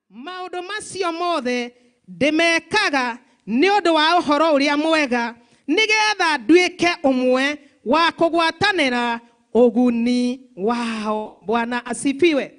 maundu macio mothe ndimekaga ni undu wa uhoro uria mwega nigetha nduike umwe wa kugwatanira uguni wao. Bwana asifiwe.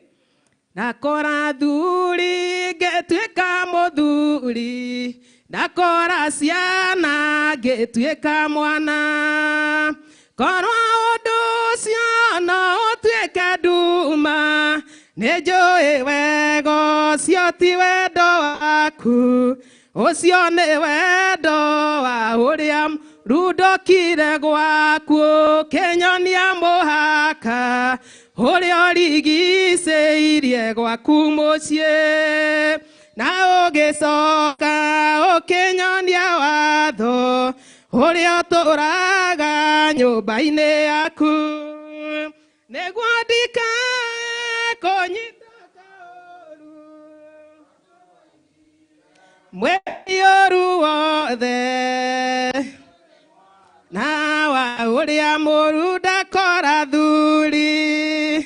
Nakora thuri ngetuika muthuri, nakora ciana ngetuika mwana, korwo undu ucio no utuike nduma, nĩnjũĩ wega ũcio ti wendo waku, ũcio nĩ wendo wa ũrĩa rundũkire gwaku, ũkĩnyonia mũhaka ũrĩa ũrigicĩirie gwaku mũciĩ, na ũgĩcoka ũkĩnyonia watho ũrĩa ũtũũraga nyũmba-inĩ yaku, nĩguo ndikakũnyita kaũru mwĩoru wothe, na wa ũrĩa mũũru ndakora thuri,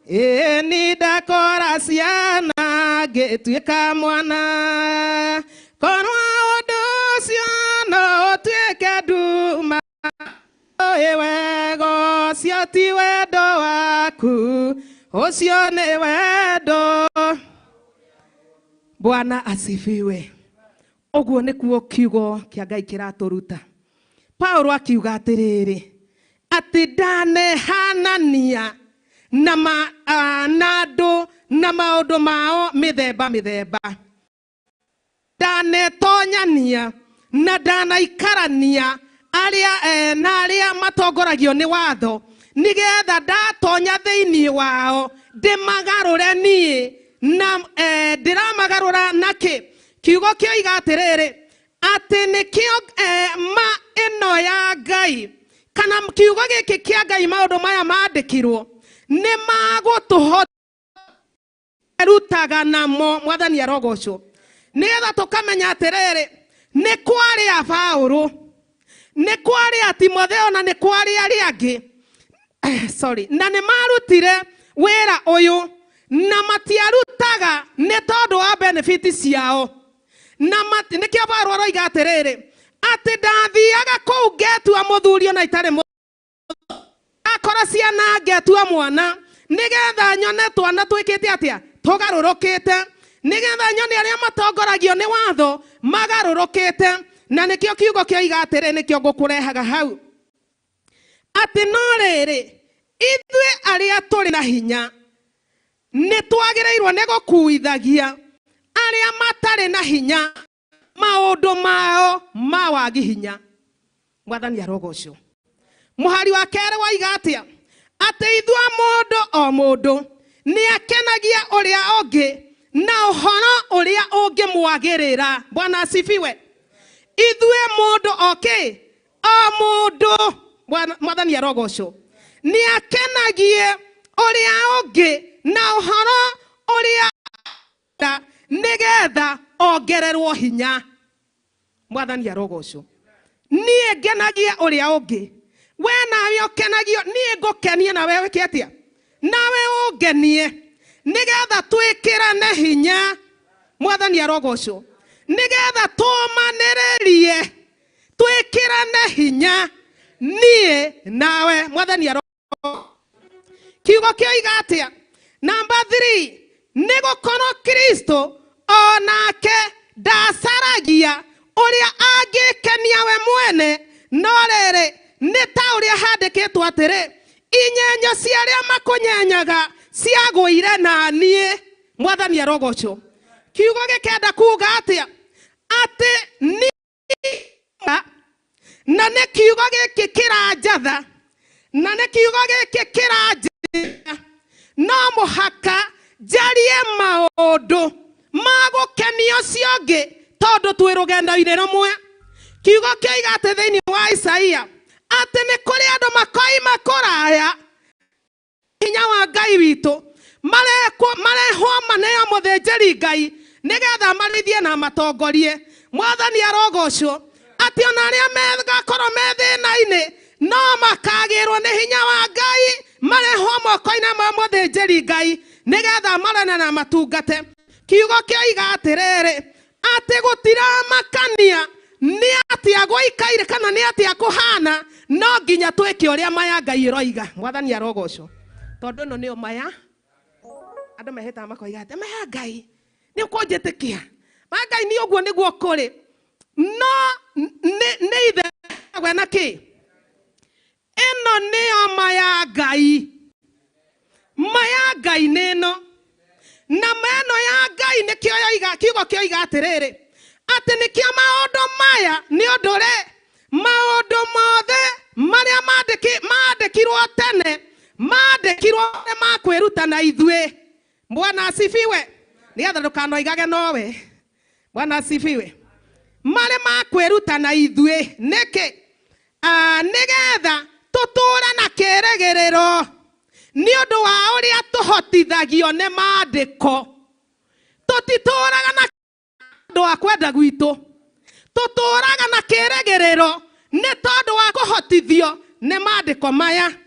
ĩni ndakora ciana ngĩtuĩka mwana, korwo ũndũ ũcio no ũtuĩke nduma, ũĩ wega ũcio ti wendo waku, ũcio nĩ wendo. Bwana asifiwe. Ũguo nĩkuo kiugo kĩa Ngai kĩratũruta. Paulo akiuga atĩrĩrĩ, atĩ ndanehanania na andũ na maũndũ mao mĩthemba mĩthemba, ndanetonyania na ndanaikarania arĩa matongoragio nĩ watho, nigetha ndatonya thĩinĩ wao ndĩmagarũre niĩ na ndĩramagarũra nakĩ. Kiugo kĩoiga atĩrĩrĩ, atĩ nĩkĩo ĩno ya Ngai, kana kiugo gĩkĩ kĩa Ngai, maũndũ maya mandĩkirwo nĩ magũtũhota rutaga namo. Mwathani arogocwo. Nigetha tũkamenya atĩrĩrĩ, nĩ kwarĩ a Paulo, nĩ kwarĩ a Timotheo, na nĩ kwarĩ arĩa angĩ na nĩ marutire wĩra ũyũ, na matiarutaga nĩ tondũ wa benefit ciao, na nĩkĩo Paulo aroiga atĩrĩrĩ, atĩ ndathiaga kũu ngetua mũthuri ona itarĩ akora ciana ngetua mwana, nigetha nyone twana twĩkĩte atĩa, tũgarũrũkĩte, nigetha nyone arĩa matongoragio nĩ watho magarũrũkĩte. Na nĩkĩo kiugo kĩoiga atĩrĩ, nĩkĩo ngũkũrehaga hau, atĩ no rĩrĩ, ithuĩ arĩa tũrĩ na hinya nĩ twagĩrĩirwo nĩ gũkuithagia arĩa matarĩ na hinya maũndũ mao ma wagi hinya. Mwathani arogocwo. Mũhari wa kerĩ waiga atĩa, atĩ ithuĩ mũndũ o mũndũ nĩ akenagia ũrĩa ũngĩ na ũhoro ũrĩa ũngĩmwagĩrĩra. Bwana asifiwe. Ithuĩ mũndũ okay, o mũndũ, Mwathani arogocwo, nĩ akenagie ũrĩa ũngĩ na ũhoro ũrĩa nigetha ongererwo hinya. Mwathani arogocwo. Niĩ ngenagie ũrĩa ũngĩ, we nawe ũkenagio, niĩ ngũkenie nawe wĩke atĩa, nawe ũngenie, nigetha twĩkĩrane hinya. Mwathani arogocwo. Nigetha tũmanĩrĩrie, twĩkĩrane hinya niĩ nawe. Mwathani arogocwo. Kiugo kĩoiga atĩa, number 3, nĩ gũkorwo Kristo onake ndacaragia ũrĩa angĩkenia we mwene, no rĩrĩ nĩ ta ũrĩa handĩkĩtwo atĩrĩ, inyenyo cia arĩa makũnyenyaga ciagũire na niĩ. Mwathani arogocwo. Kiugo gĩkenda kuuga atĩa, atĩ na nĩ kiugo gĩkĩ kĩranjatha, na nĩ kiugo gĩkĩ kĩranjĩra, no mũhaka njarie maũndũ ma gũkenia ũcio ũngĩ, tondũ twĩ rũgendo-inĩ rũmwe. Kiugo kĩoiga atĩ thĩinĩ wa Isaia, atĩ nĩ kũrĩ andũ makoima kũraya hinya wa Ngai witũ, marehwo maneo mũthĩnjĩri Ngai nigetha marithie na matongorie. Mwathani arogocwo. Atĩ ona arĩa megakorwo me thĩna-inĩ no makagĩrwo nĩ hinya wa Ngai, marehwo moko-inĩ ma mũthĩnjĩri Ngai nigetha marana na matungate. kiugo kioiga atiriri ati gutiramakania ni atia gwaikaire kana ni atia kuhana no nginya twike uria maya Ngai iroiga. Mwathani arogocwo tondu no nio maya andu meheta makoiga ati maya Ngai ni ukunjitikia maya Ngai ni uguo niguo kuri no ni ithe gwe na ki ino nio maya Ngai nino na meno ya Ngai nikio yoiga kiugo kioiga atiriri ati nikio maundu maya ni undure maundu mothe maria mandikirwo tene mandikirwo makwiruta na ithue. Bwana asifiwe. Nigetha ndukanoigage nowe. Bwana asifiwe. Maria makwiruta na ithue niki nigetha tutura na kiregerero ni undu wa uria tuhotithagio ne maandiko. Tutituraga na tondu wa kwenda gwitu, tuturaga na kiregerero ni tondu wa kuhotithio ne maandiko maya.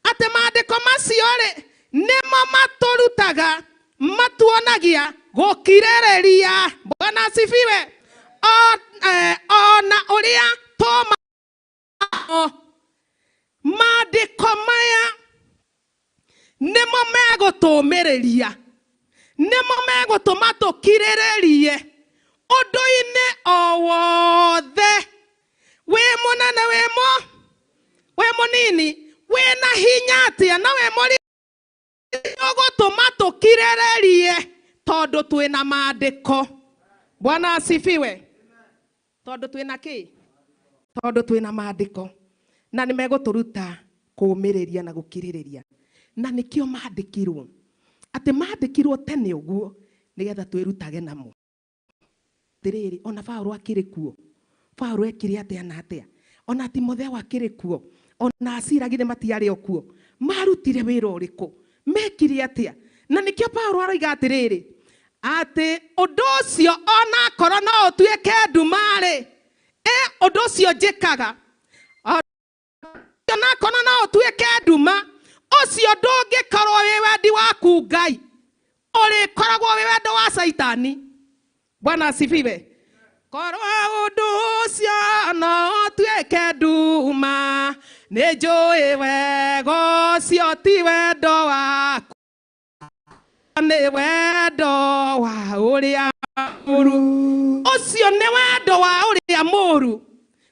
Ate maandiko macio ri nimo maturutaga matuonagia gukirereria. Bwana asifiwe. Ona uria toma maandiko maya nimo megutumireria, nimo megutuma tukirererie undu-ini o wothe. We munene we munini wina hinya atia na we muri ugutuma tukirererie tondu twina maandiko. Bwana asifiwe. Tondu twina ki? Tondu twina maandiko na nimeguturuta kuumiriria na gukiriria na nikio maandikirwo ati maandikirwo tene uguo nigetha twirutage namo. Tiriri ona Paulo akiri kuo, Paulo ekire atia na atia, ona Timotheo akiri kuo, ona Sila githe matiari o kuo, marutire wira uriku, mekire atia. Na nikio Paulo aroiga atiriri ati undu ucio ona korwo no utuike ndumari undu ucio njikaga ona korwo no utuike nduma ucio ndungikorwo wi wendi waku Ngai, urikoragwo wi wendo wa Saitani. Bwana asifiwe. Korwo undu ucio no tuike nduma ni njui wega ucio ti wendo waku, ni wendo wa uria muru. Ucio ni wendo wa uria muru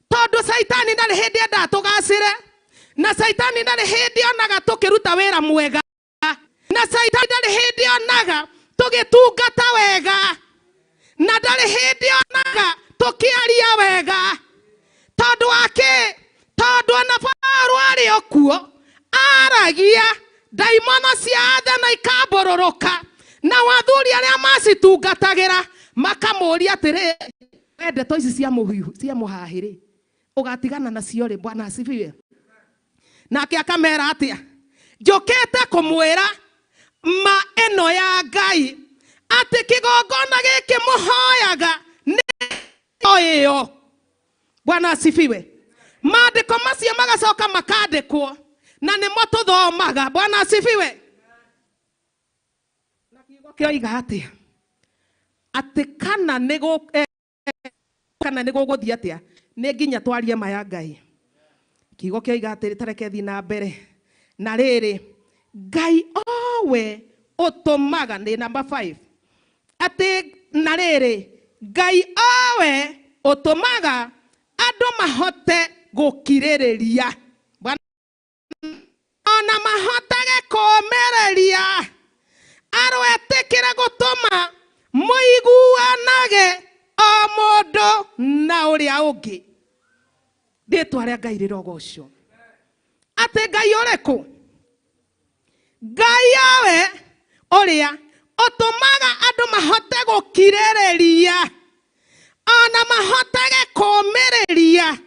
tondu Saitani ndari hindi enda tugacire, na Saitani ndari hindi onaga tukiruta wira mwega, na Saitani ndari hindi onaga tugitungata wega, na ndari hindi onaga tukiaria wega. Tondu wake tondu ona Paulo ari okuo aragia daimono cia thĩ na ikambororoka, na wathuri aria macitungatagira makamuria atiri wende to ici cia muhahiri ugatigana nacio ri. Bwana asifiwe. Nake akamera atia njukite kumwira ma eno ya Ngai ati kigongona giki muhoyaga ni iyo. Bwana asifiwe. Maandiko macio magacoka makandikwo na nimo tuthomaga. Bwana asifiwe. Na kiugo kioiga atia ati kana nigo guthia atia ni nginya twarie maya Ngai. Kiugo kioiga atiri tareke thi na mbere na riri Ngai owe utumaga ni number 5 ati na riri Ngai owe utumaga andu mahote gukiriria ona mahotage kumereria arwetikire gutuma muiguanage o mundu na uria ungi. Ritwa ria Ngai rirogocwo. Ati Ngai uriku? Ngai awe uria utumaga andu mahote gukiriria ona mahotage kumereria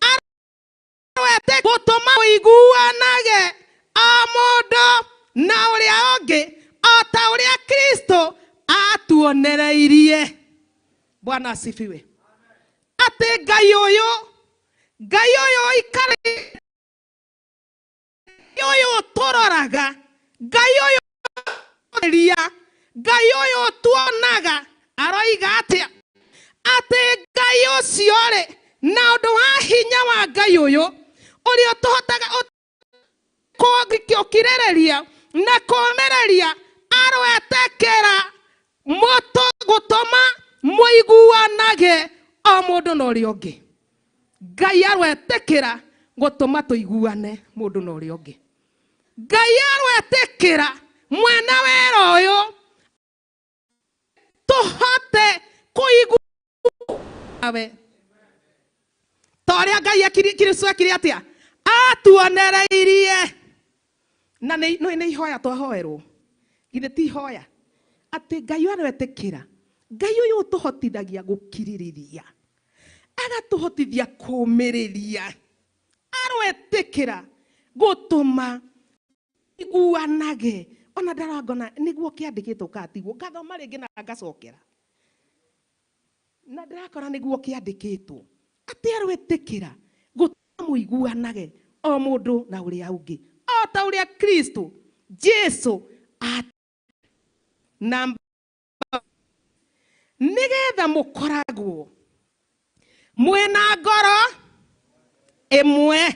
arwete gutuma muiguanage o mundu na uria ungi o ta uria Kristo atuonereirie. Bwana asifiwe. Ati Ngai uyu ikari uyu turoraga Ngai uyu ria Ngai uyu tuonaga aroiga atia ati Ngai ucio ri na undu wa hinya wa Ngai uyu uria tuhotaga kukirereria na kumereria arwetekera moto gutuma muiguanage o mundu na uria ungi. Ngai arwetekera gutuma tuiguane mundu na uria ungi. Ngai arwetekera mwena wera uyu tuhote kuiguawe toria Ngai akiri atia atuonereirie na nä ihoya twahoerwo githä ti ihoya atä Ngai arwetekera. Ngai å yå tå hotithagia gå kiririria agatå hotithia kå mä rä ria arwetekera gå tå ma iguanage ona ndarangona nä guo kä andä kä two katigwo ngathoma rä ngä na ngacokera na ndirakora nä guo kä andä kä two atä arwetekera gå tå ma må iguanage o må ndå na å rä a å ngä o ta å rä a Kristo Jesu nä getha må koragwo mwena ngoro ĩmwe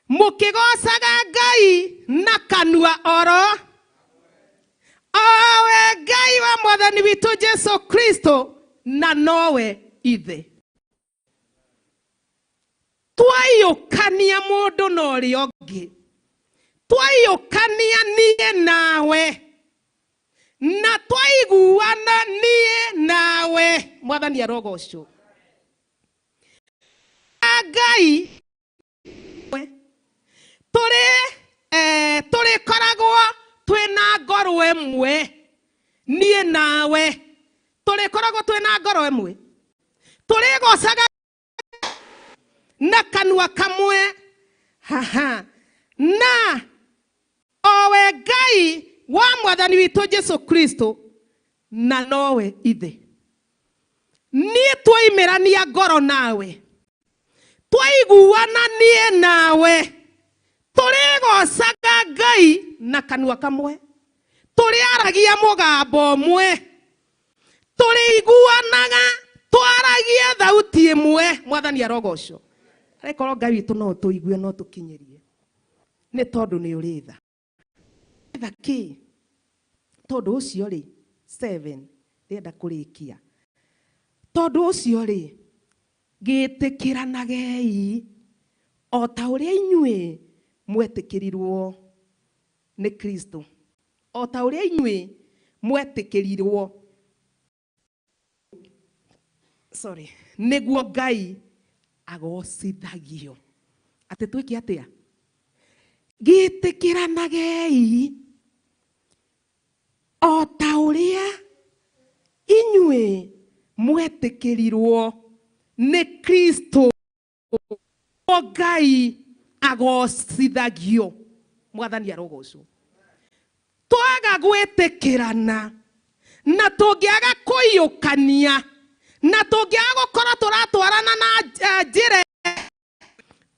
må kä gocaga Ngai na kanua oro owe Ngai wa mwathani witũ Jesu Kristo na nowe ithe. Twaiũkania mũndũ na ũrĩa ũngĩ, twaiũkania niĩ nawe na twaiguana niĩ nawe, mwathani arogocwo. Ngai tũrĩ koragwo twĩna ngoro ĩmwe niĩ nawe, tũrĩ koragwo twĩna ngoro ĩmwe, tũrĩ gocaga na kanua kamwe na owe Ngai wa mwathani witũ Jesu Kristo na nowe ithe. Niĩ twaimĩrania ngoro nawe, twaiguana niĩ nawe, tũrĩgocaga Ngai na kanua kamwe, tũrĩaragia mũgambo ũmwe, tũrĩiguanaga twaragia thauti ĩmwe, mwathani arogocwo. Rekorwo Ngai witũ no tũigue no tũkinyĩrie nĩ tondũ nĩ ũrĩ tha. Tha kĩ? Tondũ ũcio rĩ 7 rĩenda kũrĩkia. Tondũ ũcio rĩ gĩtĩkĩranagei o ta ũrĩa inyuĩ mwetĩkĩrirwo nĩ Kristo, o ta ũrĩa inyuĩ mwetĩkĩrirwo nĩguo Ngai agocithagio. Atĩ twĩke atĩa? Gĩtĩkĩranagei o ta ũrĩa inyuĩ mwetĩkĩrirwo nĩ Kristo Ngai agocithagio. Mwathani arogocwo. Twaga gwĩtĩkĩrana na tũngĩaga kũiyũkania na tũngĩaga gũkorwo tũratwarana na njĩra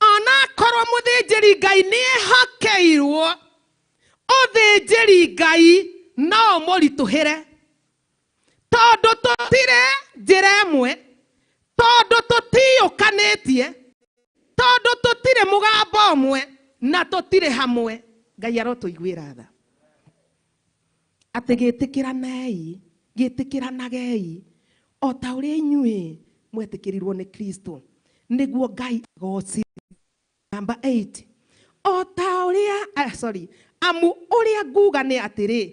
ona korwo mũthĩnjĩri Ngai nĩehokeirwo ũthĩnjĩri Ngai no mũritũhĩre tondũ tũtirĩ njĩra ĩmwe, tondũ tũtiyũkanĩtie, tondũ tũtirĩ mũgambo ũmwe na tũtirĩ hamwe. Ngai arotũiguĩra tha atĩ gĩtĩkĩranagei o ta ũrĩa inyuĩ mwetĩkĩrirwo nĩ Kristo nĩguo Ngai agocithagio. Number 8 o ta ũrĩa amu ũrĩa nguga nĩ atĩrĩ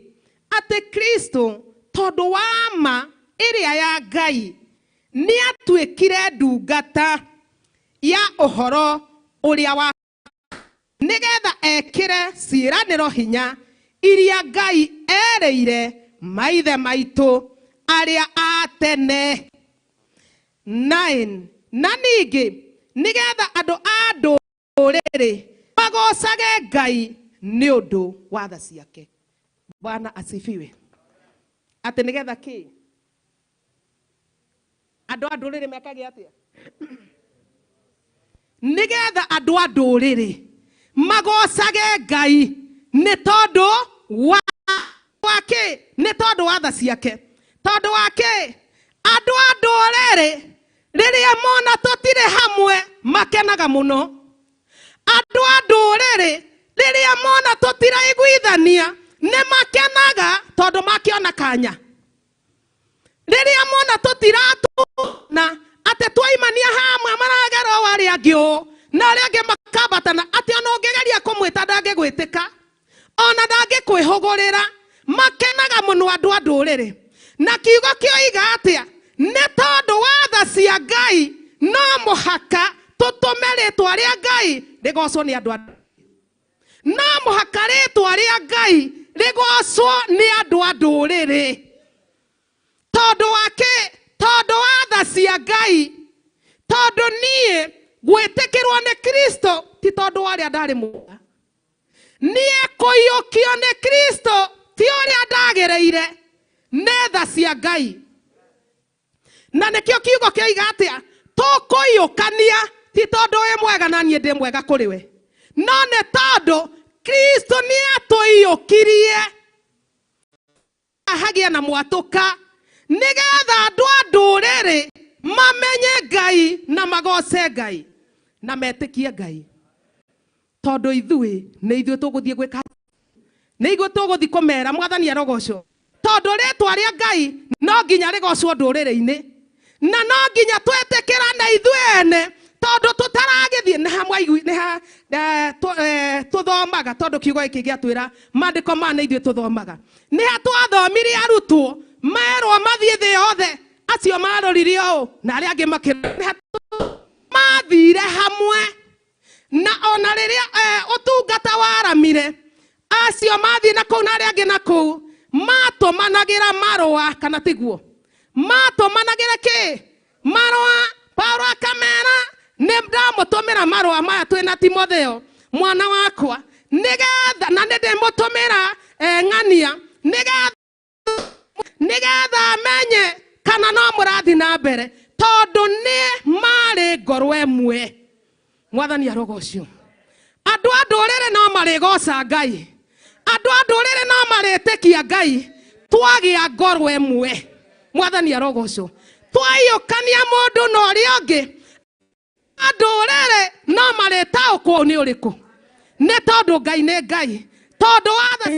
atĩ Kristo tondũ wa ma ĩrĩa ya Ngai nĩ atuĩkire ndungata ya ũhoro ũrĩa wa nĩgetha ekĩre ciĩranĩro hinya iria Ngai erĩire maithe maitũ arĩa a tene. 9 na ningĩ nĩgetha andũ a ndũrĩrĩ magocage Ngai nĩ ũndũ wa tha ciake. Bwana asifiwe. Atĩ nĩgetha kĩ? Andũ a ndũrĩrĩ mekage atĩa? Nĩgetha andũ a ndũrĩrĩ magocage Ngai nĩ tondũ wake wake nĩ tondũ wa tha ciake. Tondũ wake andũ a ndũrĩrĩ rĩrĩa mona tũtirĩ hamwe makenaga mũno. Andũ a ndũrĩrĩ rĩrĩa mona tũtiraiguithania nĩ makenaga tondũ makĩona kanya. Rĩrĩa mona tũtiratũna atĩ twaimania hamwe maragera warĩ angĩ ũũ na arĩa angĩ makabatana atĩ ona ũngĩgeria kũmwĩta ndangĩgwĩtĩka ona ndangĩkwĩhũgũrĩra. Makenaga mũno andũ a ndũrĩrĩ. Na kiugo kĩoiga atĩa? Nĩ tondũ wa tha cia Ngai no mũhaka tũtũme rĩĩtwa rĩa Ngai rĩgocwo nĩ andũ a ndũrĩrĩ. No mũhaka rĩĩtwa rĩa Ngai rĩgocwo nĩ andũ a ndũrĩrĩ. Tondũ wake, tondũ wa tha cia Ngai, tondũ niĩ gwĩtĩkĩrwo nĩ Kristo ti tondũ wa ũrĩa ndarĩ mwega. Niĩ kũiyũkio nĩ Kristo ti ũrĩa ndagereire, nĩ tha cia Ngai. Na nĩkĩo kiugo kĩoiga atĩa? Tũkũiyũkania ti tondũ wĩ mwega na niĩ ndĩ mwega kũrĩ we, no nĩ tondũ Kristo nĩ atũiyũkirie hagĩe na mwatũka nĩgetha andũ a ndũrĩrĩ mamenye Ngai na magoce Ngai na metĩkie Ngai. Tondũ ithuĩ nĩ ithuĩ tũgũthiĩ gwĩka, nĩ ithuĩ tũgũthiĩ kũmera Mwathani arogocwo. Tondũ rĩĩtwa rĩa Ngai no nginya rĩgocwo ndũrĩrĩ-inĩ, na no nginya twĩtĩkĩrane ithuĩ ene. Tondũ tũtaragĩthiĩ tũthomaga, tondũ kiugo gĩkĩ gĩatwĩra maandĩko ma nĩ ithuĩ tũthomaga. Nĩ twathomirie arutwo merwo mathiĩ thĩ yothe, acio maroririe ũũ na arĩa angĩ mathire hamwe. Na ona rĩrĩa ũtungata waramire, acio mathiĩ na kũu na arĩa angĩ na kũu matũmanagĩra marũa, kana tiguo matũmanagĩra kĩ? Marũa. Paulo akamera nĩ ndamũtũmĩra marũa maya twĩna Timotheo mwana wakwa, nĩgetha na nĩndĩmũtũmĩra ng'ania nĩgetha amenye kana no mũrathi na mbere, tondũ nĩ marĩ ngoro ĩmwe. Mwathani arogocwo. Andũ a ndũrĩrĩ no marĩgoca Ngai, andũ a ndũrĩrĩ no marĩtĩkia Ngai twagĩa ngoro ĩmwe. Mwathani arogocwo. Twaiyũkania mũndũ na ũrĩa ũngĩ, a ndũrĩrĩ no marĩtaũkwo nĩ ũrĩkũ? Nĩ tondũ Ngai nĩ Ngai. Tondũ wa tha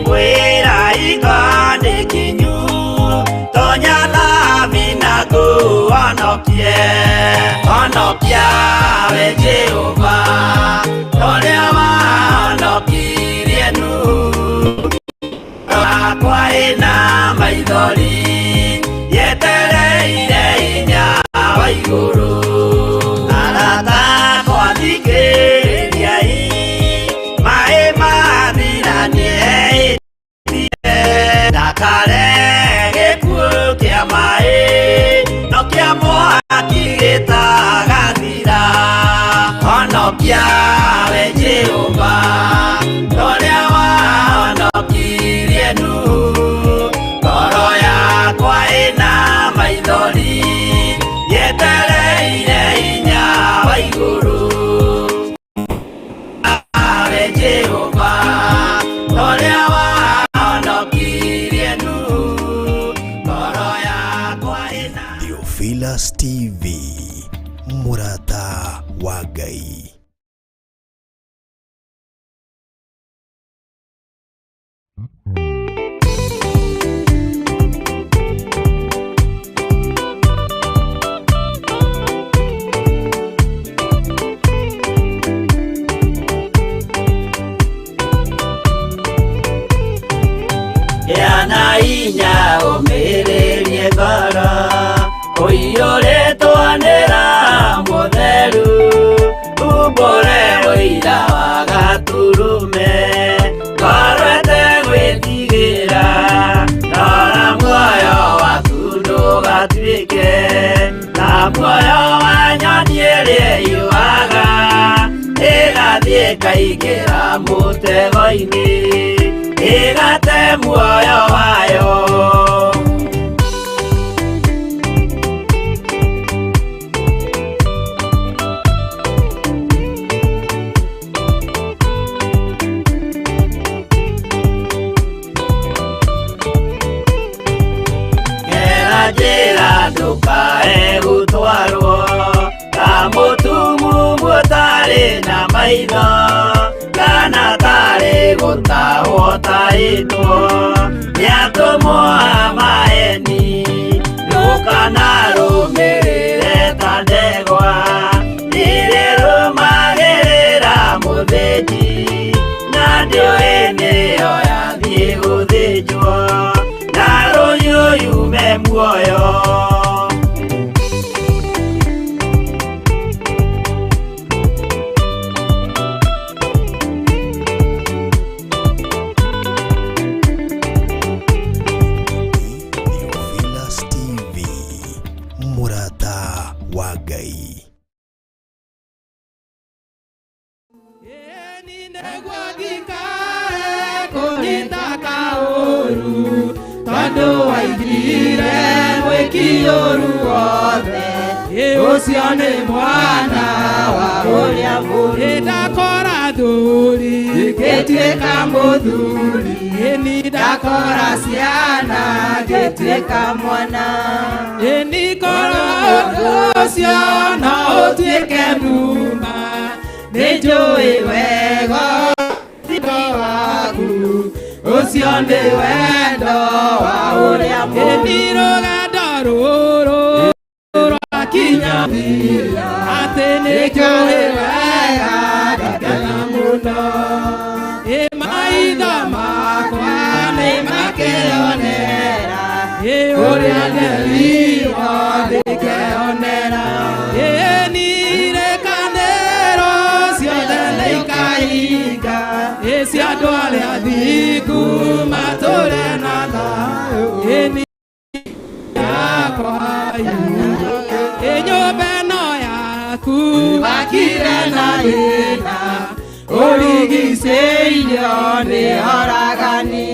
mwera ikande kinyu tonyala minago onokia we Jehova toria wanokirienu akwa ina maithori yetereire inya wa iguru arata kwathikiriai mai mathiranie ndakare gĩkuũ kĩa mai no kĩa mwaki gĩtagathira honokia we Jehova toria wahonokirie nu ngoro yakwa ĩna maithori yetereire hinya wa igũrũ we Jehova toria wahonokirie nu ngoro yakwa ĩna Theophilus TV Mũrata wa Ngai. Yana inya umirerie ngoro uiyũrĩtwo nĩra mũtheru umbũre ũira wa gaturume ngorwete gwĩtigĩra rora muoyo waku ndũgatuĩke na muoyo wa nyoni ĩrĩa yuaga ĩgathiĩ ĩkaingĩra mũtego-inĩ ĩgate muoyo wayo. Njĩra ndũkae gũtwarwo ta mũtumu mũtarĩ na maitho kana tarĩ gũtahwo tahĩtwo nĩatũmwo amaeni ndũkanarũmĩrĩre ta ndegwa irĩrũmagĩrĩra mũthĩnji na ndĩũĩ nĩyo yathiĩ gũthĩnjwo na rũhiũ yume muoyo. Theophilus TV Mũrata wa Ngai. Tondũ waigire mwĩki-ũru wothe ũcio nĩ mwana wa ũrĩa mũũru ndakora thuri ngĩtuĩka mũthuri ĩni ndakora ciana ngĩtuĩka mwana ĩni ngoro ũcio no ũtuĩke nduma nĩnjũĩ wega thĩinĩ waku ũcio nĩ wendo wa ũrĩa mũũru ĩni rũgendo rũrũ rwakinya thira atĩ nĩnjũĩ wega ngakena mũno maitho makwa nĩmakeyonera ũrĩa nderirwo ndĩkeyonera ĩni rĩkanĩro ciothe nĩikahinga cia andũ arĩa athingu matũũre na thayũ ĩni yakwa nyũmba ĩno yaku wakire na wĩna ũrigicĩirio nĩ oragani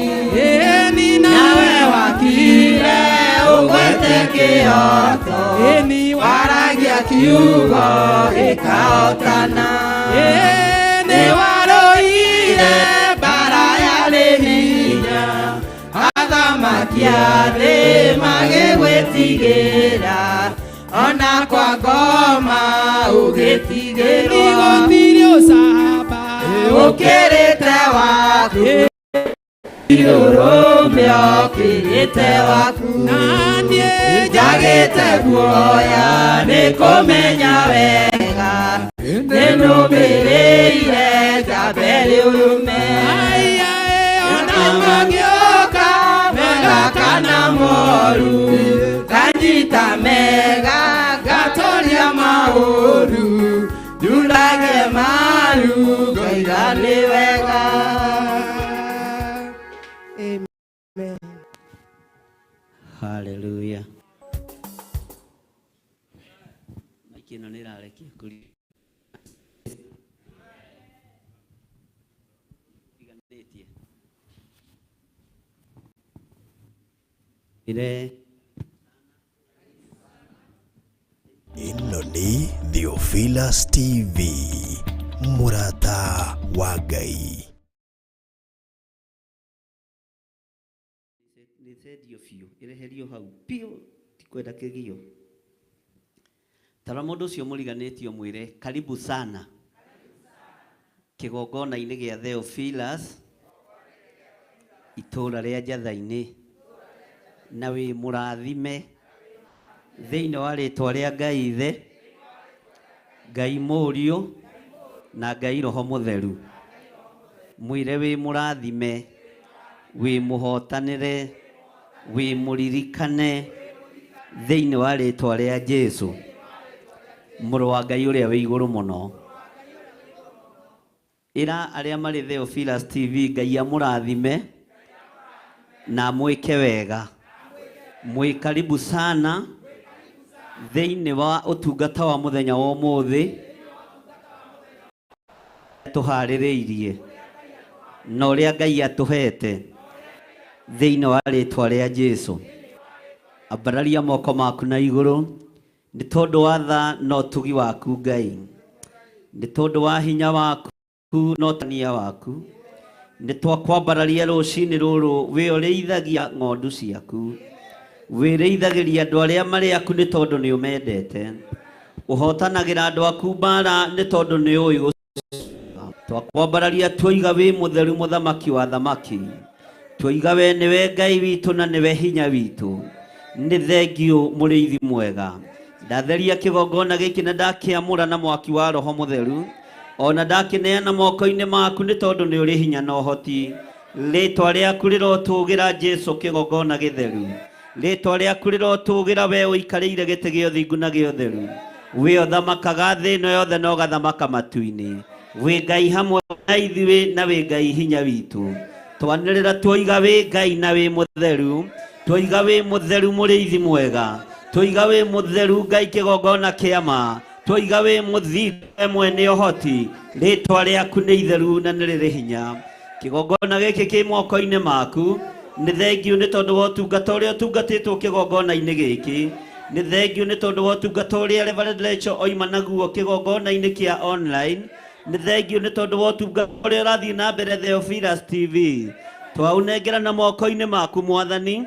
ĩni nawe wakire ũgwete kĩoto ĩni waragia kiugo gĩkahotana ĩni warũire mbara yarĩ hinya athamaki a thĩ magĩgwĩtigĩra ona kwa ngoma ũgĩtigĩrwo gũtirĩ ũcamba ũkĩrĩte waku Irurumio kiyete waku Nanie jagete guoya Nikomenya wega Neno mireire jabeli ume Ona magioka mega kana moru Kanjita mega gatoria mauru Dulage maru goirani wega. Amen. Hallelujah. Makino nirareki kuri. Iganetie. Ire ino ni Theophilus TV, murata wa Ngai. Nithedio fiu ireherio hau pio tikwenda kigio tara mundu cio muriganitio mwire karibu sana kigongona-ini gia Theophilus itura ria Njathaini na wi murathime thiini wa ritwa ria Ngai Ithe, Ngai Mũriũ na Ngai Roho Mũtheru. Mwire wi murathime, wi muhotanire, wi muririkane thiini wa ritwa ria Jesu Mũrũ wa Ngai uria wi iguru muno. Ira aria mari Theophilus TV, Ngai amurathime na mwike wega. Mwi karibu sana thiini wa utungata wa muthenya wa umuthi tuhaririirie na uria Ngai atuhete thiini wa ritwa ria Jesu. Ambararia moko maku na iguru ni tondu wa tha no tugi waku Ngai, ni tondu wa hinya waku no tania waku, ni twakwambararia rucini ruru wi urithagia ng'ondu ciaku, wirithagiria andu aria mari aku ni tondu ni umendete, uhotanagira andu aku mbara ni tondu ni ui twakwambararia twiga wi mutheru muthamaki wa thamaki, twiga we niwe Ngai witu na niwe hinya witu, ni thengio muriithi mwega. Ndatheria kigongona giki na ndakiamura na mwaki wa Roho Mutheru, ona ndakineana moko-ini maku ni tondu ni uri hinya na uhoti. Ritwa riaku rirotugira Jesu kigongona githeru, ritwa riaku rirotugira we uikariire giti gio thingu na gio theru, we uthamakaga thi ino yothe na ugathamaka matu-ini, we Ngai hamwe na ithuĩ na we Ngai hinya witu. Twanĩrĩra twoiga we Ngai na we mutheru, twoiga we mutheru muriithi mwega, twoiga we mutheru Ngai kigongona kiama, twoiga we muthiru mwene uhoti. Ritwa riaku ni itheru na ni riri hinya. Kigongona giki ki moko-ini maku, ni thengio ni tondu wa utungata uria utungatitwo kigongona-ini giki, ni thengio ni tondu wa utungata uria Reverend Rachel oima naguo kigongona-ini kia online, ni thengio ni tondu wa utungata uria urathii na mbere Theophilus TV. Twaunengera na moko-ini maku Mwathani,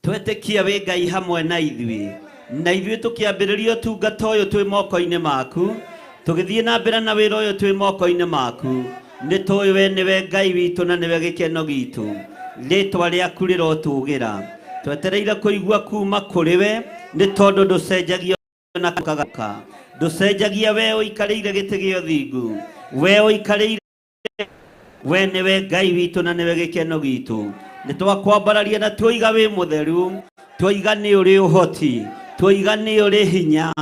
twetikia we Ngai hamwe na ithuĩ tukiambĩrĩria ũtungata ũyũ twĩ moko-ini maku, tũgĩthiĩ na mbere na wĩra ũyũ twĩ moko-ini maku. Nĩ tũĩ we nĩwe Ngai witũ na nĩwe gĩkeno gitũ, rĩtwa rĩaku rĩrotũgĩra. Twetereire kũigua kuma kũrĩ we nĩ tondũ ndũcenjagia na kagaka, ndũcenjagia we ũikarĩire gĩtĩ gĩa ũthingu, we ũikarĩire, we nĩwe Ngai witũ na nĩwe gĩkeno gitũ. Nĩ twakwambararia na twoiga wĩ mũtheru, twoiga nĩ ũrĩ ũhoti, twoiga nĩ ũrĩ hinya.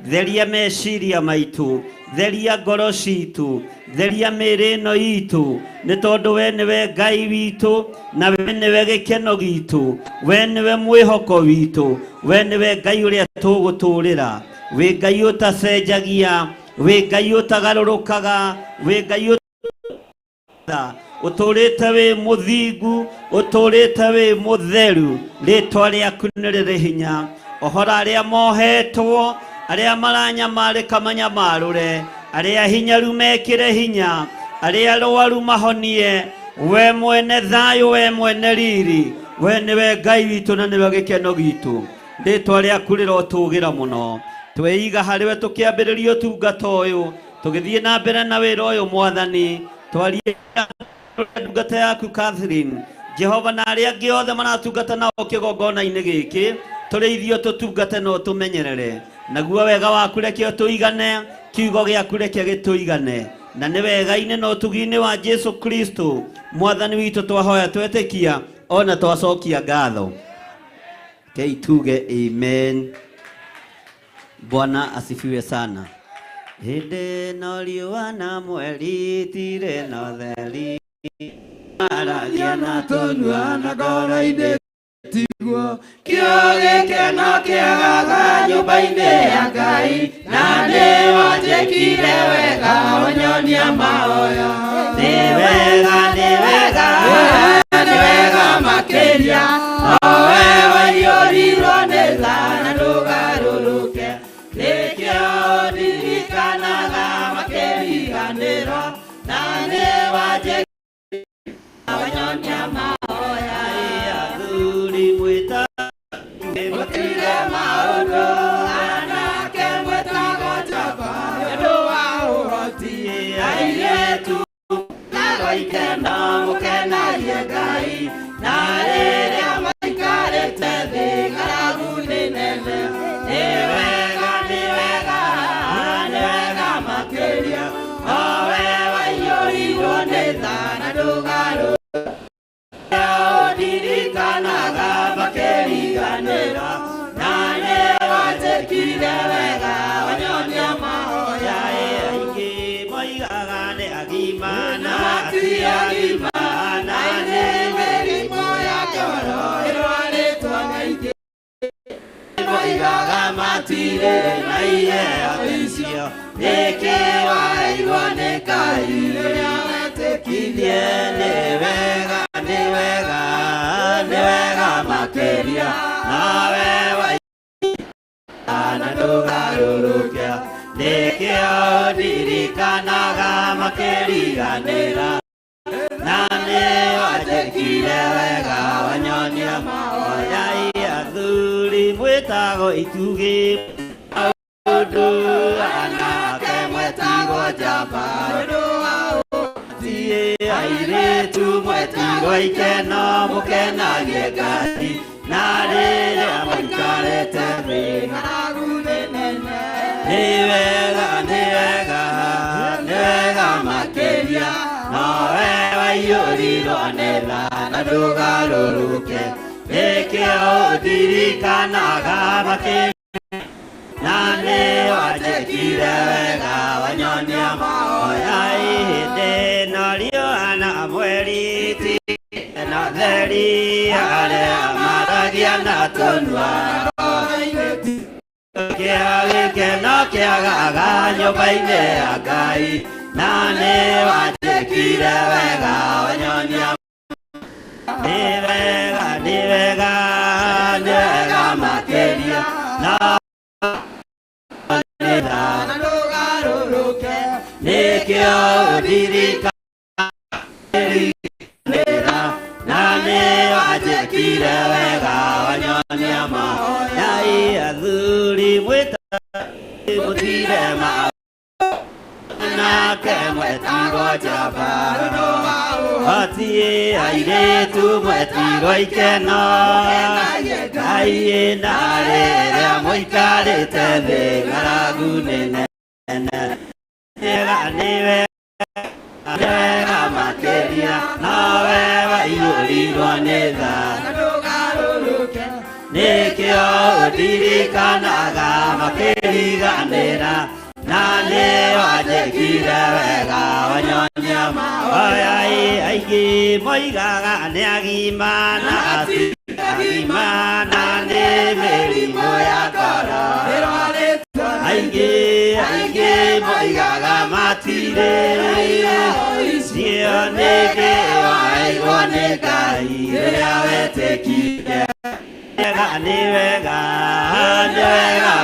Theria meciria maitũ, theria ngoro citũ, theria mĩĩrĩ ĩno itũ, nĩ tondũ we nĩwe Ngai witũ na we nĩwe gĩkeno gitũ, we nĩwe mwĩhoko witũ, we nĩwe Ngai ũrĩa tũgũtũũrĩra, wĩ Ngai ũtacenjagia, wĩ Ngai ũtagarũrũkaga, wĩ Ngai ũtũrĩte wĩ mũthingu, ũtũrĩte wĩ mũtheru. Rĩtwa rĩaku nĩ rĩrĩ hinya. Ohora arĩa mohetwo, arĩa maranyamarĩka manyamarũre, arĩa hinyaru mekĩre hinya, arĩa arwaru mahonie. We mwene thayũ, we mwene riri, we nĩwe Ngai witũ na nĩwe gĩkeno gitũ. Rĩtwa rĩaku rĩrotũgĩra mũno. Twĩiga harĩwe tũkĩambĩrĩria ũtungata ũyũ, tũgĩthiĩ na mbere na wĩra ũyũ Mwathani. Twarie ndungata yaku Catherine Jehova na aria angi othe maratungata nao kigongona-ini giki turi ithio tutungate no tumenyerere naguo wega waku reke tuigane kiugo giaku reke gituigane na ni wega-ini no tugi-ini wa Jesu Kristo mwathani witu twahoya twetikia ona twacokia ngatho Kei tuge amen. Bwana asifiwe sana. Hinde no riũa na mweri tire no theri aragia na tũnua na ngoro-inĩ tiguo kĩo gĩkeno kĩagaga nyũmba-inĩ ya Ngai na nĩ wanjĩkire wega ũnyonia mahoya nĩ wega makĩria owe waiyũrirwo nĩ tha na ndũgarũrũke nĩkĩo ndirikanaga makĩriganĩrwo na nĩ wanjĩkire ũnyonia mahoya athuri mwĩta mũtire maũndũ anake mwĩtagwo njamba nĩũndũ wa ũhoti airĩtu nago ikeno mũkenagie Ngai na rĩrĩa maikarĩte thĩ ng'aragu-inĩ nene nĩ wega makĩria owe waiyũrirwo nĩ tha na ndũgarũrũke ndirikanaga makĩriganĩrwo na nĩ wanjĩkire wega wanyonia mahoya aingĩ moigaga nĩ agima na ti agima na nĩ mĩrimũ ya ngoro ĩrwarĩtwo maingĩ moigaga matirĩ na iheo icio nĩkĩ waigwo nĩ Ngai rĩrĩa wetĩkirie nĩ wega makĩria nawe na ndũgarũrũke nĩkĩo ndirikanaga makĩriganĩra na nĩ wanjĩkire wega wanyonia mahoya athuri mwĩtagwo itugĩ maũndũ anake mwĩtagwo njamba nĩũndũ wa ũhoti airĩtu mwĩtagwo ikeno mũkenagie Ngai na rĩrĩa maikarĩte thĩ ng'aragu-inĩ nene nĩ wega makĩria nowe waiyũrirwo nĩ tha na ndũgarũrũke nĩkĩo ndirikanaga makĩria na nĩ wanjĩkire wega wanyonia mahoya hĩndĩ ĩno riũa na mweri no theri arĩa maragia na tũnua kĩo gĩkeno kĩagaga nyũmba-inĩ ya Ngai na nĩ wanjĩkire wega wanyonia nĩ wega makĩria na ndũgarũrũke nĩkĩo ndirikanaga na nĩ wanjĩkire wega wanyonia mahoya athuri mũtire nake mwĩtagwo njamba hoti airĩtu mwĩtagwo ikeno Ngai na rĩrĩa mũikarĩte thĩ ng'aragu-inĩ nene nĩ wega makĩria nowe waiyũrirwo nĩ tha na ndũgarũrũke nĩkĩo ndirikanaga makĩriganĩra na nĩ wanjĩkire wega wanyonia mahoya aingĩ moigaga nĩ agima na ti agima na nĩ mĩrimũ ya ngoro aingĩ moigaga matirĩ icio nĩkĩ waigwo nĩ Ngai rĩrĩa wetĩkire nĩ wega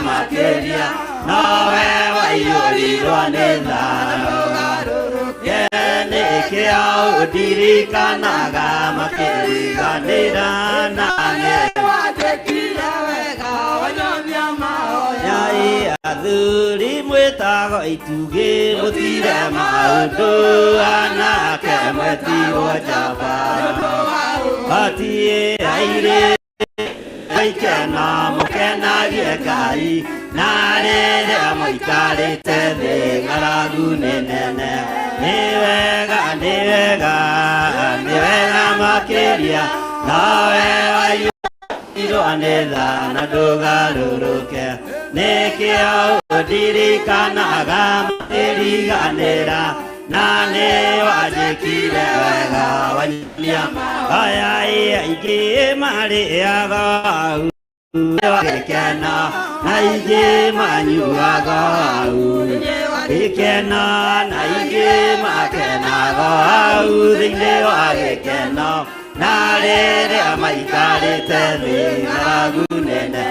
makĩria nowe waiyũrirwo nĩ tha na ndũgarũrũke nĩkĩo ndirikanaga makĩriganĩra na nĩ wanjĩkire wega wanyonia mahoya athuri mwĩtagwo itugi mũtire maũndũ anake mwĩtigwo njamba hatirĩ airĩ aikena mũkenagie Ngai na rĩrĩa mũikarĩte thĩ ng'aragu nĩ nene nĩ wega makĩria nawe waiyũirwo nĩ tha na ndũgarũrũke nĩkĩo ũndirikanaga matĩriganĩra na nĩ wanjĩkire wega wanyonia aya aingĩ marĩaga gĩkena na ingĩ manyuaga gĩkena na ingĩ makenaga thĩinĩ wa gĩkeno na rĩrĩa maikarĩte thĩ ng'aragu nene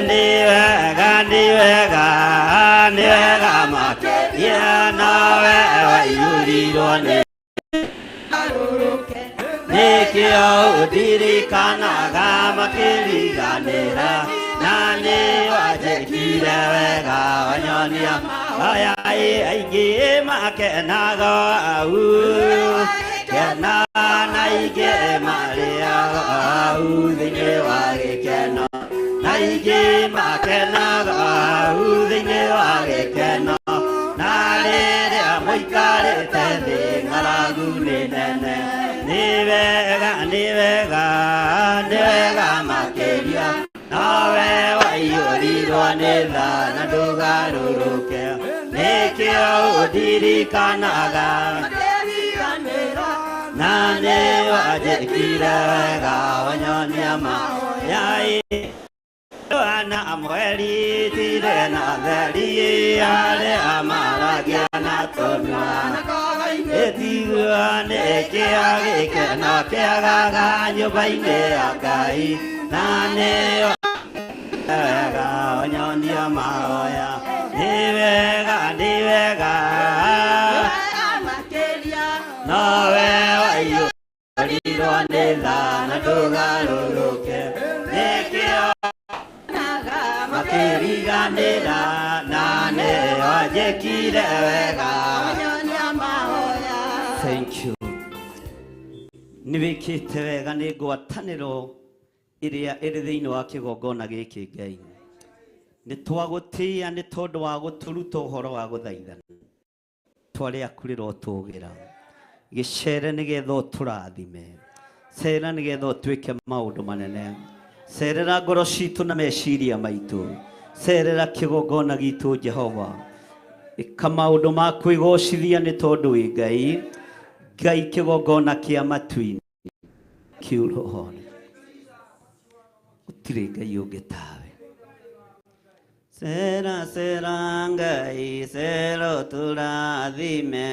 nĩ wega makĩria nawe waiyũrirwo nĩ nĩkĩo ũndirikanaga makĩriganĩra na nĩ wanjĩkire wega wanyonia aya aingĩ makenaga kena na ingĩ marĩaga thĩinĩ wa gĩkeno na ingĩ makenaga thĩinĩ wa gĩkeno na rĩrĩa mũikarĩte thĩ ng'aragu nĩ nene nĩ wega makĩria nawe waiyũrirwo nĩ tha na ndũgarũrũke nĩkĩo ũndirikanaga na nĩ wanjĩkire wega wanyonia mayai ana mweri tire na theri arĩa maragia na tũnua ĩtigua nĩkĩa gĩkeno kĩagaga nyũmba-inĩ ya Ngai na nĩ wega wanyonia mahoya nĩ wega nawe waiyũrirwo nĩ tha na ndũgarũrũke nĩkĩo makĩriganĩra na nĩ wanjĩkire wega wanyonia mahoya. Thank you. Nĩ wĩkĩte wega nĩ ngwatanĩro ĩrĩa ĩrĩ thĩinĩ wa kĩgongona gĩkĩ Ngai nĩ twagũtĩĩa nĩ tondũ wa gũtũruta ũhoro wa gũthaithana twarĩa kũrĩra ũtũgĩra gĩcere nĩgetha ũtũrathime cera nĩgetha ũtuĩke maũndũ manene cerera ngoro citũ na meciria maitũ cerera kĩgongona gitũ Jehova ĩka maũndũ ma kwĩgocithia nĩ tondũ wĩ Ngai kĩgongona kĩa matu-inĩ kiurohone gũtirĩ Ngai ũngĩ tawe Sera Ngai cera ũtũrathime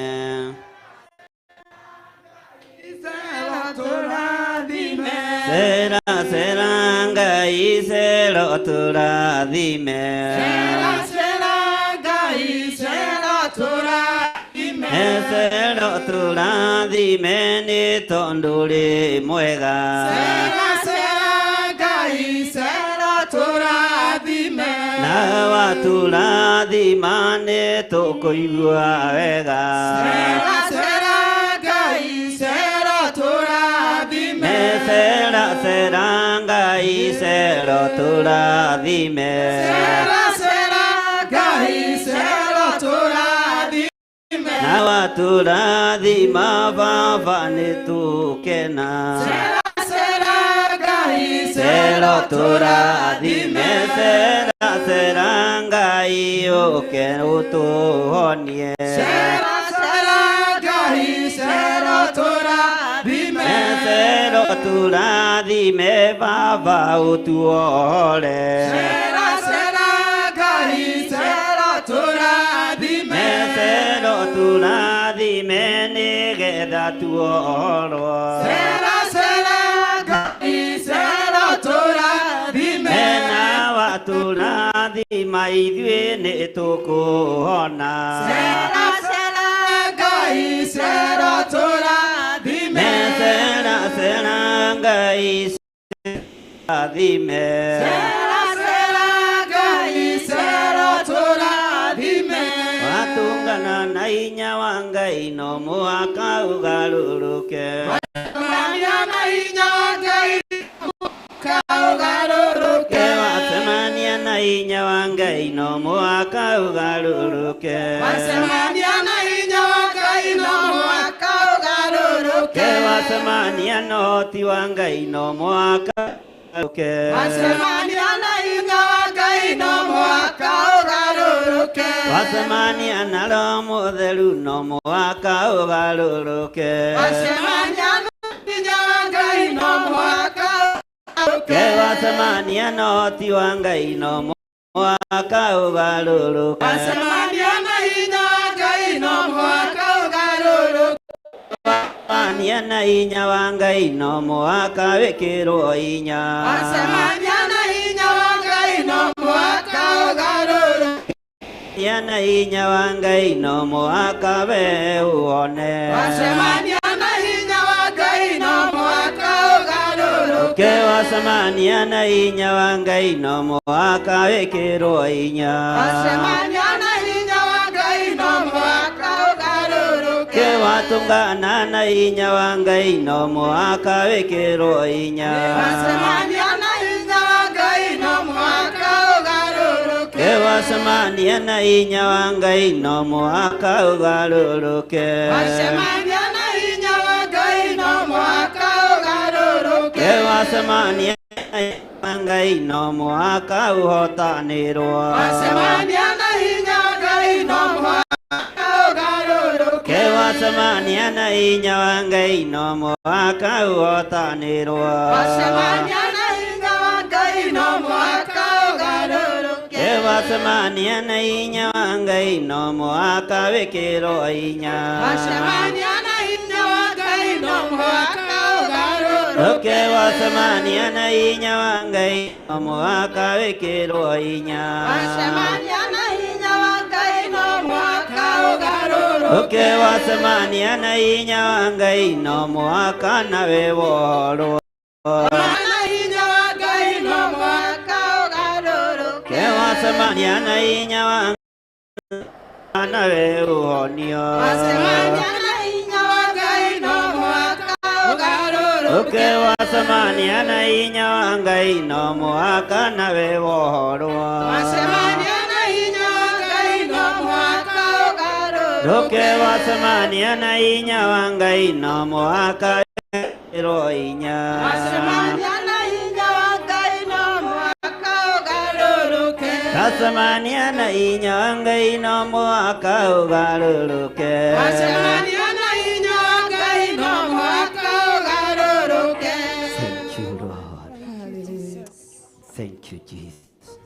Sera Ngai cera ũtũrathime Cera ũtũrathime nĩ tondũ ũrĩ mwega na watũrathima nĩ tũkũigua wega Cera Ngai cera ũtũrathime na watũrathima Baba nĩ tũkena cera ũtũrathime cera Ngai ũke ũtũhonie cera ũtũrathime Baba ũtuohore cera ũtũrathime nĩgetha tuohorwo na watũrathima ithuĩ nĩ tũkũhona cera Ngai athime wa Ngai no muhaka ugaruruke. Wacemania na hinya wa Ngai muhaka ugaruruke. Wacemania na hinya wa Ngai no muhaka ugaruruke. Wacemania na hinya wa Ngai no muhaka ugaruruke. Wacemania na hoti wa Ngai no muhaka ugaruruke. Wacemania na hinya wa Ngai no muhaka ugaruruke. Wacemania na Roho Mutheru no muhaka ugaruruke. Wacemania na hinya wa Ngai no muhaka ugaruruke. Wacemania na hoti wa Ngai no muhaka ugaruruke. Wacemania na hinya wa Ngai no muhaka ugaruruke. Wacemania na hinya wa Ngai no muhaka wikirwo hinya. Wacemania na hinya wa Ngai no muhaka ugaruruke. Na hinya wa Ngai no muhaka we uone. Wacemania na hinya wa Ngai no muhaka ugaruruke. Wacemania na hinya wa Ngai no muhaka wikirwo hinya. Wacemania na hinya wa Ngai no muhaka ugaruruke. Watungana na hinya wa Ngai no muhaka wikirwo hinya. Wacemania na hinya wa Ngai no muhaka ugaruruke. Wacemania na hinya wa Ngai no muhaka ugaruruke. Wacemania na hinya wa Ngai no muhaka ugaruruke. Wacemania na hinya wa Ngai no muhaka uhotanirwo. Wacemania na hinya wa Ngai no muhaka ugaruruke. Wacemania na hinya wa Ngai no muhaka uhotanirwo. Wacemania na hinya wa Ngai no muhaka ugaruruke. Wacemania na hinya wa Ngai no muhaka wikirwo hinya. Wacemania na hinya wa Ngai no muhaka ugaruruke. Wacemania na hinya wa Ngai no muhaka wikirwo hinya. Wacemania na hinya wa Ngai no muhaka ugaruruke. Wacemania na hinya wa Ngai no muhaka nawe worwo. Na hinya wa Ngai no muhaka ugaruruke. Wacemania na hinya wa Ngai nawe uhonio. Wacemania na hinya wa Ngai no muhaka ugaruruke. Wacemania na hinya wa Ngai no muhaka nawe wohorwo. Wacemania na hinya wa Ngai no muhaka ugaruruke. Wacemania na hinya wa Ngai no muhaka wikirwo hinya. Wacemania na hinya wa Ngai no muhaka ugaruruke. Wacemania na hinya wa Ngai no muhaka ugaruruke. Wacemania na hinya wa Ngai no muhaka ugaruruke. Thank you, Lord. Thank you, Jesus.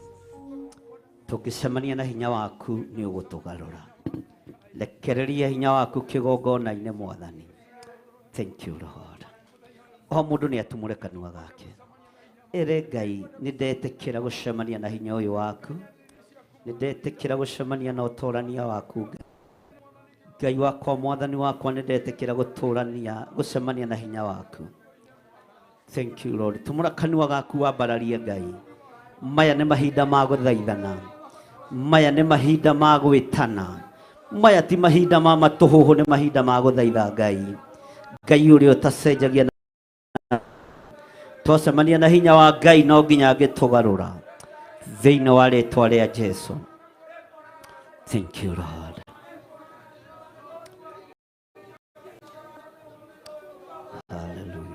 Tukicemania na hinya waku ni ugutugarura. Rekereria hinya waku kigongona-inĩ Mwathani. Thank you, Lord. O mundu ni atumure kanua gake. Ere Ngai ni ndetekera gucemania na hinya uyu waku. Ni ndetekera gucemania na utorania waku. Ngai wakwa Mwathani wakwa ni ndetekera gucemania na hinya waku. Thank you, Lord. Tumura kanua gaku wambararie Ngai. Maya ni mahinda ma guthaithana. Maya ni mahinda ma gwitana. Maya ti mahinda ma matuhuhu, ni mahinda ma guthaitha Ngai. Ngai uria utacenjagia na twacemania na hinya wa Ngai no nginya ngitugarura thiini wa ritwa ria Jesu. Thank you, Lord. Hallelujah.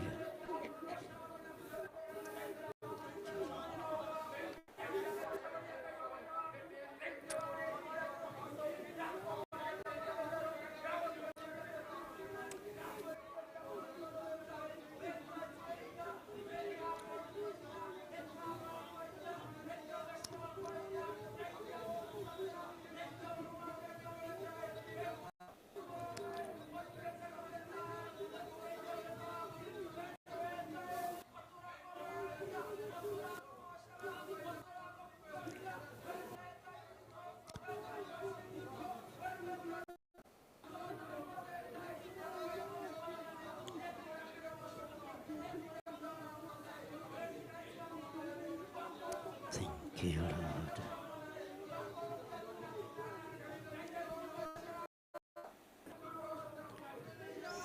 Thank you, Lord.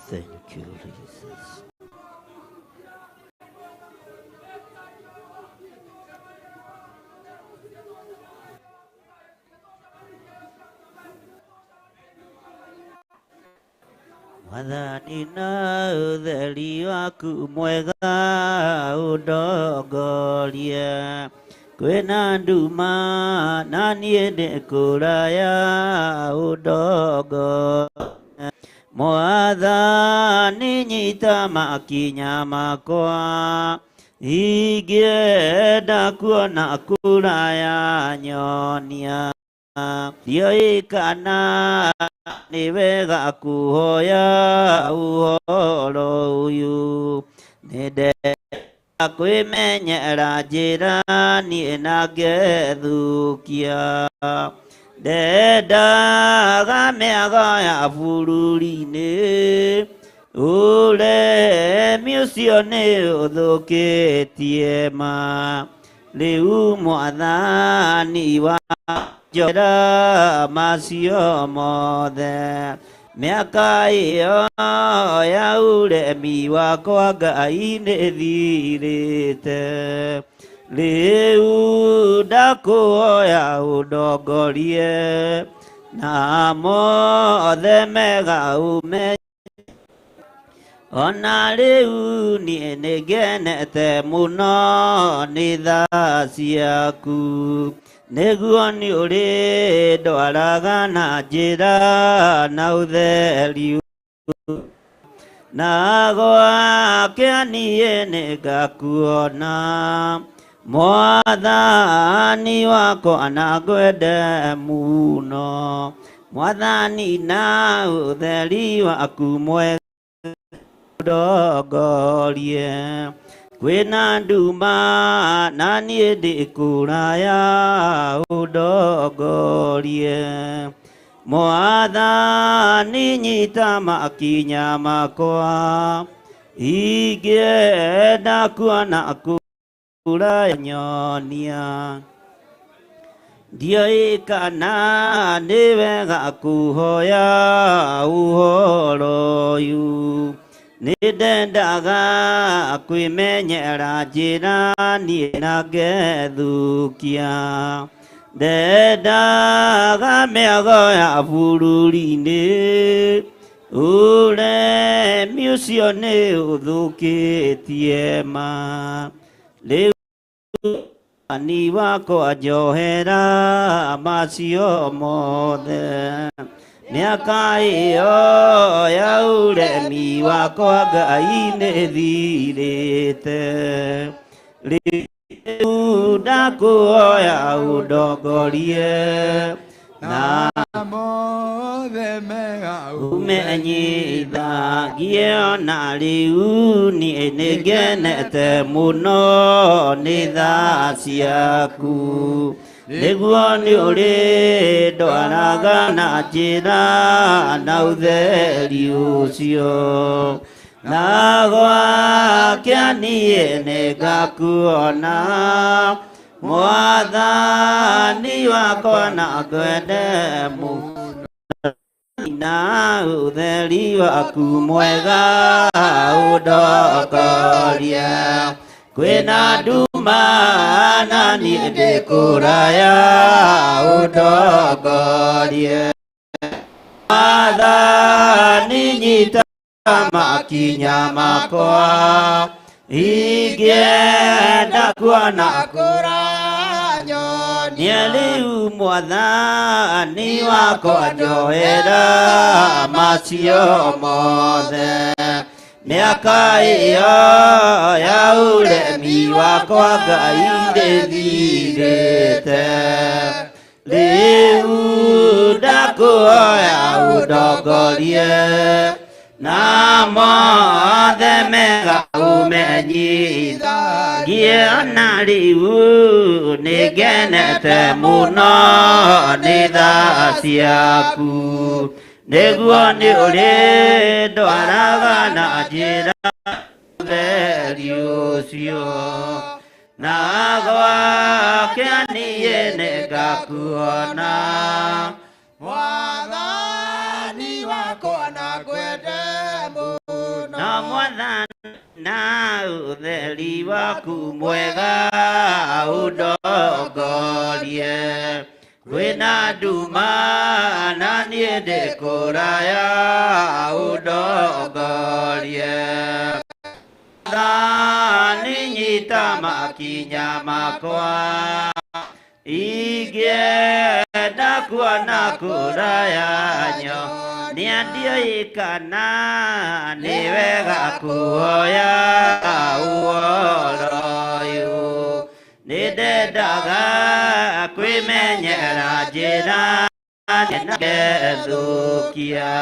Thank you, Jesus. Mwathani na utheri waku mwega ũndongorie, kwĩna nduma na niĩ ndĩ kũraya ũndongorie. Mwathani nyita makinya makwa, ingĩenda kuona kũraya nyonia. Ndiũĩ kana nĩ wega kũhoya ũhoro ũyũ, nĩndenda kwĩmenyera njĩra niĩ na ngethũkia. Ndendaga mĩago ya bũrũri-inĩ, ũremi ũcio nĩ ũthũkĩtie ma. Rĩu Mwathani wa njĩra macio mothe, mĩaka ĩyo ya ũremi wakwa Ngai nĩ thirĩte. Rĩu ndakũhoya ũndongorie, na mothe mega ũmenye. Ona rĩu niĩ nĩngenete mũno nĩ tha ciaku, nĩguo nĩ ũrĩ ndwaraga na njĩra na ũtheri. Na gwakĩa niĩ nĩngakuona, Mwathani wakwa na ngwende mũno. Mwathani na ũtheri waku mwega ũndongorie, kwĩna nduma na niĩ ndĩ kũraya ũndongorie. Mwathani nyita makinya makwa, ingĩenda kuona kũraya nyonia. Ndiũĩ kana nĩ wega kũhoya ũhoro ũyũ, nĩndendaga kwĩmenyera njĩra niĩ na ngethũkia. Ndendaga mĩago ya bũrũri-inĩ, ũremi ũcio nĩ ũthũkĩtie ma. Rĩu Mwathani wakwa njohera macio mothe, mĩaka ĩyo ya ũremi wakwa Ngai nĩ thirĩte. Rĩu ndakũhoya ũndongorie, na mothe mega ũmenyithagie. Ona rĩu niĩ nĩngenete mũno nĩ tha ciaku, nĩguo nĩ ũrĩ ndwaraga na njĩra na ũtheri ũcio. Na gwakĩa niĩ nĩngakuona, Mwathani wakwa na ngwende mũno. Na ũtheri waku mwega ũndongorie, kwĩna nduma na niĩ ndĩ kũraya ũndongorie. Mwathani nyita makinya makwa, ingĩenda kuona kũraya nyonia. Rĩu Mwathani wakwa njohera macio mothe, mĩaka ĩyo ya ũremi wakwa Ngai ndĩthirĩte. Rĩu ndakũhoya ũndongorie, na mothe mega ũmenyithagie. Ona rĩu nĩngenete mũno nĩ tha ciaku, nĩguo nĩ ũrĩ ndwaraga na njĩra ũtheri ũcio. Na gwakĩa niĩ nĩngakuona, Mwathani wakwa na ngwende mũno. na utheri waku mwega undongorie wina nduma na niĩ ndĩ kũraya undongorie thani nyita makinya makwa ingĩenda kuona kũraya nyo nĩandioĩ kana nĩ wega kuoya ũhoro ũyũ nĩndendaga kwĩmenyera njĩra ngethũkia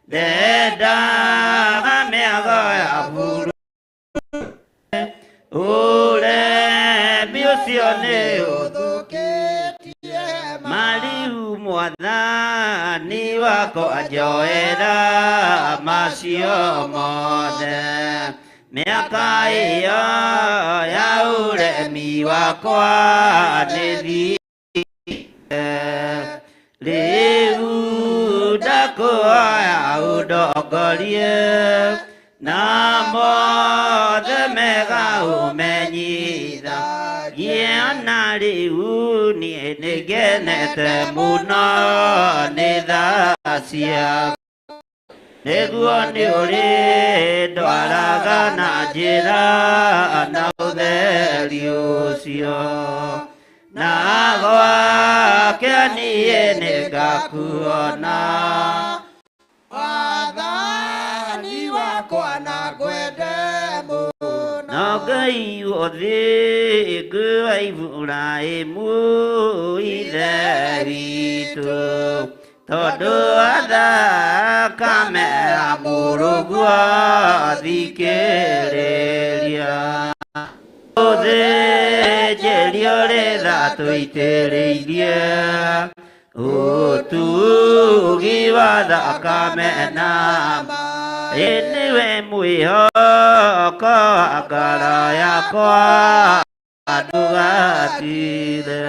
ndendaga mĩago ya buru ũremi ũcio nĩ ũthũkĩtie mariu mwathani wakwa njoera macio mothe mĩaka ĩyo ya ũremi wakwa nĩthire rĩu ndakũhoya ũndongorie na mothe mega ũmenyithagie na rĩu niĩ nĩngenete mũno nĩ tha ciaku nĩguo nĩ ũrĩ ndwaraga na njĩra na ũtheri ũcio na gwake niĩ nĩngakuona wathani wakwa na ngwende mũno no Ngai wothe ngũa Iburahĩmu ithe witũ tondũ thakame ya mũrũguo thikĩrĩria ũthĩnjĩri ũrĩ tha tũitĩrĩirie ũtugi wa thakame na nĩwe mwĩhoko wa ngoro yakwa ndũgatire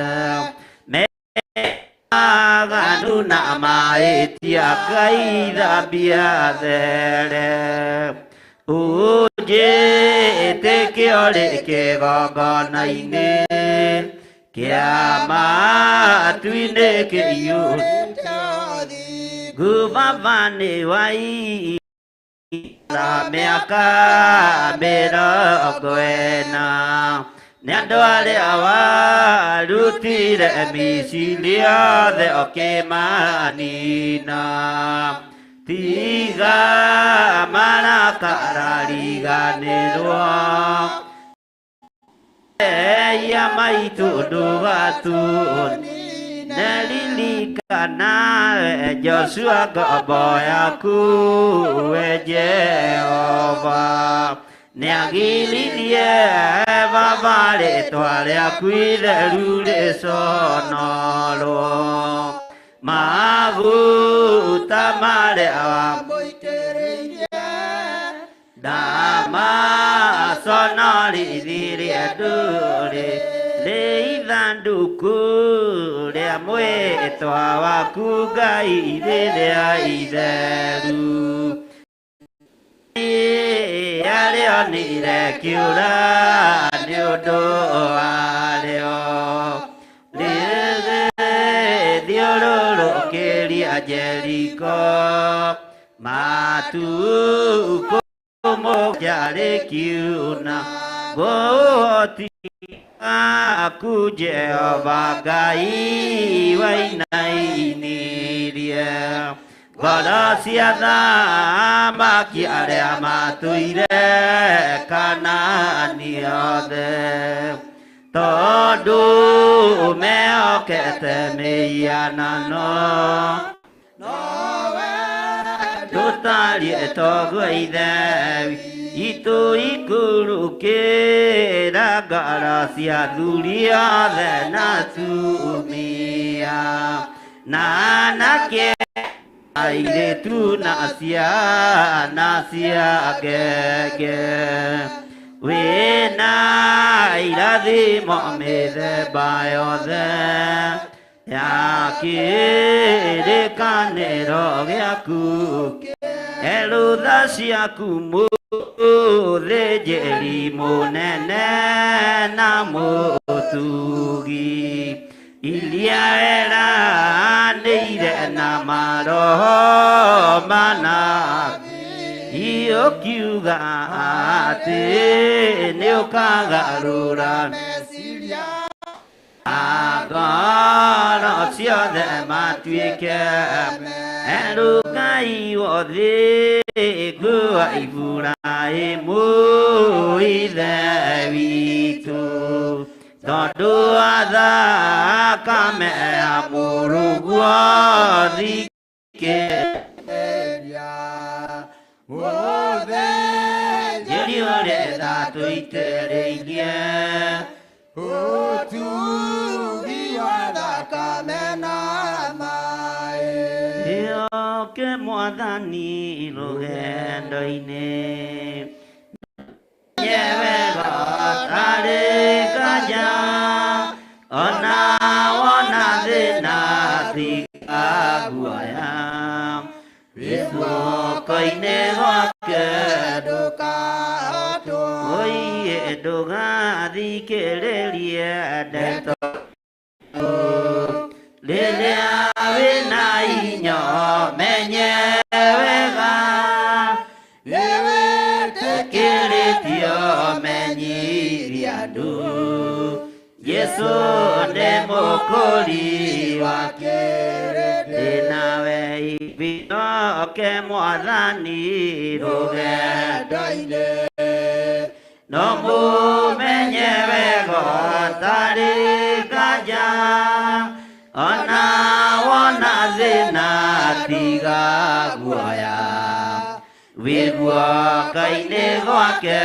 aganu na mahĩtia Ngai thambia there ũnjĩtĩkio rĩ kĩgongona-inĩ kĩa matu-inĩ kĩiyũrĩte ngumama-nĩ wa na mĩaka 40 nĩ andũ arĩa warutire Misiri othe ũkĩmanina tiga marakara riganĩrwo eya maitũ ndũgatũnine ririkana Joshua ngombo yaku we Jehova nĩagiririe baba rĩtwa rĩaku itheru rĩconorwo maguta marĩa wamũitĩrĩirie ndamaconorithirie ndũrĩ rĩ ithandũkũ rĩa mwĩtwa waku Ngai rĩrĩa itheru arĩonire kĩũra nĩ ũndũ warĩo rĩthiũrũrũkĩria Jeriko matukũ mũgwanja rĩkiuna gũũhoti waku Jehova Ngai wainainirie ngoro cia thamaki arĩa matũire Kanaani othe tondũ mehokete mĩhianano nowe ndũtariĩ togwo ithe itũ ikũrũkĩra ngoro cia athuri othe na atumia na anake airĩtu na ciana cia ngenge wĩna irathimo mĩthemba yothe ya kĩrĩkanĩro gĩaku erũtha ciaku Lejeri monene na motugi Iliaera neire na maro mana Iyo kiuga ate neokagarura Agora ciothe matuike Erugai wothe Gua iburai muithe witu Tondu athakame amurugwo thikeria Wothe Jeriore thatuitereirie Utugi wa thakame na mai Ioke mwathani rugendo-ini Nyewega tari kanya Ona wona thina thika guaya Wĩguoko-inĩ gwake Oiye ndũgathikĩrĩrie ndeto Rĩrĩa wĩna hinya menye wega Wĩtĩkĩrĩtio menyithie andũ Yesu nĩ mũkũri wa kĩrĩndĩ Nawe ibinoke mwathani rũgendo-inĩ No mũmenye wega tarĩ nganja Ona wona thĩna tiga guoya Wĩguoko-inĩ gwake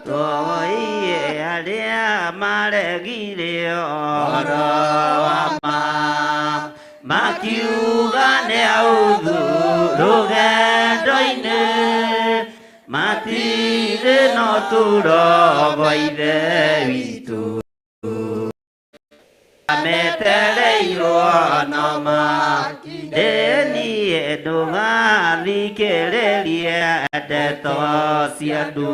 Oiye arĩa maregire ũhoro wa ma Makiuga nĩ authu rũgendo-inĩ Matirĩ na ũtũũro wa ithe witũ Metereirwo no makindĩnie ndũgathikĩrĩrie ndeto cia andũ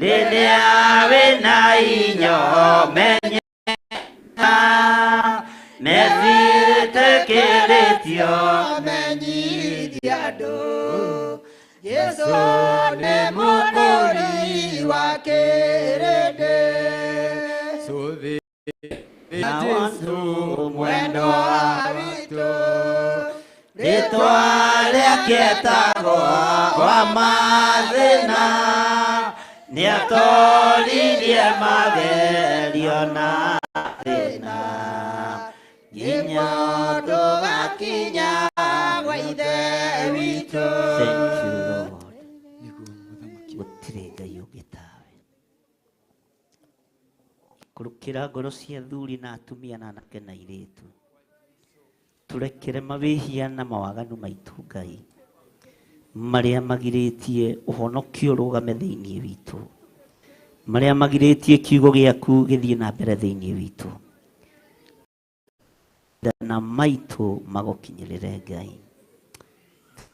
Rĩrĩa wĩna hinya menye Methitĩkĩrĩtio menyithie andũ Yesu nĩ mũkũri wa kĩrĩndĩ Jesu mwendo witũ Rĩtwa rĩake etagwo wa mathĩna Nĩatoririe magerio na thĩna Nginya tũgakinya gwa ithe witũ Thank you Lord Gũtirĩ Ngai ũngĩ tawe Kũrũkĩra ngoro cia athuri na atumia na anake na airĩtu Tũrekere mawĩhia na mawaganu maitũ Ngai Marĩa magirĩtie ũhonokio ũrũgame thĩinĩ witũ Marĩa magirĩtie kiugo gĩaku gĩthiĩ na mbere thĩinĩ witũ Na maitũ magũkinyĩrĩre Ngai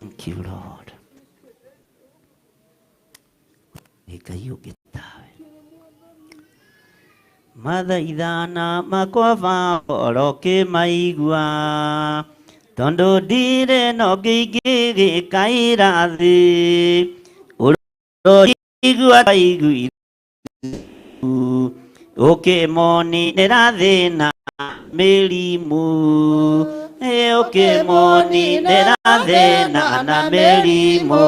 Thank you Lord Ngai ũngĩ tawe Mathaithana makwa Baba kĩmaigua Tondũ ndirĩ na ũngĩ ingĩgĩkaĩra thĩ Ũroigua waiguire Ũkĩmoninĩra thĩna mĩrimũ Ũkĩmoninĩra thĩna na mĩrimũ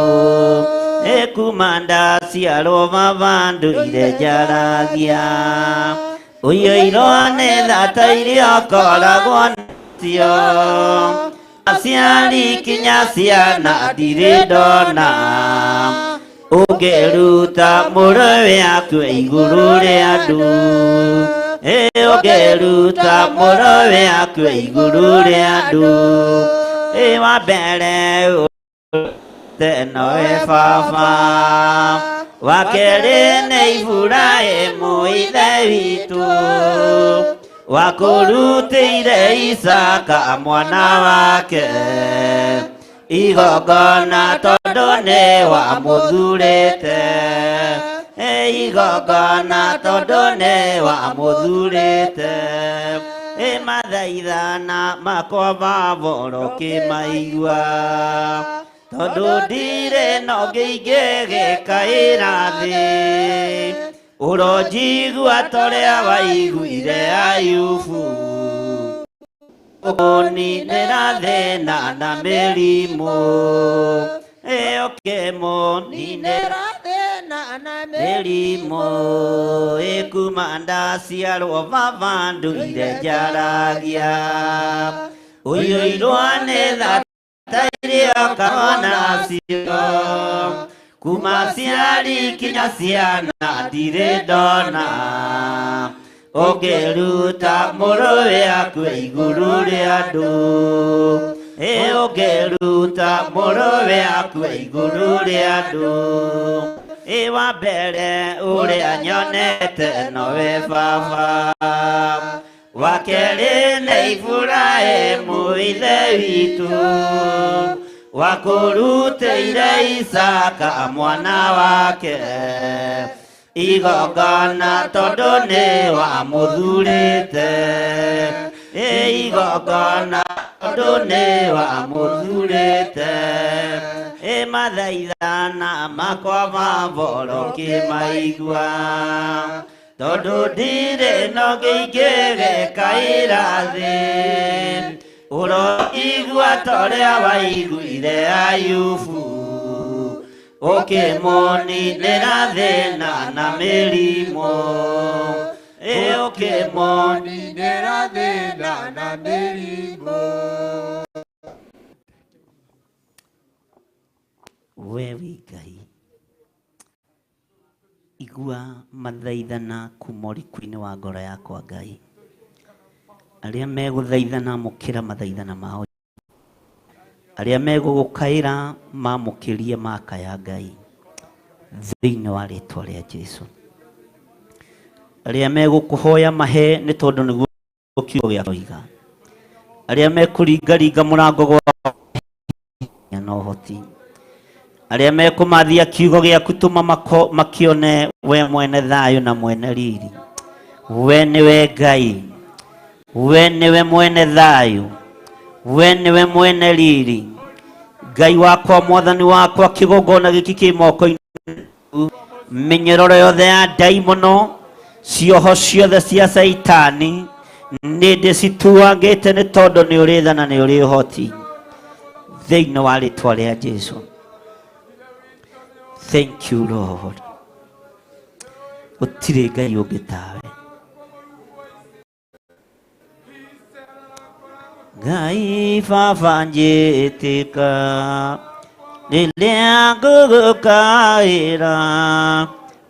Kuma ndaciarwo Baba ndũire njaragia Ũiyũirwo nĩ thata iria ũkoragwo nacio Aciari kinya ciana ndirĩ ndona Ũngĩruta mũrũwe akue igũrũ rĩa andũ Ũngĩruta mũrũwe akue igũrũ rĩa andũ Wa mbere Tenoe Baba Wa kerĩ nĩ Iburahĩmu ithe witũ Wakũrutĩire Isaka mwana wake igongona tondu ni wamuthurite igongona tondu ni wamuthurite mathaithana makwa mavoro kimaigua tondu ndire no ngĩingĩgĩkaĩra thĩ ũronjigua toria waiguire Ayubu ũkũninĩra thĩna na mĩrimũ ũkĩmũninĩra thĩna na mĩrimũ kuma ndaciarwo baba ndũire njaragia ũiyũirwo nĩ thata iria kana cio kuma ciari kinya ciana ndirĩ ndona ũngĩruta mũrũwe akue igũrũ rĩa andũ ũngĩruta mũrũwe akue igũrũ rĩa andũ wa mbere ũrĩa nyonete nowe baba wa kerĩ nĩ Iburahĩmu ithe witũ wa kũrutĩire Isaka mwana wake igongona tondu nĩ wamũthurĩte igongona tondu nĩ wamũthurĩte mathaithana makwa mavoro kĩmaigua tondu ndirĩ no ngĩingĩgĩkaĩra thĩ ũroigua toria waiguire Ayubu ũkĩmũninĩra thĩna na mĩrimũ ũkĩmũninĩra thĩna na mĩrimũ. We wĩ Ngai igua mathaithana kuma ũriku-inĩ wa ngoro yakwa Ngai arĩa megũthaithana mũkĩra mathaithana mao arĩa megũgũkaĩra mamũkĩrie makaya Ngai thĩinĩ wa rĩtwa rĩa Jesũ arĩa megũkũhoya mahe nĩ tondũ nĩguo kiugo gĩaku oiga arĩa mekũringaringa mũrango gwa na ũhoti arĩa mekũmathia kiugo gĩaku tũma makĩone we mwene thayũ na mwene riri we nĩwe Ngai we nĩwe mwene thayũ we nĩwe mwene riri Ngai wakwa mwathani wakwa kĩgongona gĩkĩ kĩ moko-inĩ mĩnyororo yothe ya ndaimono cioho ciothe cia Saitani nĩ ndĩcituangĩte nĩ tondũ nĩ ũrĩ tha na nĩ ũrĩ ũhoti thĩinĩ wa rĩtwa rĩa Jesũ. Thank you Lord. Gũtirĩ Ngai ũngĩ tawe. Ngai baba njĩtĩka rĩrĩa ngũgũkaĩra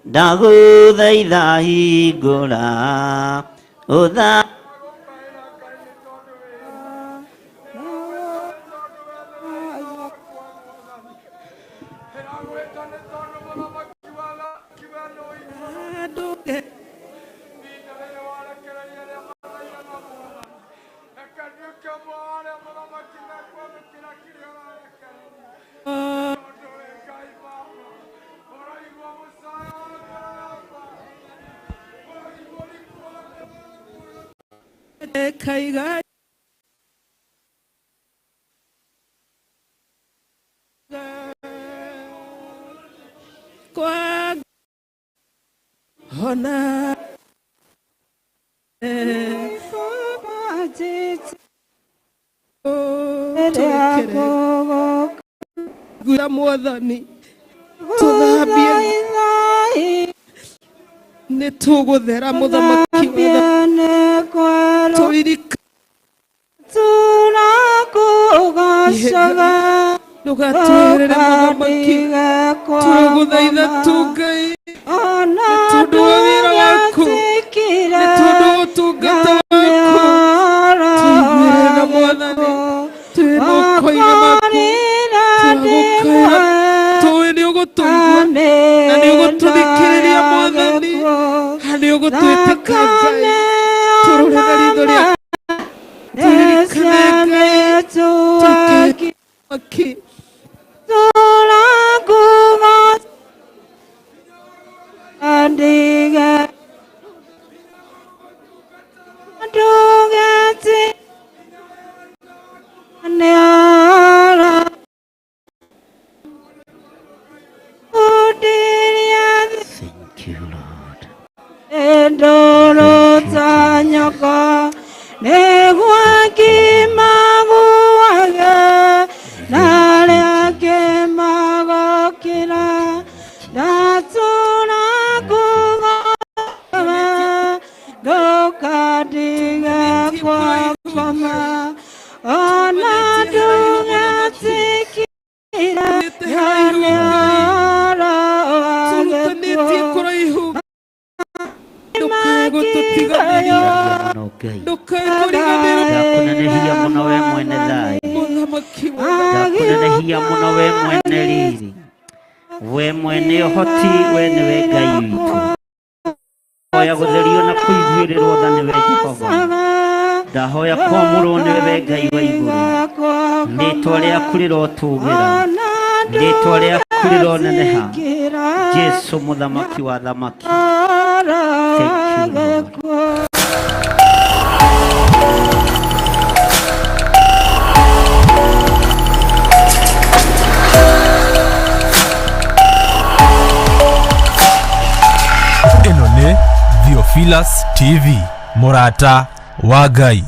ndagũthaitha hingũra ũtha Kaiga kwa hona gura mwathani tuthambie nĩ tũgũthera mũthamaki tũririka tunakugocaga ndũgatweherere mũthamaki tũgũthaitha tu Ngai nĩ tondũ wa wĩra waku nĩ tondũ wa ũtungata waku tuumĩrĩra mwathani twĩ moko-inĩ maku twagũkaĩra tũĩ nĩ ũgũtũigua na nĩ ũgũtũthikĩrĩria mwathani na nĩ ũgũtwĩtĩka Ngai tũrũrĩre ritho rĩaku turirikane Ngai ndiga ndugati neara udiria. Thank you, Lord. Endoro tanyaka negwa kimaguaga nale kemagokira datuna kugoga dokadiga kwa kama ona dunga tikira yanyara wageko Ndakunenehia muno we mwene thayũ, ndakunenehia muno we mwene riri, we mwene ũhoti, we nĩwe Ngai witũ. Ndahoya gũtherio na kũiguĩrĩrwo tha nĩwe Jehova, ndahoya kwamũrwo nĩwe Ngai wa igũrũ. Rĩĩtwa rĩaku rĩrotũũgĩra, rĩĩtwa rĩaku rĩroneneha, Jesũ mũthamaki wa thamaki. Thank you, Lord. Ĩno nĩ Theophilus TV, mũrata wa Ngai.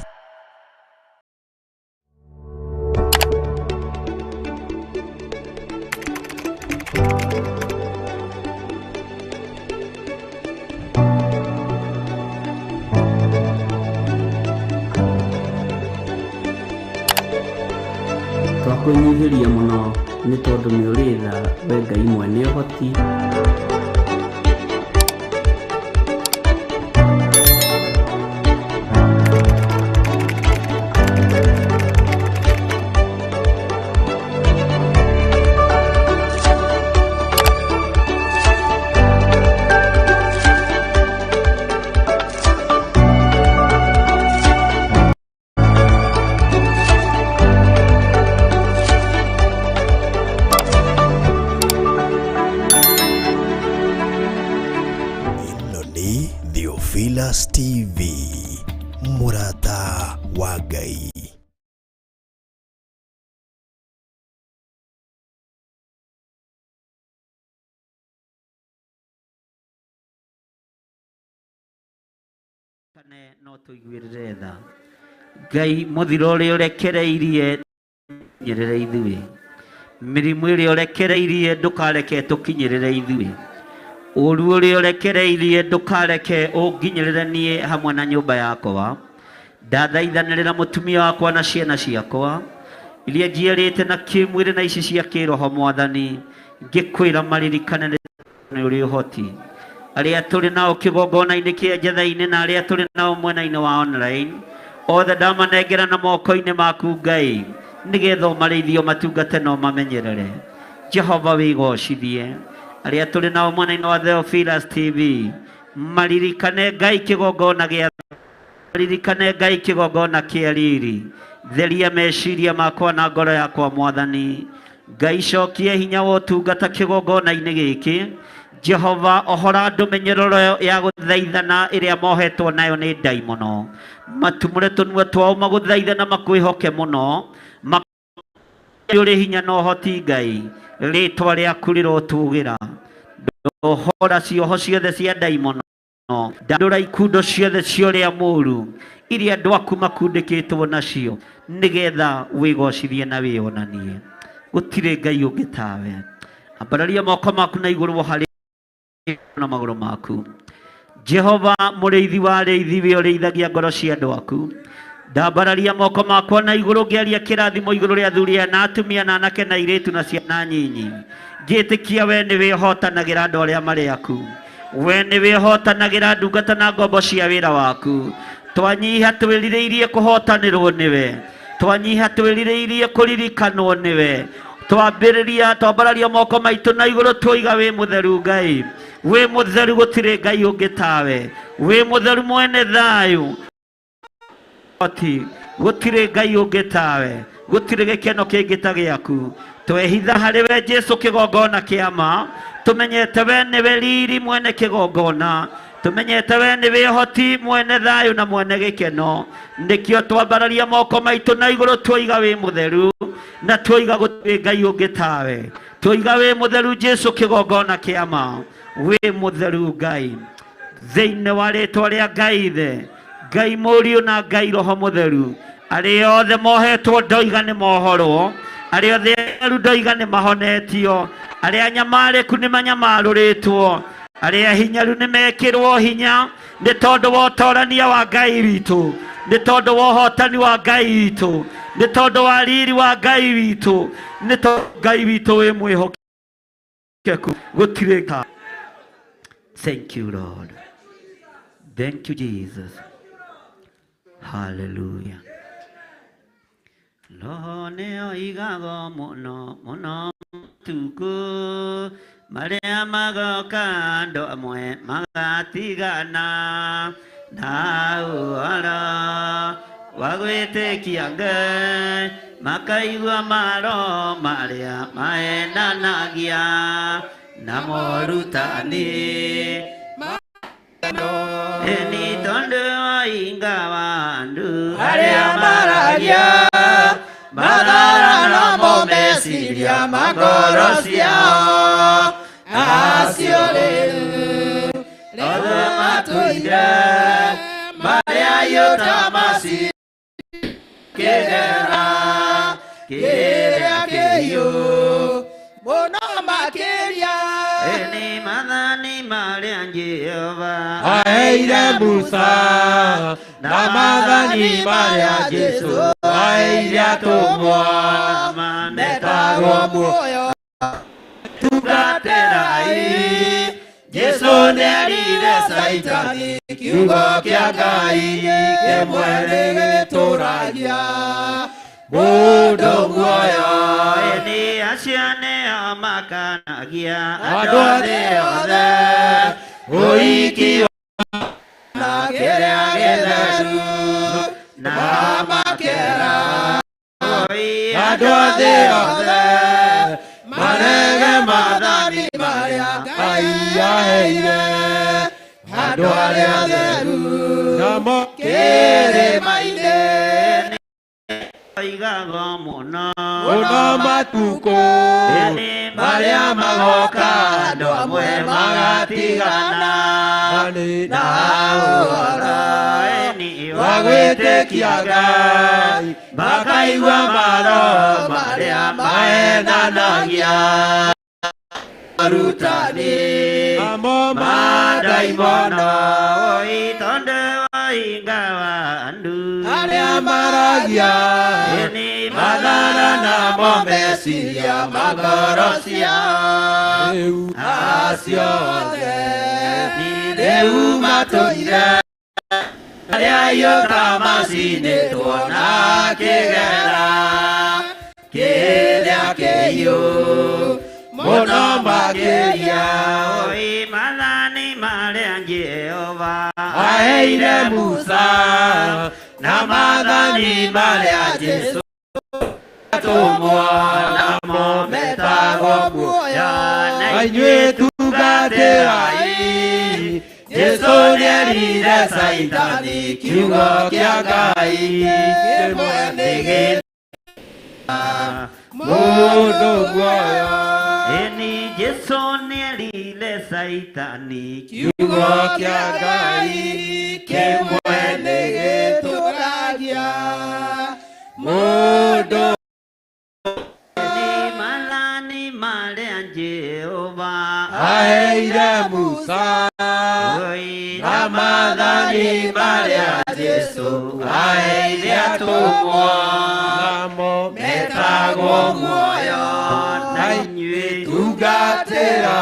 Twakwĩnyihĩria mũno nĩ tondũ nĩ ũrĩ tha, we Ngai mwene ũhoti. Theophilus TV, mũrata wa Ngai. No tũiguĩrĩre tha. Ngai mũthiro ũrĩa ũrekereirie nyerere ithuĩ, mĩrimũ ĩrĩa ũrekereirie ndũkareke tũkinyĩrĩre ithuĩ, ũru ũrĩa ũrekereirie ndũkareke ũnginyĩrĩre niĩ hamwe na nyũmba yakwa. Ndathaithanĩrĩra mũtumia wakwa na ciana ciakwa iria njiarĩte na kĩmwĩrĩ na ici cia kĩroho Mwathani, ngĩkwĩra maririkane nĩ ũrĩ ũhoti. Arĩa tũrĩ nao kĩgongona-inĩ kĩa Njetha-inĩ na arĩa tũrĩ nao mwena-inĩ wa online, othe ndamanengera na moko-inĩ maku Ngai, nĩgetha ũmarĩithio matungate no mamenyerere. Jehova wĩgocithie. Arĩa tũrĩ nao mwena-inĩ wa Theophilus TV, maririkane Ngai kĩgongona gĩa, maririkane Ngai kĩgongona kĩa riri. Theria meciria makwa na ngoro yakwa Mwathani. Ngai cokie hinya wa ũtungata kĩgongona-inĩ gĩkĩ. Jehova ohora ndũmenyerero ya gũthaithana ĩrĩa mohetwo nayo nĩ ndaimono. Matumũre tũnua twao magũthaithana makwĩhoke mũno. Ũrĩ hinya na ũhoti Ngai, rĩĩtwa rĩaku rĩrotũũgĩra. Ndohora cioho ciothe cia ndaimono, ndandũra ikundo ciothe cia ũrĩa mũũru iria andũ aku makundĩkĩtwo nacio, nĩgetha wĩgocithie na wĩonanie. Gũtirĩ Ngai ũngĩ tawe. Ambararia moko maku na igũrũ harĩ na magũrũ maku. Jehova mũrĩithi wa arĩithi, we ũrĩithagia ngoro cia andũ aku. Ndambararia moko makwa na igũrũ ngĩaria kĩrathimo igũrũ rĩa athuri na atumia na anake na airĩtu na ciana nyinyi. Ngĩtĩkia we nĩ wĩhotanagĩra andũ arĩa marĩ aku. We nĩ wĩhotanagĩra ndungata na ngombo cia wĩra waku. Twanyiha twĩrirĩirie kũhotanĩrwo nĩwe, twanyiha twĩrirĩirie kũririkanwo nĩwe. Twambararia moko maitũ na igũrũ twoiga wĩ mũtheru Ngai, wĩ mũtheru, gũtirĩ Ngai ũngĩ tawe, wĩ mũtheru mwene thayũ, gũtirĩ Ngai ũngĩ tawe, gũtirĩ gĩkeno kĩngĩ ta gĩaku. Twehitha harĩ we Jesũ kĩgongona kĩa ma, tumenyete we niwe riri mwene kigongona, tumenyete we niwe hoti mwene thayu na mwene gikeno, nikio twambararia moko maitu na iguru twoiga wi mutheru na twoiga gutwi ngai ungi tawe, twoiga wi mutheru Jesu kigongona kiama, wi mutheru ngai thiini wa ritwa ria Ngai Ithe, Ngai Mũriũ na Ngai Roho Mũtheru. Arĩa othe mohetwo ndoiga nĩ mohorwo, arĩa othe aru ndoiga nĩ mahonetio, arĩa nyamarĩku nĩ manyamarũrĩtwo, arĩa hinyaru nĩ mekĩrwo hinya nĩ tondũ wa ũtorania wa Ngai witũ, nĩ tondũ wa ũhotani wa Ngai witũ, nĩ tondũ wa riri wa Ngai witũ, nĩ tondũ Ngai witũ wĩ mwĩhokeku gũtirĩ ka. Thank you, Lord. Thank you, Jesus. Hallelujah. Roho nĩoigago mũno mũno tuku, marĩa magoka andũ amwe magatigana na ũhoro wa gwĩtĩkia Ngai, makaigua maro marĩa mahenanagia na morutani eni tondu wainga wandu arĩa maragia mathara na momeciria magoro ciao acio rĩu rĩu matũire marĩa yũta maci kĩgera kĩrĩa kĩhiũ mũno makĩria eni mathani marĩa Jehova aheire Musa na mathani marĩa Jesũ aheire atũmwo metagwo muoyo tungatĩrai. Jesũ nĩerire Saitani kiugo kĩa Ngai kĩmwe nĩgĩtũũragia mũndũ muoyo. eni acio nĩo makanagia Andũ thĩ yothe ũhiki na kĩrĩa gĩtheru na makĩra andũ thĩ yothe marege mathani marĩa Ngai aheire andũ arĩa atheru namo kĩrĩma-inĩ oigago mũno mũno matukũ marĩa magoka andũ amwe magatigana na ũhoro wa gwĩtĩkia Ngai, makaigua maro marĩa mahenanagia arutani amo madaimono tondu wainga wandu arĩa maragia mathara na momeciria magoro ciao acio othe rĩu matũire arĩa yũka macinĩtwo na kĩgera kĩrĩa kĩhiũ mũno makĩria mathani marĩa Jehova aheire Musa na mathani marĩa Jesũ atũmwo namo metagwo muoyo. Na inyuĩ tungatĩrai. Jesũ nĩerire Saitani kiugo kĩa Ngai kĩmwe nĩgĩtũũragia mũndũ muoyo. eni Jesũ nĩerire Saitani Kiugo kĩa Ngai kĩmwe nĩgĩtũũragia mũndũ. mathani marĩa Jehova aheire Musa na mathani marĩa Jesũ aheire atũmwo namo metagwo muoyo. Na inyuĩ tungatĩra.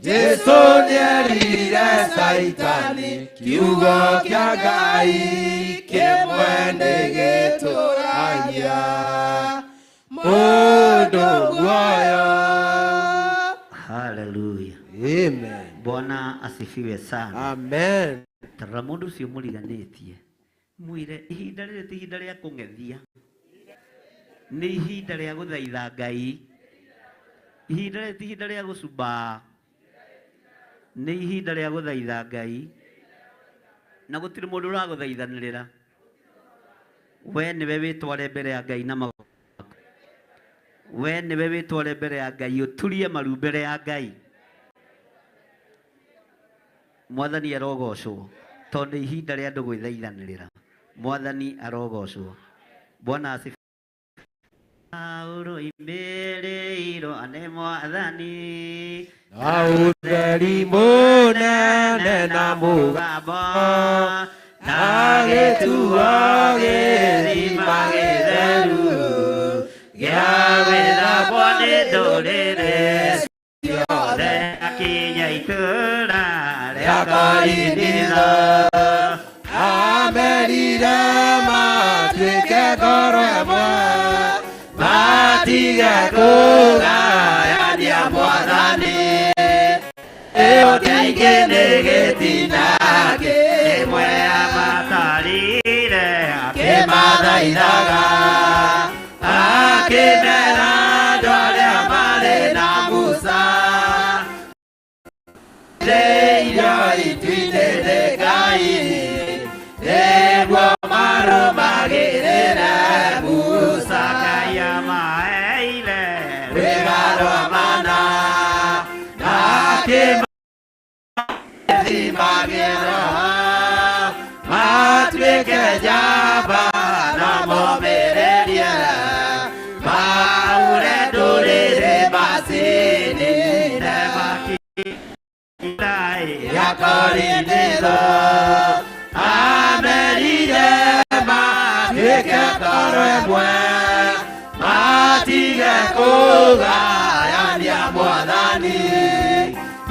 Jesũ nĩerire Saitani kiugo kĩa Ngai kĩmwe nĩgĩtũũragia mũndũ muoyo. Hallelujah. Amen. Bwana asifiwe sana. Amen. Tara mũndũ ũcio mũriganĩtie mwĩre ihinda rĩrĩ ti ihinda rĩa kũng'ethia, nĩ ihinda rĩa gũthaitha Ngai, ihinda ti ihinda rĩa gũcumba nĩ ihinda rĩa gũthaitha Ngai na gũtirĩ mũndũ ũragũthaithanĩrĩra we nĩwe wĩtware mbere ya Ngai na magũrũ maku we nĩwe wĩtware mbere ya Ngai ũturie maru mbere ya Ngai Mwathani arogocwo tondũ ihinda rĩa andũ gwĩthaithanĩrĩra Mwathani arogocwo Bwana asifiwe Uruimbĩrĩirwo nĩ Mwathani na ũtheri mũnene na mũgambo na gĩtuo gĩthima gĩtheru gĩa gwĩthambwo nĩ ndũrĩrĩ ciothe akinya itũũra rĩa Korinitho amerire matuĩke ngoro ĩmwe matige kũgayania Mwathani ĩyo kaingĩ nĩ gĩtinangĩ ĩmwe amatarire akĩmathaithaga akĩmera andũ arĩa marĩ na Musa irio itu-inĩ nĩ Ngai nĩguo marũmagĩrĩre Musa Ngai amaheire wĩgarũ mana na akĩmathimagĩra matuĩke njamba na momĩrĩrie maure ndũrĩrĩ macinine ya Korinitho amerire matuĩke ngoro ĩmwe matige kũgayania Mwathani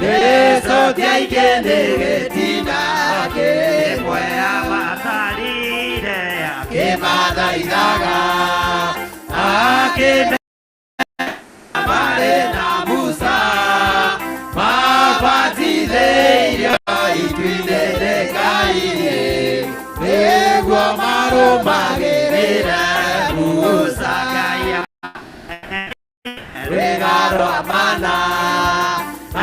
gĩcokia ingĩ nĩ gĩtinangĩ ĩmwe amatarire akĩmathaithaga marĩ na Musa mabatithĩirio itu-inĩ nĩ Ngai nĩguo marũmagĩrĩre Musa Ngai wĩgarũ mana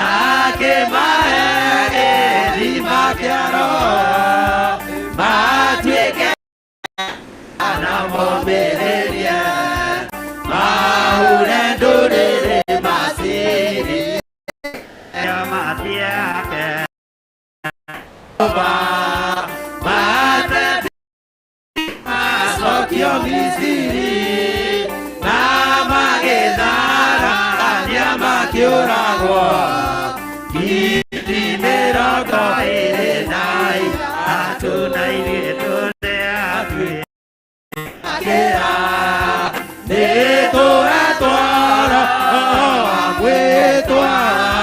akĩmahe gĩthima kĩa Roho matuĩke na momĩrĩrie mahure ndũrĩrĩ macini matiake macokio Misiri na magĩtharania makĩũragwo kiti mĩrongo ĩrĩ na ithatũ na ithatũ nĩatuĩkĩra nĩtũhetwo Roho wa gwĩtwara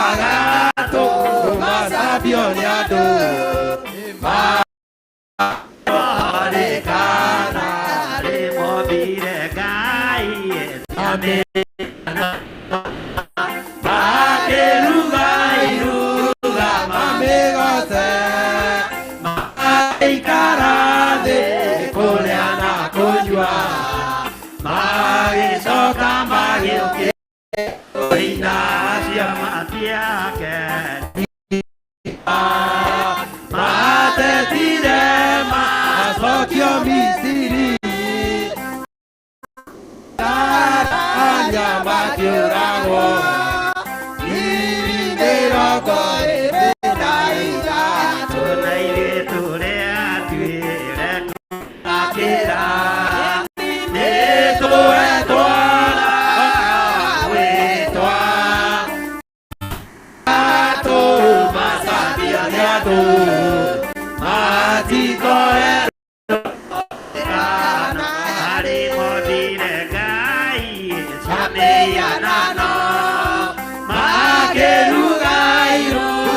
agatũmacambio nĩ andũ marĩkana rĩmombire Ngai makĩruga iruga mamĩgoce maikara thĩ kũrĩa na kũnyua magĩcoka magĩũkĩra cia matiake matetire macokio Misiri anya makĩũragwo mĩrongo ĩrĩ na ithatũ na ithatũ rĩatuĩre akĩra nĩtũhetwo gwĩtwa atũmacambio nĩ andũ matikoerwo harĩ mondire Ngai camĩiganano makĩruga iruga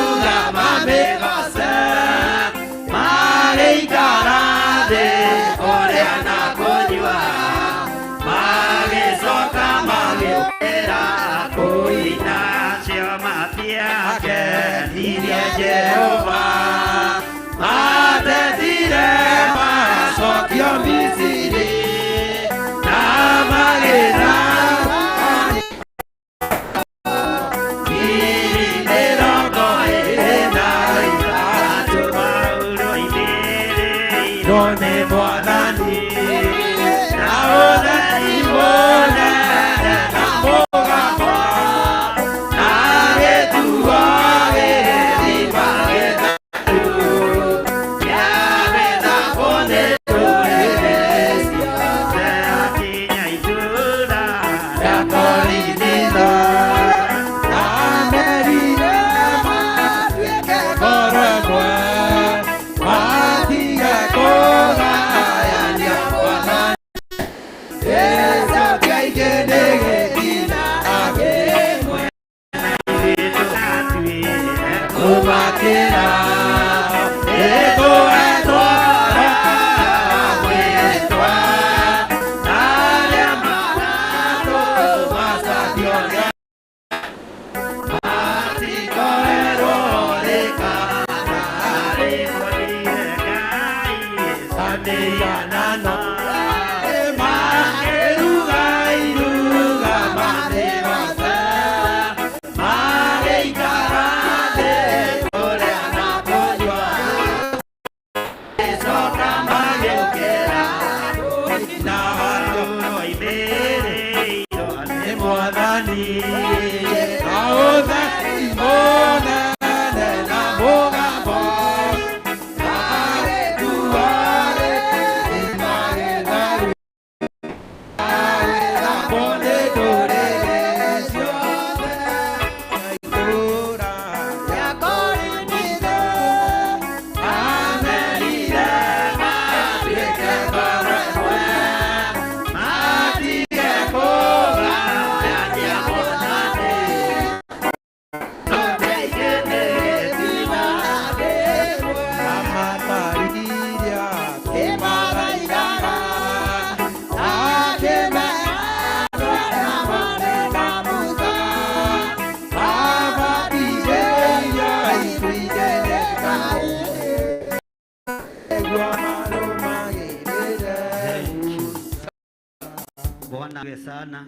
Sana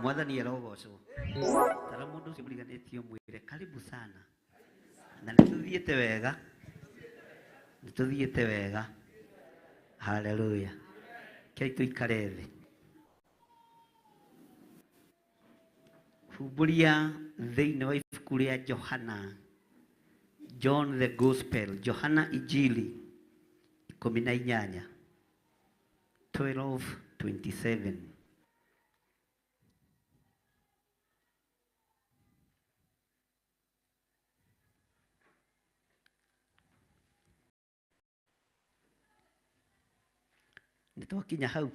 mwathani arogocwo tara mundu ucio muriganitio mwire karibu sana na nituthiete wega haleluya kei tuikare thi humburia thiini wa ibuku ria Johana John the Gospel Johana Injili 18 12:27 Nitwakinya hau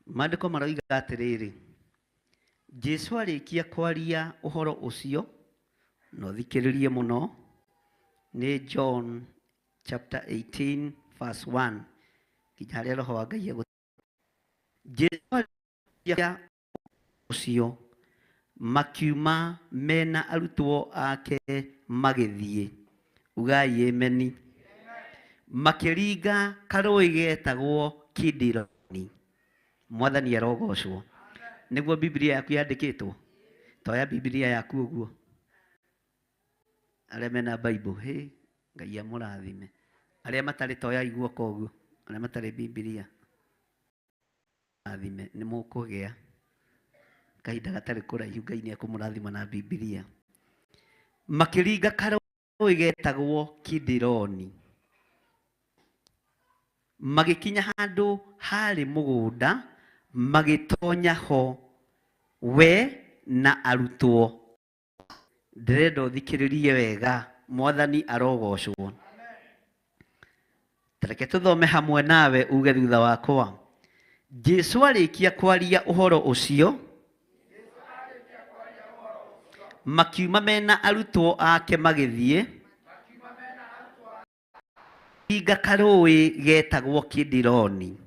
maandiko maroiga atiriri Jesu arikia kwaria uhoro ucio no thikiririe muno ni John chapter 18 verse 1 kinya haria roho wa Ngai Jesu arikia ucio makiuma mena arutwo ake magithie ugai ameni makiringa karũĩ getagwo Kidironi mwathani arogocwo niguo Biblia yaku yandikitwo toya Biblia yaku uguo aria mena Bible Ngai amũrathime aria matari toya iguo koguo aria matari Biblia athime ni mũkũgĩa kahinda gatari kũraihu Ngai nĩ akũmũrathima na Biblia makiringa karũĩ getagwo Kidironi magikinya handu hari mugunda magitonya ho we na arutwo ndirenda uthikiririe wega mwathani arogocwo tareke tuthome hamwe nawe uge thutha wakwa Jesu arikia kwaria uhoro ucio makiuma mena arutwo ake magithie Iga karũĩ getagwo Kidironi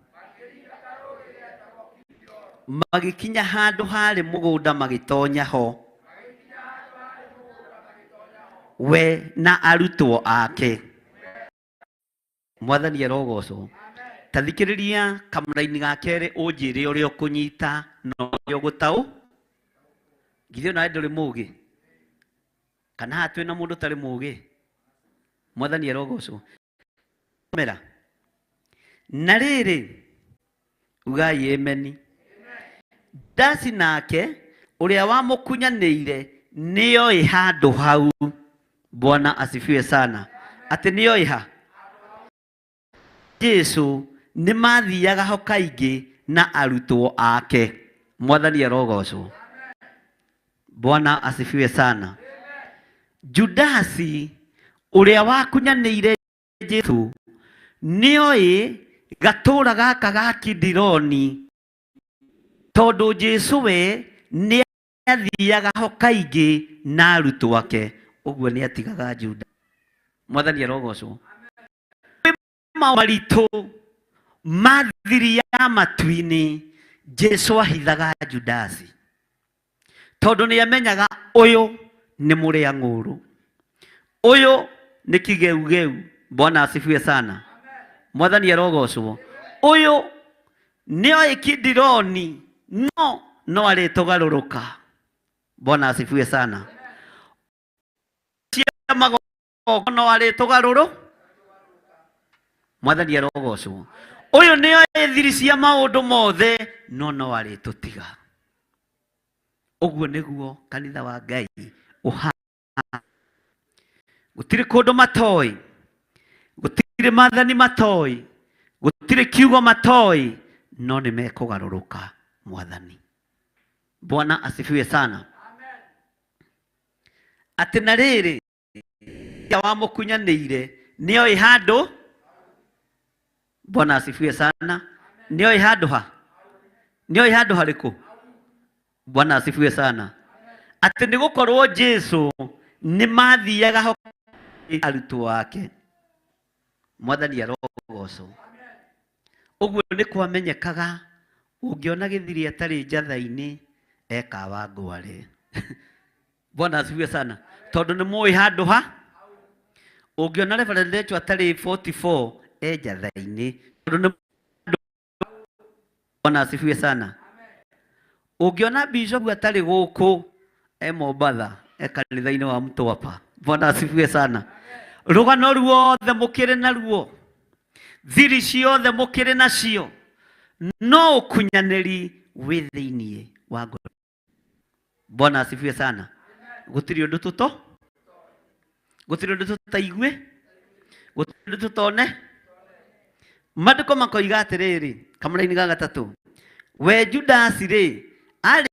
magikinya handu hari mugunda magitonya ho we na arutwo ake mwathani arogocwo tathikiriria kamuraini ga keri unjire uria ukunyita no uria ugutau githio na nduri mugi kana hatwe na mundu tari mugi mwathani arogocwo mera na riri ugai ameni Dasi nake uria wamukunyanĩire nĩoĩ handũ hau Bwana asifiwe sana ati nĩoĩ ha Jesu nĩ mathiaga ho kaingĩ na arutwo ake mwathani arogocwo Bwana asifiwe sana Judasi uria wakunyanĩire Jesu nĩoĩ gatũra gaka ga Kidironi tondu Jesu we nĩ athiaga ho kaingĩ na arutwo ake uguo nĩ atigaga Juda mwathani arogocwo maritũ mathiri ya matu-inĩ Jesu ahithaga Judasi tondu nĩ amenyaga ũyũ nĩ mũrĩa ng'ũrũ ũyũ nĩ kigeugeu Bwana asifiwe sana mwathani arogocwo ũyũ nĩoĩ Kidironi no arĩtũgarũrũka Bwana asifiwe sana no arĩtũgarũrũ mwathani arogocwo ũyũ nĩoĩ thiri cia maũndũ mothe no arĩtũtiga Uguo niguo kanitha wa Ngai uhana. Gutire kundu matoi, gutire mathani matoi, gutire kiugo matoi, no ni mekugaruruka mwathani. Bwana asifiwe sana. Ati na riri ya wamukunyanire niyo ihando. Bwana asifiwe sana. Niyo ihando ha. Niyo ihando hariku. Bwana asifiwe sana. Ati ni gukorwo Jesu ni mathiaga ho arutwo wake. Mwathani arogocwo. Uguo ni kwamenyekaga ungiona githiri atari njatha-ini eka wangware. Bwana asifiwe sana. Tondu ni moi handu ha. Ungiona Reverend Lecho atari 44 njatha-ini. Tondu ni Bwana asifiwe sana. Ungiona Bishop atari guku Mombatha kanitha-ini wa Mtwapa. Bwana asifiwe sana. Rugano ruothe mukire naruo, thiri ciothe mukire nacio, no ukunyaniri wi thiini wa ngoro. Bwana asifiwe sana. Gutiri undu tuto, gutiri undu tutaigue, gutiri undu tutone. Maandiko makoiga atiriri kamũra-inĩ ga gatatu, we Judasi ri ari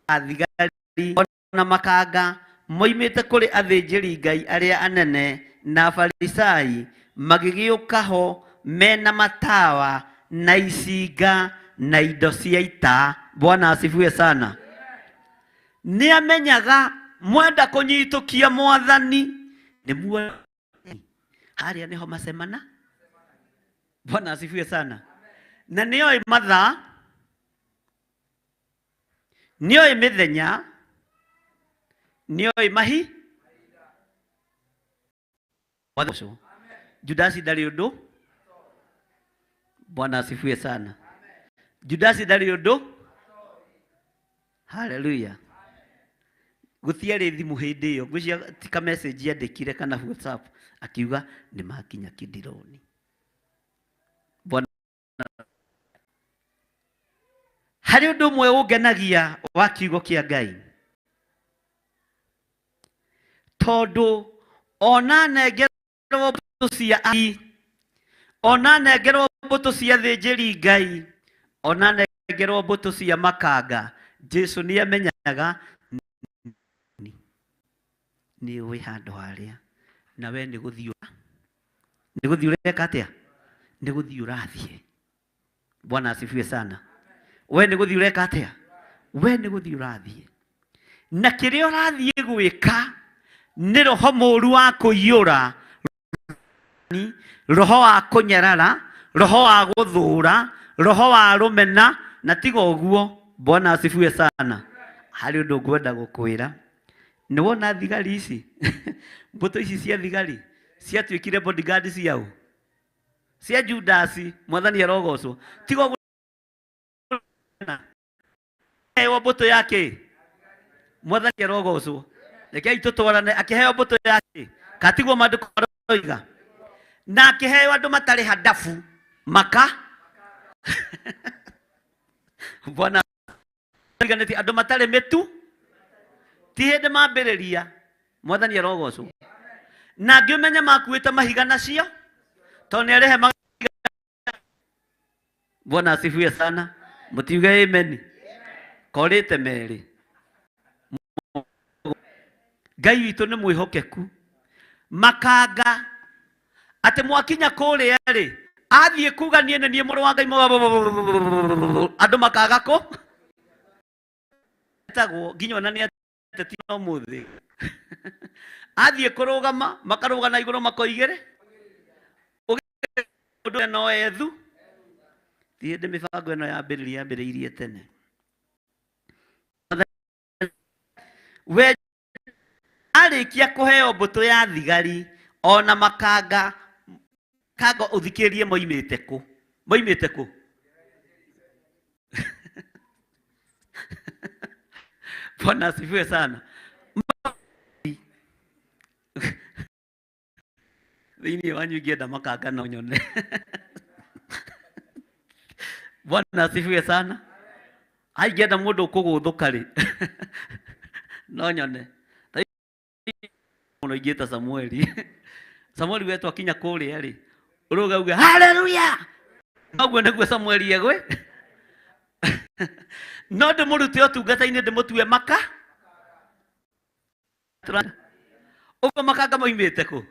athigari na makanga moimite kuri athĩnjĩri Ngai aria anene na Farisai magigiuka ho mena matawa na icinga na indo cia ita. Bwana asifiwe sana. Ni amenyaga mwenda kunyitukia mwathani ni muo haria niho macemana. Bwana asifiwe sana. Na niyo mathaa, niyo mithenya, niyo mahi. Judasi ndari undu. Bwana asifiwe sana. Judasi ndari undu. Hallelujah. Gutiari thimu hindi iyo ngwiciria tika message yandikire kana WhatsApp akiuga ni makinya Kidironi. Bwana hari undu mwe ungenagia wa kiugo kia Ngai. Tondu ona nengerwo mbutu cia ai, ona nengerwo mbutu cia thĩnjĩri Ngai, ona nengerwo mbutu cia makanga, Jesu ni amenyaga ni wi handu haria na we ni guthii ureka atia, ni guthii urathie. Bwana asifiwe sana. We ni guthii ureka atia, we ni guthii urathie, na kiria urathie gwika ni roho mũru wa kũiyũra, roho wa kũnyarara, roho wa gũthũra, roho wa rũmena. Na tiga ũguo. Bwana asifiwe sana. Hari ũndũ ngwenda gũkwĩra. Nĩ wona thigari ici mbũtũ ici cia thigari ciatuĩkire bodyguard ciao cia Judasi. Mwathani arogocwo. Tiga ũguo hewa mbũtũ yake. Mwathani arogocwo. Rekei tutwarane. Akiheo mbuto yake katigwo maandiko maroiga, na akiheo andu matari hadafu maka. Bwana iganeti andu matari mitu ti hindi mambiriria. Mwathani arogocwo. Na ngiumenya makuite mahiga nacio to ni arehe mahiga. Bwana asifiwe sana. Mutiuge amen. Korite meri. Ngai witũ nĩ mwĩhokeku. Makanga ati mwakinya kũrĩa rĩ athiĩ kuga niĩ nĩ niĩ mũrũ wa Ngai, andũ makaga kũ etagwo nginya ona nĩ ateti no mũthĩ. Athiĩ kũrũgama makarũga na igũrũ makoigĩre ũndũ no ethu. Ti hĩndĩ mĩbango ĩno yambĩrĩirie tene. We arikia kuheo mbuto ya thigari ona makanga kago uthikirie moimite ku. Moimite ku. Bwana asifiwe sana. Thini wanyu ngienda makanga no nyone. Bwana asifiwe sana. Aigenda mũndũ kũgũthũka rĩ. No nyone. Mũno ingĩta Samueli. Samueli wetu akinya kũrĩa rĩ. Ũrũgauga haleluya. Noguo nĩguo Samueli egwe. No ndĩmũrute ũtungata-inĩ ndĩmũtue maka. Ũguo makanga moimĩte kũ?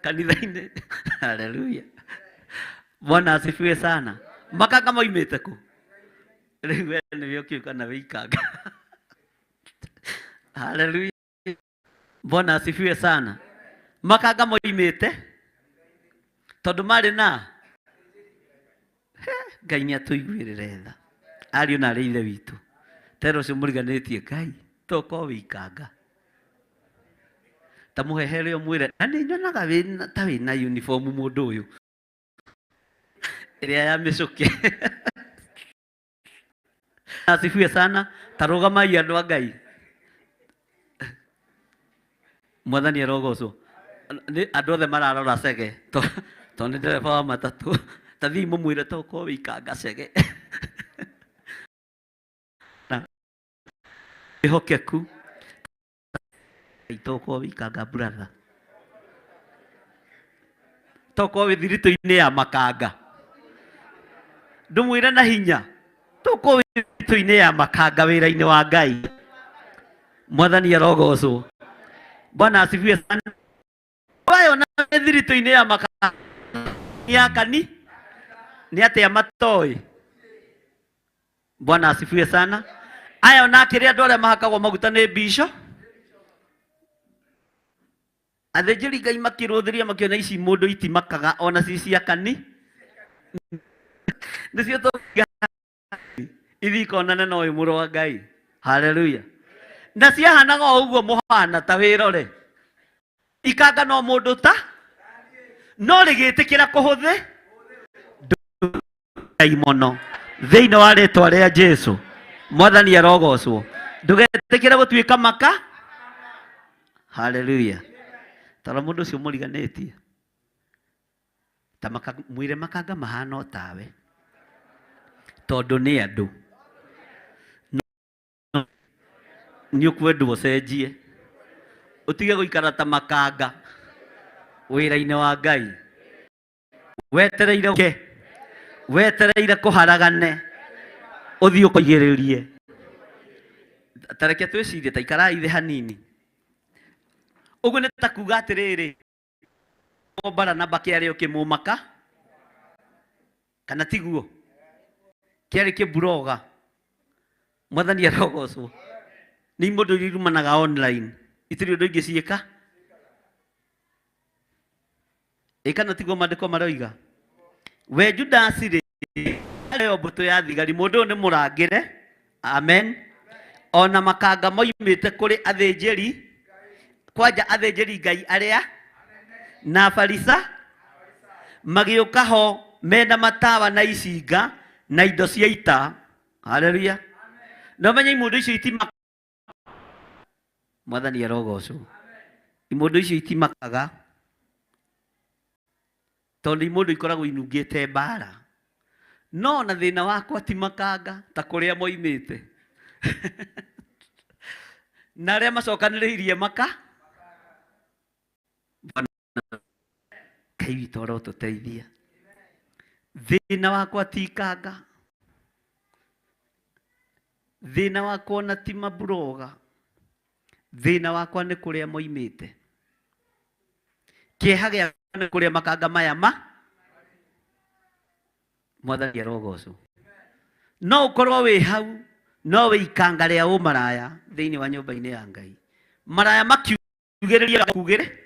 Kanitha-inĩ. Haleluya. Bwana asifiwe sana. Makanga moimĩte kũ? Rĩu we nĩwe ũkiuka na wĩikanga. Haleluya. Bwana asifiwe sana. Makanga moimĩte tondũ marĩ na Ngai nĩatũiguĩrĩre tha. Ariũ na arĩ ithe witũ. Tero ũcio mũriganĩtie Ngai tũkorwo wĩikanga. Ta mũhehere ũmwĩre na nĩ nyonaga ta wĩna uniform mũndũ ũyũ. Ĩrĩa ya mĩcuke. Asifiwe sana. Tarũgamai andũ a Ngai. Mwathani arogocwo. Andũ othe mararora Cege. Tondũ nĩ ndereba wa matatũ. Ta thiĩ mũmwĩre tũkorwo wĩikanga Cege. Wĩhokeku. Tũkorwo wĩikanga brother. Tũkorwo wĩ thiritũ-inĩ ya makanga. Ndũmwĩre na hinya. Tũkorwo wĩ thiritũ-inĩ ya makanga wĩra-inĩ wa Ngai. Mwathani arogocwo. Bwana asifiwe sana. Wayo na thiritũ-inĩ ya makanga ya kani nĩ atĩa matoĩ. Bwana asifiwe sana. Aya na kĩrĩa andũ arĩa mahakagwo maguta nĩ bisho. Athĩnjĩri Ngai makĩrũthĩria makĩona ici mũndũ itimakaga ona ci cia kani. Nĩcio tũkiga ithikonane na ũyũ mũrũ wa Ngai. Haleluya. Na ciahanaga ũguo mũhana ta wĩrore. Ikanga no mũndũ ta no rĩgĩtĩkĩra kũhũthĩ Ngai mũno thĩinĩ wa rĩĩtwa rĩa Jesũ. Mwathani arogocwo. Ndũgetĩkĩre gũtuĩka maka. Haleluya. Tara mũndũ ũcio mũriganĩtie. Ta mwĩre makanga mahana o tawe. Tondũ nĩ andũ. Nĩ ũkwendwo ũcenjie. Ũtige gũikara ta makanga wĩra-inĩ wa Ngai. Wetereire kũharagane. Ũthiĩ ũkũigĩrĩrie. Ta reke twĩcirie ta ikarai thĩ hanini. Ũguo nĩ ta kuuga atĩrĩrĩ. Baranaba kĩarĩ ũkĩmũmaka. Kana tiguo. Kĩarĩ kĩburoga. Mwathani arogocwo. Nĩ mũndũ irumanaga online. Itirĩ ũndũ ingĩ ciĩka. Kana tiguo maandĩko maroiga. We Judasi rĩ. Arĩ mbũtũ ya thigari. Mũndũ ũyũ nĩ mũrangĩre. Amen. Ona makanga moimĩte kũrĩ athĩnjĩri. Kwanja athĩnjĩri Ngai arĩa na Farisa magĩũka ho mena matawa na icinga na indo cia ita. Haleluya. No menye mũndũ icio itimakaga. Mwathani arogocwo. Mũndũ icio itimakaga. Tondũ mũndũ ikoragwo inungĩte mbara. No na thĩna wakwa ti makanga ta kũrĩa moimĩte. Na arĩa macokanĩrĩirie maka. Ngai witũ arotũteithia. Thĩna wakwa ti ikanga. Thĩna wakwa na ti maburoga. Thĩna wakwa nĩ kũrĩa moimĩte. Kĩeha gĩakwa nĩ kũrĩa makanga maya Mwathani arogocwo. No ũkorwo wĩ hau no wĩ ikanga rĩa ũmaraya thĩinĩ wa nyũmba-inĩ ya Ngai. Maraya makiugĩrĩria kugĩre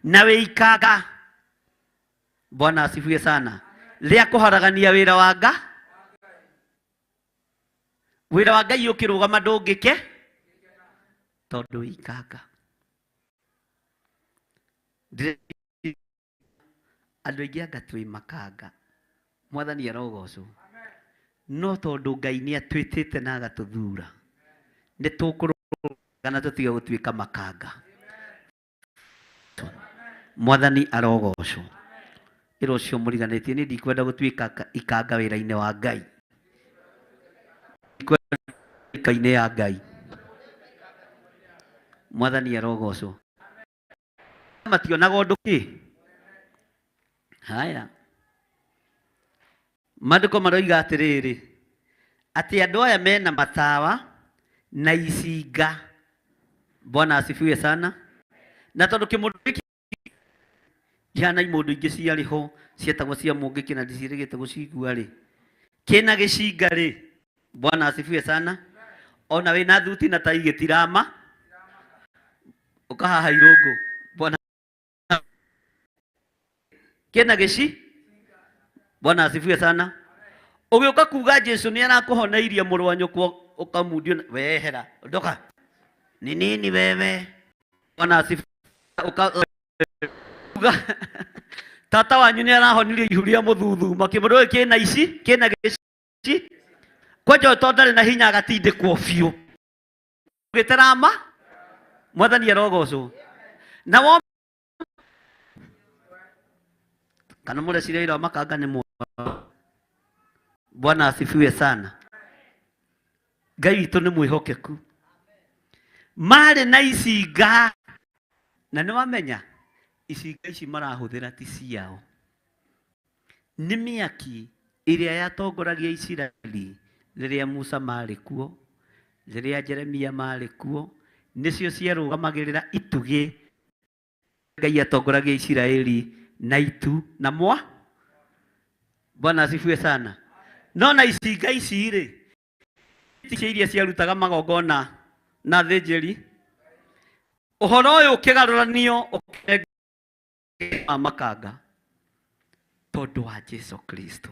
na wĩ ikanga. Bwana asifiwe sana. Rĩa kũharagania wĩra wa Ngai. Wĩra wa Ngai ũkĩrũgama ndũngĩke tondũ wĩ ikanga. Andũ aingĩ anga twĩ makanga. Mwathani arogocwo. No tondũ Ngai nĩ atwĩtĩte na agatũthura. Nĩ tũkũrũgana tũtige gũtuĩka makanga. Mwathani arogocwo. iro cio muriganĩtie nĩ ndikwenda gũtuĩka ikanga wĩra-inĩ wa Ngai. Ika-inĩ ya Ngai. Mwathani arogocwo. Mationaga ũndũ kĩ? Haya. Maandĩko maroiga atĩrĩrĩ, atĩ andũ aya mena matawa na icinga. Bwana asifiwe sana. Na tondũ kĩmũndũ gĩkĩ ihana imũndũ ingĩ ciarĩ ho cietagwo cia mũngĩkĩ na ndicirĩgĩte gũcigua rĩ, kĩna gĩcinga rĩ. Bwana asifiwe sana. Ona wĩna thuti na tai gĩtirama ũkahaha irũngũ. Bwana kĩna gĩci. Bwana asifiwe sana. Ũgĩũka kuga Jesũ nĩ arakũhoneirie mũrũ wa nyũkwa ũkamundio wehera ndoka ni nini wewe. Bwana asifiwe. Tata wanyu nĩ arahonirie ihu rĩa mũthuthuma. Kĩmũndũ gĩkĩ kĩna ici, kĩna gĩci. Kwanja tondũ ndarĩ na hinya agatindĩkwo biũ gĩtarama. Mwathani arogocwo. Na wo kana mũreciria ira makanga nĩ mwa. Bwana asifiwe sana. Ngai witũ nĩ mwĩhokeku. Marĩ na icinga. Na nĩ wamenya icinga ici marahũthĩra ti ciao. Nĩ mĩaki ĩrĩa yatongoragia Isiraeli rĩrĩa Musa marĩ kuo, rĩrĩa Jeremia marĩ kuo, nĩcio ciarũgamagĩrĩra itugĩ. Ngai atongoragia Isiraeli na itu na mwa. Bwana asifiwe sana. No na icinga ici rĩ, iria ciarutaga magongona na thĩnjĩri. Ũhoro ũyũ ũkĩgarũranio makanga tondũ wa Jesũ Kristo.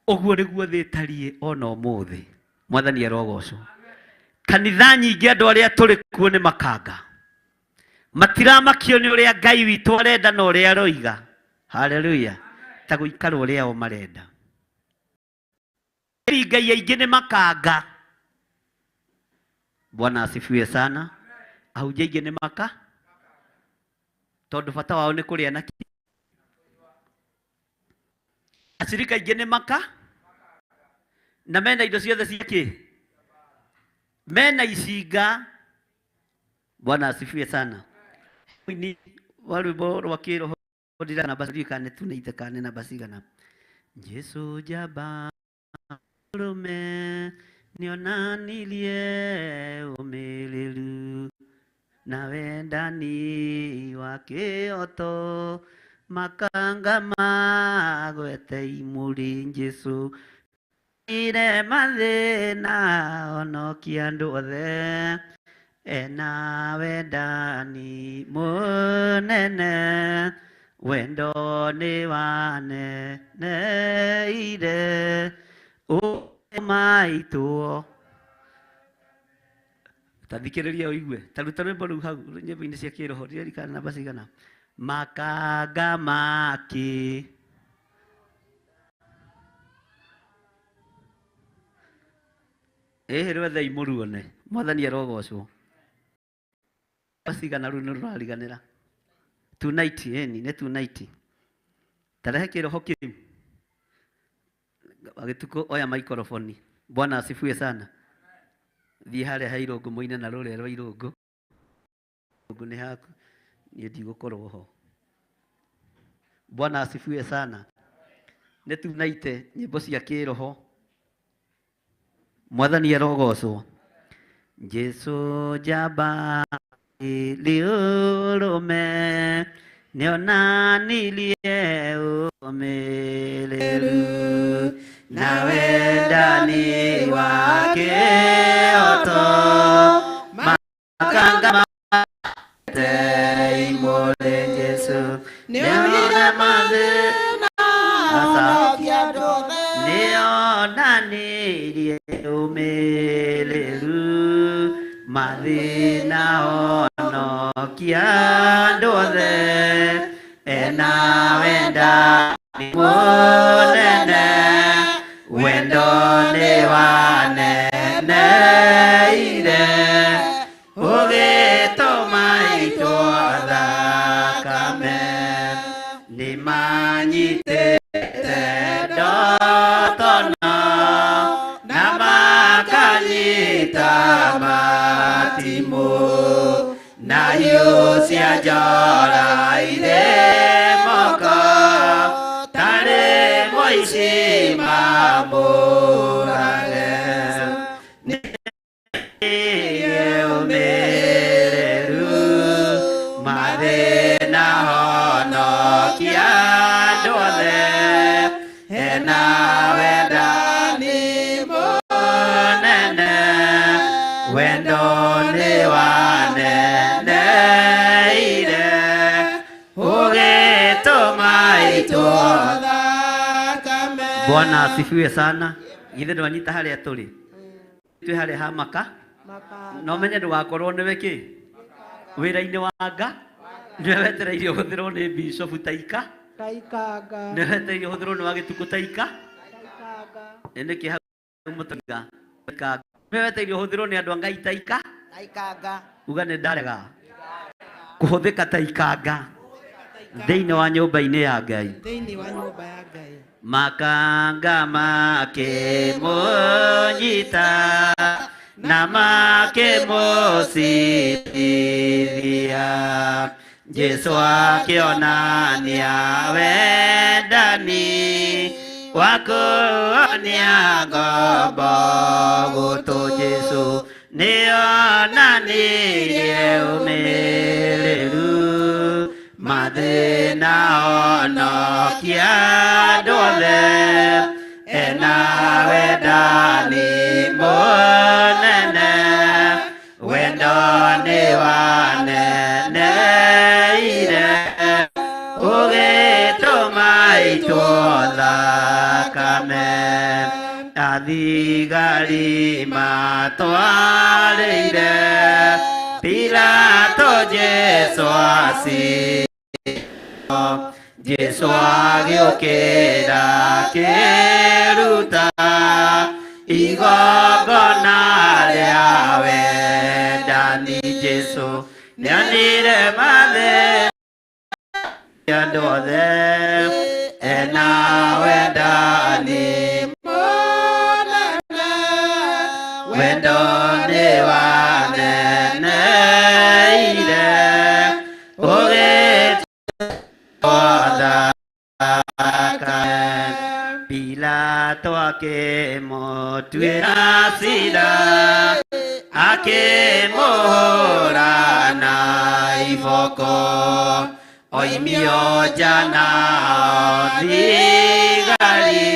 Ũguo nĩguo thĩ ĩtariĩ ona ũmũthĩ. Mwathani arogocwo. Kanitha nyingĩ andũ arĩa tũrĩ kuo nĩ makanga. Matiramakio nĩ ũrĩa Ngai witũ arenda na ũrĩa aroiga. Haleluya. Ta gũikara ũrĩa o marenda. Ngai aingĩ nĩ makanga. Bwana asifiwe sana. Ahunjia aingĩ nĩ maka. Tondũ bata wao nĩ kũrĩa na acirika aingĩ nĩ maka. Na mena indo ciothe ciĩkĩ. Mena icinga. Bwana asifiwe sana. Ni walwimbo rwa kĩroho ndirana basirikane tunaithekane na basigana. Jesũ jaba rume nionanirie umĩrĩru na wendani wa kĩoto makanga magwete imũrĩ Jesũ ire mathĩna onokia andũ othe ena wendani mũnene wendo nĩ waneneire maitwo. Tathikĩrĩria ũigue. Taruta rwĩmbo rũu hau nyĩmbo-inĩ cia kĩroho ririkana namba cigana. Makanga maki rwetha imũruone. Mwathani arogocwo. Cigana rũu nĩ rũrariganĩra. Tonight nĩ tonight. Tarehe kĩroho kĩu. Agĩtukũ oya microphone. Bwana asifiwe sana. Thiĩ harĩa ha irũngũ mũine na rũrĩa rwa irũngũ. Irũngũ nĩ haku. Niĩ ndigũkorwo ho. Bwana asifiwe sana. Nĩ tunaite nyĩmbo cia kĩroho. Mwathani arogocwo. Jesũ jaba liurume nionanirie umĩrĩru na wendani wa kĩoto makanga magwete imũrĩ Jesũ nĩonire mathĩna onokia andũ othe nĩonanirie umĩrĩru mathĩna onokia andũ othe ena wendani mũnene wendo nĩ waneneire ũgĩtũma itwo thakame nĩ manyi timũ na hiũ cia njora irĩ moko tarĩ mũici mamũrage nĩye ũmĩrĩru mathĩna honokia andũ othe hena wendani mũnene wendo nĩ waneneire ũgĩtũma itũotha thakame. Bwana asifiwe sana. Githe ndwanyita harĩa tũrĩ twĩ harĩa ha maka no menye ndũgakorwo nĩwe kĩ wĩra-inĩ wa Nga nĩwe wetereire ũhũthĩrwo nĩ Bishop Taika nĩwe wetereire ũhũthĩrwo nĩ wa Gĩtukũ Taika nĩkĩ hau mũtanga nĩwe wetereire ũhũthĩrwo nĩ andũ a Ngai Taika uga nĩ ndarega kũhũthĩka Taikanga thĩinĩ wa nyũmba-inĩ ya Ngai makanga makĩmũnyita na makĩmũcirithia Jesũ akĩonania wendani wa kuonia ngombo gũtũ Jesũ nĩonanirie ũmĩrĩru mathĩna honokia andũ othe ena wendani mũnene wendo nĩ waneneire ũgĩtũma itũotha thakame athigari matwarĩire Pilato Jesũ Jesũ agĩũkĩra akĩruta igongona rĩa wendani Jesũ nĩonire mathĩna andũ othe ena wendani mũnene wendo nĩ waneneire Pilato akĩmũtuĩra cira akĩmũhũra na iboko oimio nja na thigari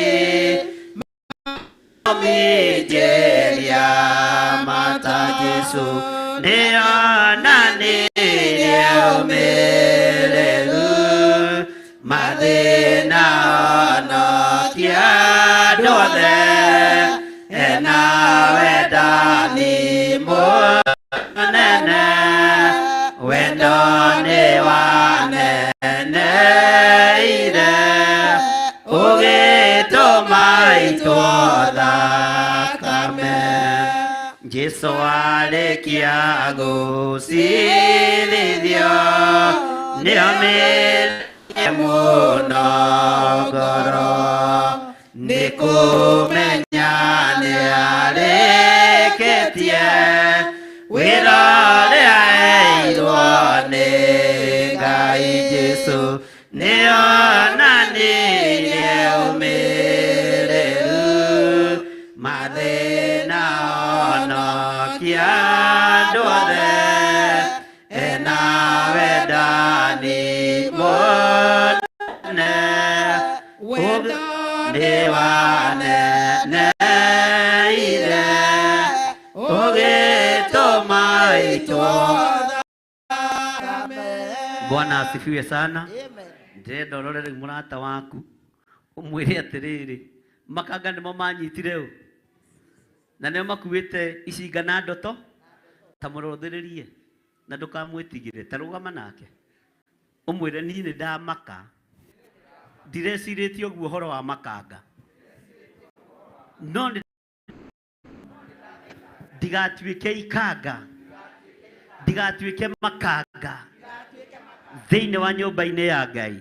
omĩnjĩria mata Jesũ nĩonanirie ũmĩrĩru mathĩna honokia andũ othe ena wendani mũnene wendo nĩ waneneire ũgĩtũma itũotha thakame Jesũ arĩkia gũcirithio nĩomĩrĩrie mũno ngoro nĩ kũmenya nĩarĩkĩtie wĩra ũrĩa eirwo nĩ Ngai Jesũ nĩonanirie ũmĩrĩru mathĩna honokia andũ othe ena wendani mũnene wendo nĩ waneneire ũgĩtũma itũotha thakame. Bwana asifiwe sana. Ndĩrenda ũrorere mũrata waku ũmwĩre atĩrĩrĩ makanga nĩmo manyitire ũ na nĩo makuĩte icinga na ndoto ta mũrũthĩrĩrie na ndũkamwĩtigĩre ta rũgama nake ũmwĩre niĩ nĩ ndamaka ndirecirĩtie ũguo ũhoro wa makanga no ndigatuĩke ikanga ndigatuĩke makanga thĩinĩ wa nyũmba-inĩ ya Ngai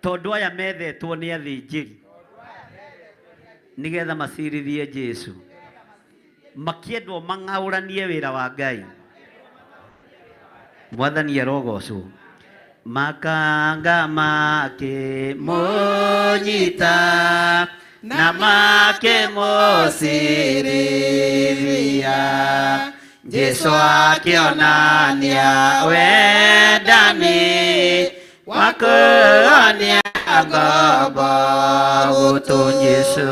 tondũ aya methetwo nĩ athĩnjĩri nĩgetha macirithie Jesũ makiendwo mangaũranie wĩra wa Ngai. Mwathani arogocwo. Makanga makĩmũnyita na makĩmũcirithia, Jesũ akĩonania wendani wa kuonia ngombo gũtũ. Jesũ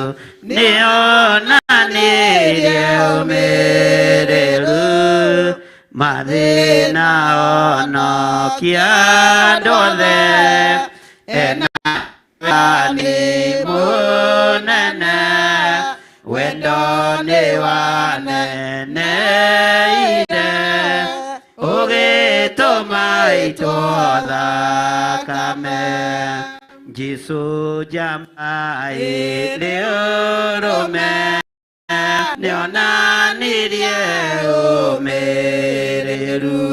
nĩonanirie ũmĩrĩru mathĩna onokia andũ othe, ena wendani mũnene, wendo nĩ waneneire, ũgĩtũma itũothe thakame. Jesũ njambaĩ rĩũrũme nĩonanirie ũmĩrĩru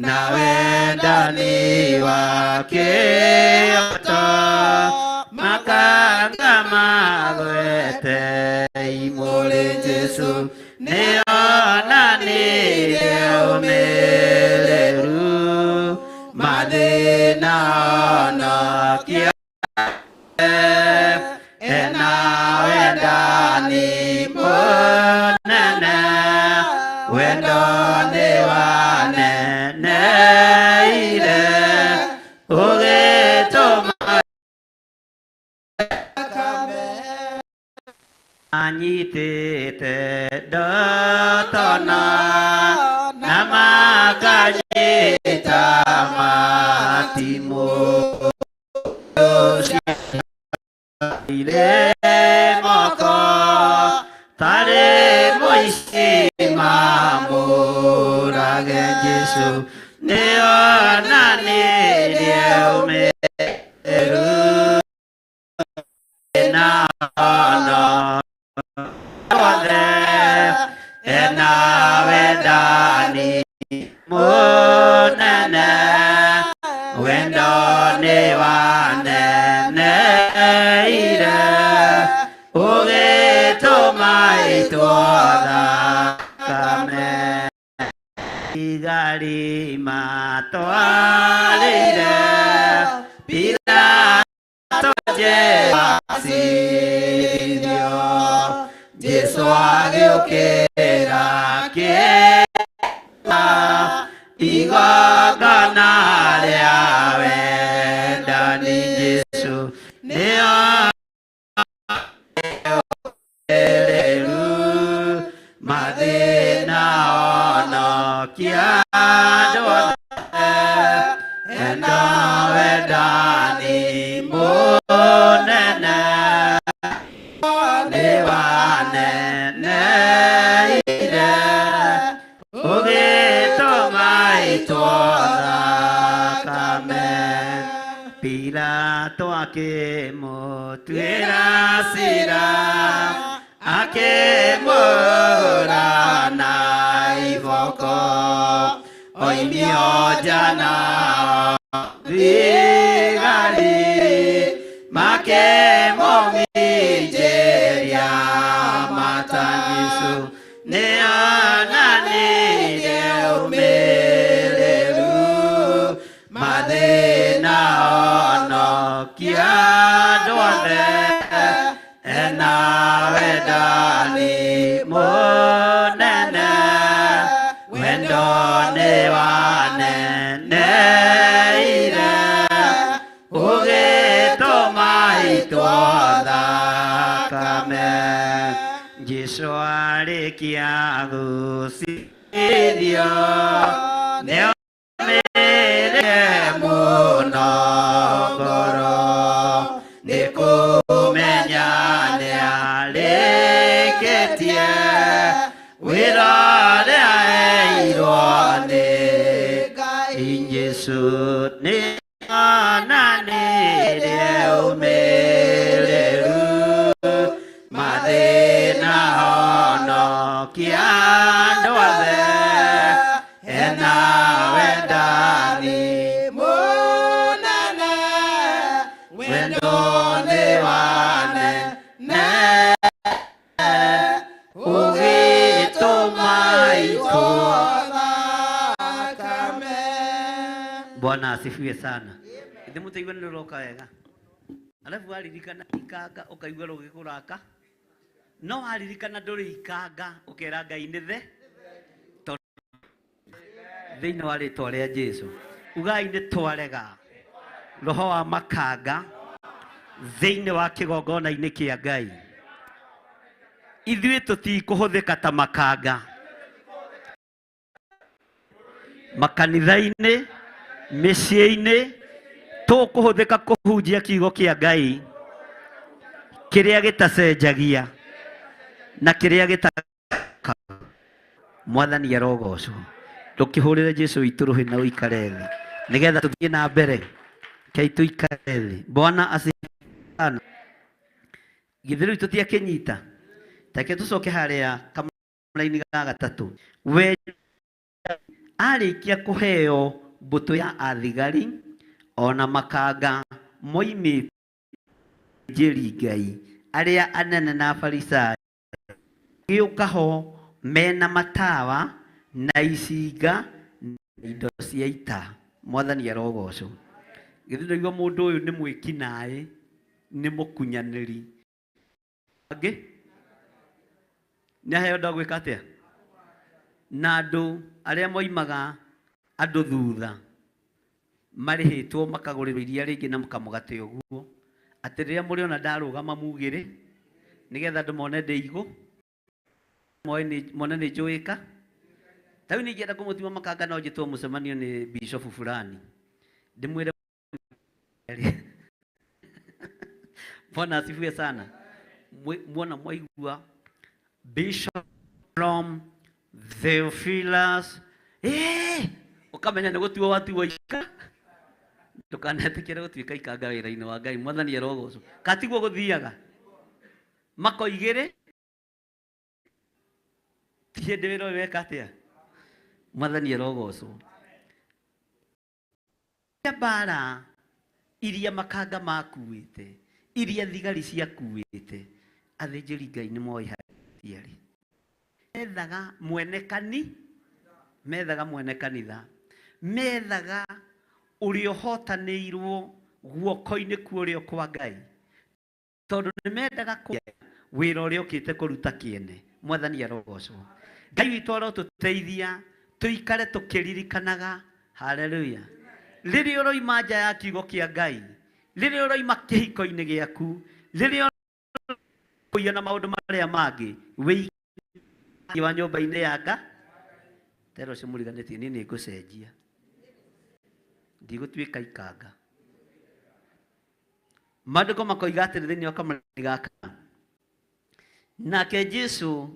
na wendani wa kĩoto, makanga magwete imũrĩ. Jesũ nĩonanirie ũmĩrĩru mathĩna onokia, ena wendani mũnene, wendo nĩ waneneire, ũgĩtũma anyitĩte ndotona na makanyita matimũ, ire moko tarĩ mũici mamũrage. Jesũ nĩonanirie ũmĩrĩru na ono othe, ena wendani mũnene, wendo nĩ waneneire, ũgĩtũma itũothe thakame. Igai matwarĩire Pilato njecirio, Jesũ agĩũkĩra kĩama, igongona rĩa wendani. Jesũ nĩonanirie mathĩna onokia andũ othe, ena wendani mũnene, nĩ waneneire, ũgĩtũma itũothe thakame. Pilato akĩmũtuĩra cira, akĩmũhũra na iboko, oimio njana thigari makĩmũminjĩria mata. Jesũ nĩonanirie ũmĩrĩru mathĩna onokia andũ othe, ena wendani mũnene, wendo nĩ waneneire, ũgĩtũma itũothe thakame. Jesũ arĩkia gũcirithio nĩoumĩrire mũno ngoro, nĩ kũmenya nĩarĩkĩtie wĩra ũrĩa eirwo nĩ Ngai. Jesũ nĩonanirie ũmĩrĩru mathĩna onokia andũ othe, ena wendani mũnene, wendo nĩ waneneire, ũgĩ Bwana asifiwe sana. Ithe muteigwa ni roka wega. Alafu alirikana ikanga ukaigwa rugikuraka. No alirikana nduri ikanga ukera Ngai ni the. Thĩinĩ wa rĩtwa rĩa Jesũ. Ugai nĩ twarega roho wa makanga thĩinĩ wa kĩgongona-inĩ kĩa Ngai. Ithuĩ tũtikũhũthĩka ta makanga makanitha-inĩ, mĩciĩ-inĩ, tũkũhũthĩka kũhunjia kiugo kĩa Ngai kĩrĩa gĩtacenjagia na kĩrĩa gĩtaka. Mwathani arogocwo. Tukihurire Jesũ ituruhe na uikare thĩ nigetha tuthie na mbere. Kai tuikare thĩ. Bwana asifiwe. Githiru tutiakinyita. Take tucoke haria kamũra-inĩ ga gatatũ. We arĩkia kũheo mbũtũ ya athigari ona makanga moimĩte njĩri Ngai arĩa anene na Afarisai gĩũka ho mena matawa na icinga na indo cia ita. Mwathani arogocwo. Githĩ igua mũndũ ũyũ nĩ mwĩki naĩ, nĩ mũkunyanĩri. Angĩ nĩ aheo ndo gwĩka atĩa na andũ arĩa moimaga andũ thutha marĩhĩtwo makagũrĩrwo iria rĩngĩ na mũkamũgate ũguo atĩ rĩrĩa mũrĩona ndarũgama mugĩrĩ nĩgetha andũ mone ndĩigũ mone nĩ njũĩka. Tawi ningienda kumutima makanga no njitwo mucemanio ni bishop fulani ndimwire. Bwana asifiwe sana. Muona mwaigua Bishop from Theophilus ukamenya nĩ gũtuo watuo ika tukanetĩkĩre gũtuĩka ikanga wĩra-inĩ wa Ngai. Mwathani arogocwo. Katiguo gũthiaga makoigĩrĩ ti hĩndĩ wĩra ũyũ weka atĩa. Mwathani arogocwo. Mbara iria makanga makuĩte, iria thigari ciakuĩte, athĩnjĩri Ngai nĩ moĩ harĩa methaga mwene kanitha, methaga ũrĩa ũhotanĩirwo guoko-inĩ kwa ũrĩa kwa Ngai, tondũ nĩ mendaga wĩra ũrĩa ũkĩte kũruta kĩene. Mwathani arogocwo. Ngai witũ arotũteithia tuikare tukiririkanaga. Haleluya. Rĩrĩa ũroima nja ya kiugo kĩa Ngai, rĩrĩa ũroima kĩhiko-inĩ gĩaku, rĩrĩa ũroima na maũndũ marĩa mangĩ, wĩigi wa nyũmba-inĩ ya Ngai, tero ũcio mũriganĩtie niĩ nĩ ngũcenjia, ndigũtuĩka ikanga. Maandĩko makoiga atĩrĩ thĩinĩ wa kamũra-inĩ gaka, nake Jesũ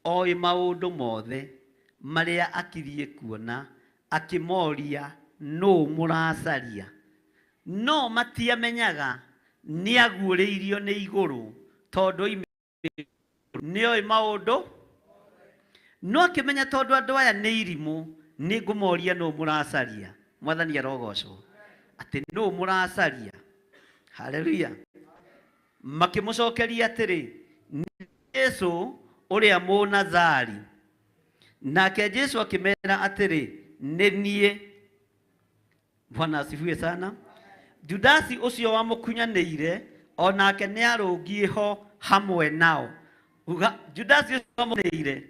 oĩ maũndũ mothe marĩa akiriĩ kuona, akĩmoria nũũ mũracaria. No matiamenyaga nĩ aguũrĩirio nĩ igũrũ tondũ nĩoĩ maũndũ. No akĩmenya tondũ andũ aya nĩ irimũ nĩ ngũmoria nũũ mũracaria. Mwathani arogocwo. Atĩ nũũ mũracaria. Haleluya. Makĩmũcokeria atĩrĩ, Jesũ ũrĩa Mũnazari. Nake Jesũ akĩmera atĩrĩ, nĩ niĩ. Bwana asifiwe sana. Judasi ũcio wamũkunyanĩire onake nĩ arũngiĩ ho hamwe nao. Judasi ũcio wamũkunyanĩire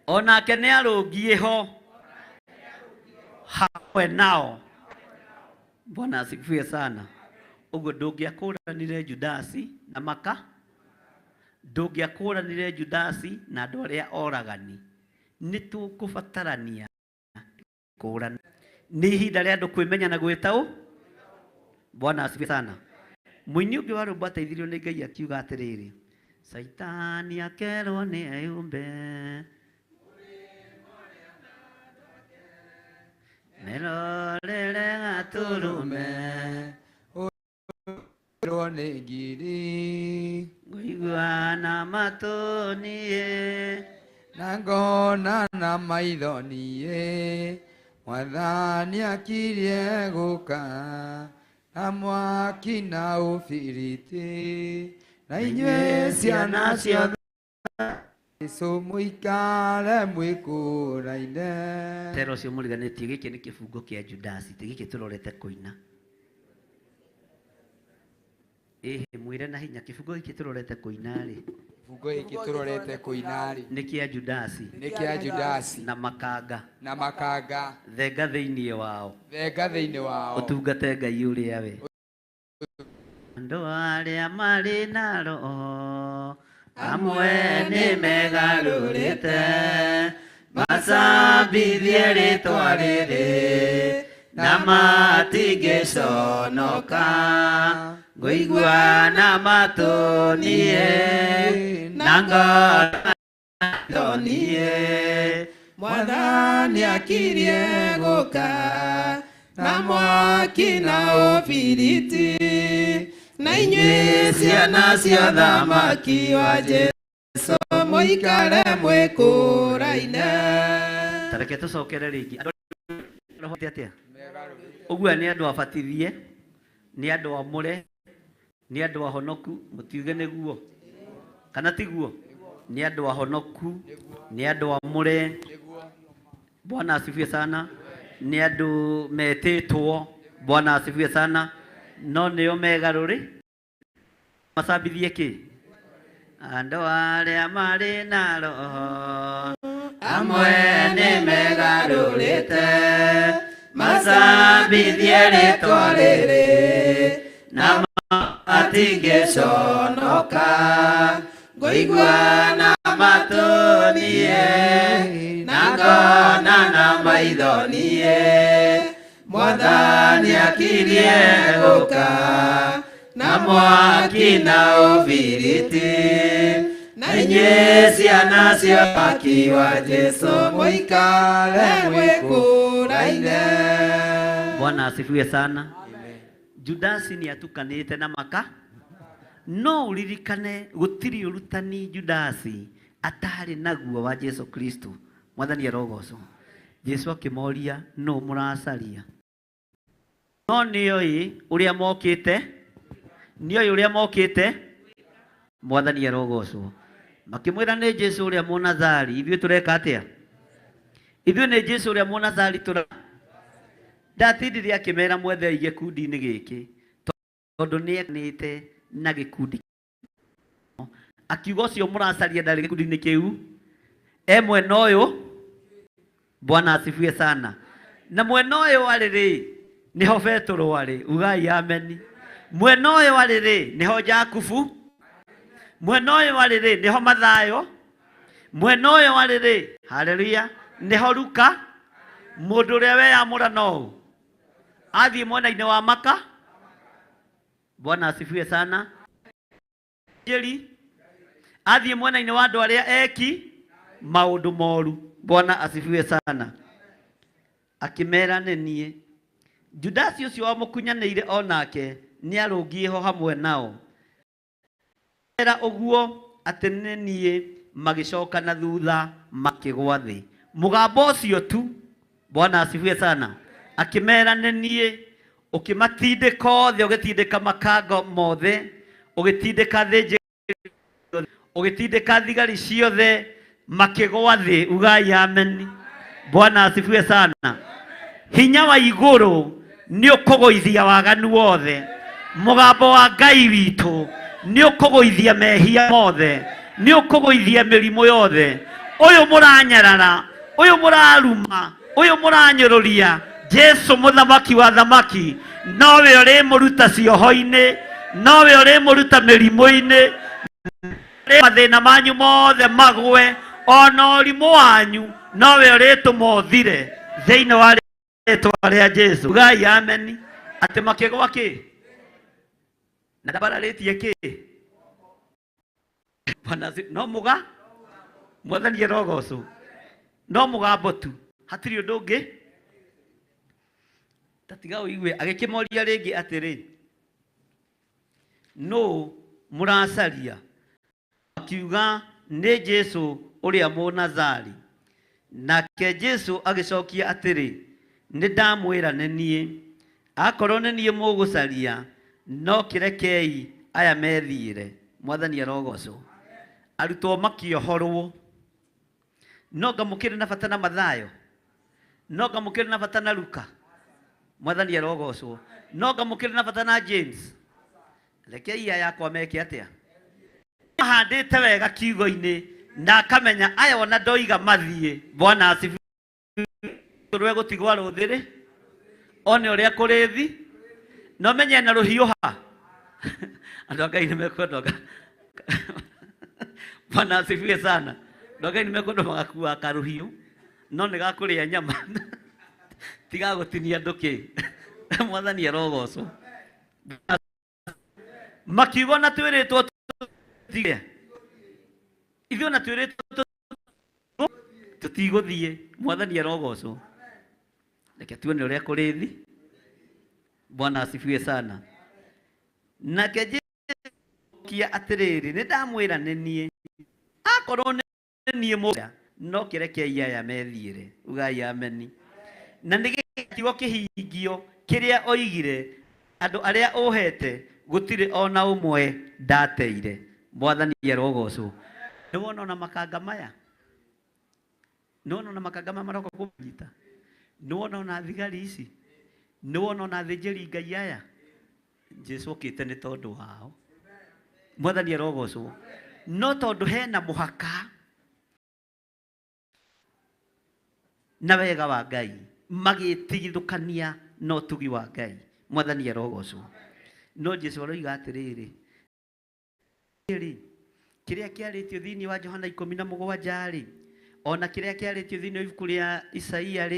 onake nĩ arũngiĩ ho hamwe nao. Bwana asifiwe sana. Ũguo ndũngĩakũranire Judasi na maka, ndũngĩakũranire Judasi na andũ arĩa oragani. Nĩ tũkũbatarania kũrana. Nĩ ihinda rĩa andũ kwĩmenya na gwĩtaũ. Bwana asifiwe sana. Mũini ũngĩ wa rũmbo ateithirio nĩ Ngai akiuga atĩrĩrĩ, Saitani akerwo nĩ eyũmbe merorere gatũrũme nĩ ngiri ngũigua na matũ niĩ na ngona na maitho niĩ Mwathani akirie gũka na mwaki na ũbiriti na inyuĩ ciana ciothe Yesu muikare mwikuraine. Tero cio muriganitie giki ni kifungo kia Judasi giki turorete kuina. Mwire na hinya kifungo giki turorete kuina ri. Kifungo giki turorete kuina ri. Ni kia Judasi. Ni kia Judasi. Na makanga. Na makanga. Thenga thiini wao. Thenga thiini wao. Utungate Ngai uria we. Andu aria mari na roho amwe ni megarurite macambithie ritwa riri na matigiconoka ngũigua na matunie na ngonie Mwathani akirie gũka na mwaki na ũbiriti na inyuĩ ciana cia thamaki wa Jesu mũikare mwĩkũraine. Tareke tucokere ringi rohote atia ũguo nĩ andũ abatithie nĩ andũ amũre nĩ andũ ahonoku mũtiuge nĩguo kana tiguo nĩ andũ ahonoku nĩ andũ amũre. Bwana asifiwe sana. Nĩ andũ metĩtwo. Bwana asifiwe sana. No nĩo megarũrĩ macambithie kĩ andũ arĩa marĩ na roho amwe nĩ megarũrĩte macambithie rĩtwa rĩrĩ na matingĩconoka ngũigua na matunie na ngona na maithonie Mwathani akirie gũka na mwaki na ũbiriti na inyuĩ ciana cia mwaki wa Jesu mũikare mwĩkũraine. Bwana asifiwe sana. Judasi ni atukanĩte na maka no uririkane gũtirĩ ũrutani Judasi atarĩ naguo wa Jesu Kristo. Mwathani arogocwo. Jesu akĩmoria no mũracaria. No nĩoĩ ũrĩa mokĩte. Nĩoĩ ũrĩa mokĩte. Mwathani arogocwo. Makĩmwĩra nĩ Jesu ũrĩa Mũnazari. Ithuĩ tũreka atĩa? Ithuĩ nĩ Jesu ũrĩa Mũnazari tũra. Ndatindire akĩmera mwethe gĩkundi-inĩ gĩkĩ tondũ nĩekanĩte na gĩkundi. Akiuga ũcio mũracaria ndarĩ gĩkundi-inĩ kĩu. Mwena ũyũ. Bwana asifiwe sana. Na mwena ũyũ arĩ niho Petro arĩ. Ugai ameni. Mwena ũyũ arĩ niho Jakubu. Mwena ũyũ arĩ niho Mathayo. Mwena ũyũ arĩ haleluya niho Luka. Mũndũ ũrĩa weyamũra no athiĩ mwena-inĩ wa Maka. Bwana asifiwe sana. Jeri athiĩ mwena-inĩ wa andũ arĩa eki maũndũ moru. Bwana asifiwe sana. Akĩmera nĩ niĩ. Judasi ũcio wamũkunyanĩire onake nĩ arũngiĩ ho hamwe nao. Era ũguo atĩ nĩ niĩ magĩcoka na thutha makĩgwa thĩ. Mũgambo ũcio tu. Bwana asifiwe sana. Akĩmera nĩ niĩ. Ũkĩmatindĩka othe ũgĩtindĩka makango mothe. Ũgĩtindĩka thĩnjĩ. Ũgĩtindĩka thigari ciothe makĩgwa thĩ. Ugai ameni. Bwana asifiwe sana. Hinya wa igũrũ nĩ ũkũgũithia waganu wothe. Mũgambo wa Ngai witũ nĩ ũkũgũithia mehia mothe. Nĩ ũkũgũithia mĩrimũ yothe. Ũyũ mũranyarara. Ũyũ mũraruma. Ũyũ mũranyũrũria. Jesu mũthamaki wa thamaki nowe ũrĩmũruta cioho-inĩ. Nowe ũrĩmũruta mĩrimũ-inĩ. Mathĩna manyu mothe magwe. Ona ũrimũ wanyu nowe ũrĩtũma ũthire thĩinĩ wa rĩĩtwa rĩa Jesu. Ugai ameni. Atĩ makĩgwa kĩ? Na ndabararĩtie kĩ? No mũga? Mwathani arogocwo. No mũgambo tu. Hatirĩ ũndũ ũngĩ. Tatiga ũigue. Agĩkĩmoria rĩngĩ atĩrĩ. No mũracaria. Akiuga nĩ Jesu ũrĩa Mũnazari. Nake Jesu agĩcokia atĩrĩ. Nĩ ndamwĩra nĩ niĩ. Akorwo nĩ niĩ mũgũcaria no kĩrekei aya methiĩre. Mwathani arogocwo. Arutwo makĩohorwo no ngamukire na bata na Mathayo, no ngamukire na bata na Luka. Mwathani arogocwo. No ngamukire na bata na James. Reke iya yakwa meke atia. Ahandite wega kiugo-ini na akamenya aya ona ndoiga mathie. Bwana asifiwe. Rwe gutigwa ruthiri. One uria kurithi. No menye na ruhiu ha. Andu Ngai nimekwenda. Bwana asifiwe sana. Ngai nimekwenda magakua karuhiu. No nigakuria nyama. Tiga gutinia nduki. Mwathani arogocwo. Makiugo na twiritwo tige. Ithuĩ na twiritwo tutigũthiĩ. Mwathani arogocwo. Reke tuone ũrĩa kũrĩthi. Bwana asifiwe sana. Nake Jesũ kia atĩrĩrĩ, nĩ ndamwĩra nĩ niĩ. Akorwo nĩ niĩ mũndũ no kĩrekei aya methiĩre. Ugai ameni. Na nĩ kiugo kĩhingio kĩrĩa oigire andũ arĩa ũhete gũtirĩ ona ũmwe ndateire. Mwathani arogocwo. Nĩ wona ona makanga maya. Nĩ wona ona makanga maya maroka kũnyita. Nĩ wona ona thigari ici. Nĩ wona ona thĩnjĩri Ngai aya. Jesũ okĩte nĩ tondũ wao. Mwathani arogocwo. No tondũ hena mũhaka na wega wa Ngai magĩtigithũkania na ũtugi wa Ngai. Mwathani arogocwo. No Jesũ aroiga atĩrĩrĩ, kĩrĩa kĩarĩtio thĩinĩ wa Johana 17 ona kĩrĩa kĩarĩtio thĩinĩ wa ibuku rĩa Isaia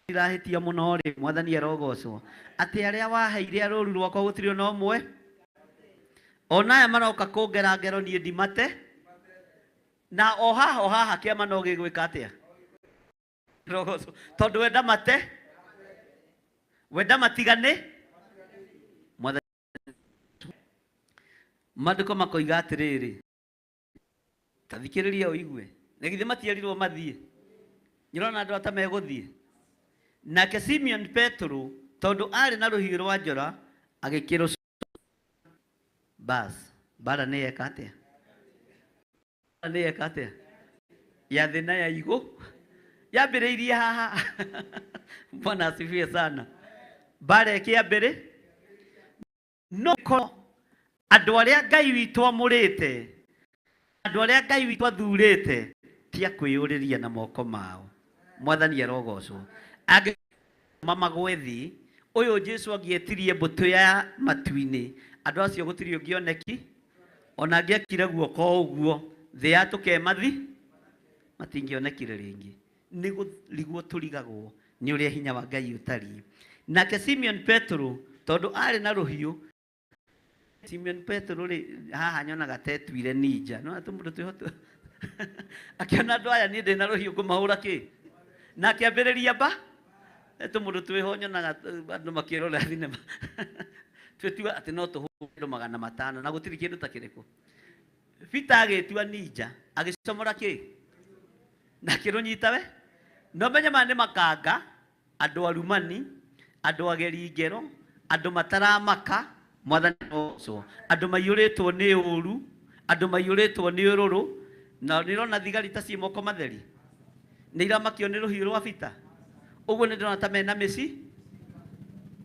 irahĩtia mũno rĩ. Mwathani arogocwo. Atĩ arĩa waheire rũũru rwakwa gũtirĩ ona ũmwe. Ona aya maroka kũngera ngero niĩ ndimate. Na o haha kĩama no gĩgwĩka atĩa? Tondũ wenda mate, wenda matigane. Maandĩko makoiga atĩrĩrĩ, ta thikĩrĩria ũigue, na githĩ matiarirwo mathiĩ? Nĩũrona andũ ata megũthiĩ. Nake Simeon Petro tondũ arĩ na rũhiũ rwa njora agĩkĩrwo bas. Bara nĩ yeka atĩa? Nĩ yeka atĩa? Ya thĩ na ya igũ yambĩrĩirie haha. Bwana asifiwe sana. Bara ĩkĩambĩrĩ no andũ arĩa Ngai witũ amũrĩte, andũ arĩa Ngai witũ athurĩte ti a kwĩyũrĩria na moko mao. Mwathani arogocwo. Mamagwethi ũyũ Jesũ angĩetirie mbũtũ ya matu-inĩ, andũ acio gũtirĩ ũngĩoneki. Ona angĩekire guoko ũguo thĩ ya tũkemathi matingĩonekire rĩngĩ. Nĩ gũrigwo tũrigagwo nĩ ũrĩa hinya wa Ngai ũtariĩ. Nake Simeon Petro tondũ arĩ na rũhiũ. Simeon Petro rĩ haha nyonaga tetuire ninja. No atũmũndũ twĩhoto. Akiona andũ aya niĩ ndĩ na rũhiũ ngũmahũra kĩ? Na akĩambĩrĩria mba. Tũmũndũ twĩho nyonaga andũ makĩrora thinema. Twĩtua atĩ no tũhũrwo 500 na gũtirĩ kĩndũ ta kĩrĩkũ. Peter agĩtua ninja agĩcomora kĩ? Na akĩrũnyita we. No menye maya nĩ makanga, andũ arumani, andũ ageri ngero, andũ mataramaka. Mwathani arogocwo. Andũ maiyũrĩtwo nĩ ũũru, andũ maiyũrĩtwo nĩ ũrũrũ. Na nĩũrona thigari ta ciĩ moko matheri nĩ iramakio nĩ rũhiũ rwa Peter. Ũguo nĩ ndĩrona ta mena mĩci.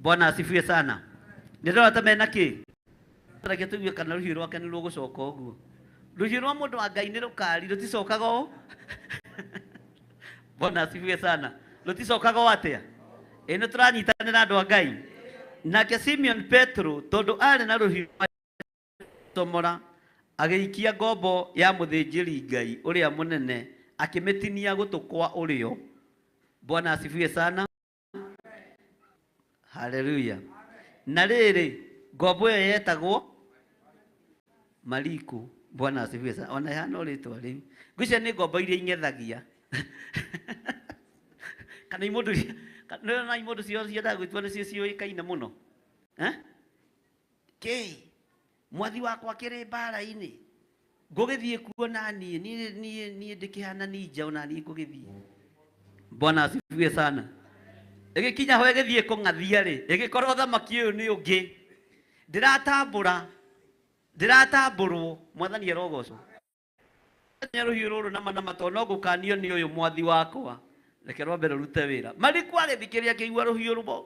Bwana asifiwe sana. Nĩ ndĩrona ta mena kĩ? Reke tũigue kana rũhiũ rwake nĩ rũgũcoka ũguo. Rũhiũ rwa mũndũ wa Ngai nĩ rũkari, rũticokaga ũũ. Bwana asifiwe sana. Rũticokaga ũũ atĩa? Nĩ tũranyitanĩra andũ a Ngai. Nake Simeon Petro tondũ arĩ na rũhiũ tomora agĩikia ngombo ya mũthĩnjĩri Ngai ũrĩa mũnene akĩmĩtinia gũtũ kwa ũrĩo. Bwana asifiwe sana. Haleluya. Na rĩrĩ ngombo ĩyo yetagwo Mariku. Bwana asifiwe sana. Ona hana rĩtwa rĩu. Ngwĩciria nĩ ngombo iria ing'ethagia. Kana imũndũ na imũndũ cio ciendaga gwĩtua nĩcio ciũĩkaine mũno. Kĩ mwathi wakwa kĩrĩ mbara-inĩ ngũgĩthiĩ kuo na niĩ ndĩkĩhana ninja ona niĩ ngũgĩthiĩ. Bwana asifiwe sana. Ĩgĩkinya ho ĩgĩthiĩ kũng'athia rĩ, ĩgĩkorwo thamaki ũyũ nĩ ũngĩ. Ndĩratambũrwo. Mwathani arogocwo. Nyaruhiũ rũrũ na manama to no gũkanio nĩ ũyũ mwathi wakwa reke rwambe rũrute wĩra Mariku agĩthikĩrĩria akĩigua rũhiũ rũmo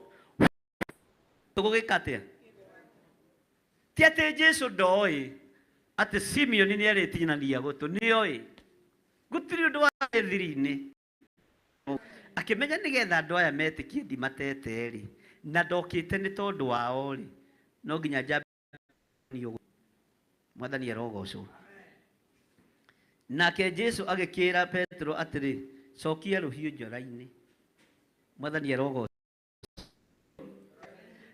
tũgũgĩka atĩa ti atĩ Jesũ ndoĩ atĩ Simeon nĩ arĩtinania gũtũ nĩoĩ gũtirĩ ũndũ wa thiri-inĩ akĩmenya nĩgetha andũ aya metĩkie ndimatete rĩ na ndokĩte nĩ tondũ wao rĩ no nginya njambio Mwathani arogocwo nake Jesũ agĩkĩra Petro atĩrĩ cokia rũhiũ njora-inĩ Mwathani arogocwo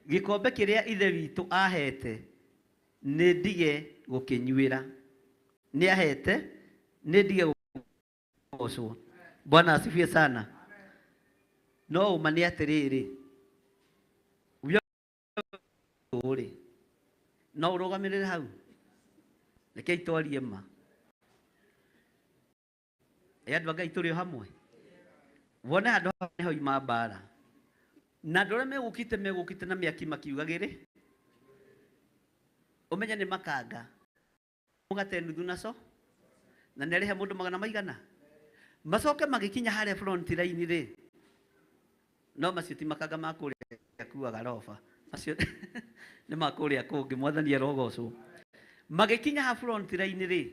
gĩkombe kĩrĩa ithe witũ ahete nĩ ndige gũkĩnyuĩra nĩ ahete nĩ ndige gũgocwo Bwana asifiwe sana no uma nĩ atĩrĩrĩ ũrĩ no ũrũgamĩrĩre hau reke itwarie ma andũ a Ngai tũrĩ hamwe wone andũ nĩ hoima mbara na andũ arĩa megũkĩte na mĩaki makiugagĩrĩ ũmenye nĩ makanga mũgate nuthu naco na nĩ arĩhe mũndũ 100 macoke magĩkinya harĩa front line rĩ no macio ti makanga makũrĩa kuaga roba macio nĩ makũrĩa kũngĩ Mwathani arogocwo magĩkinya ha front line rĩ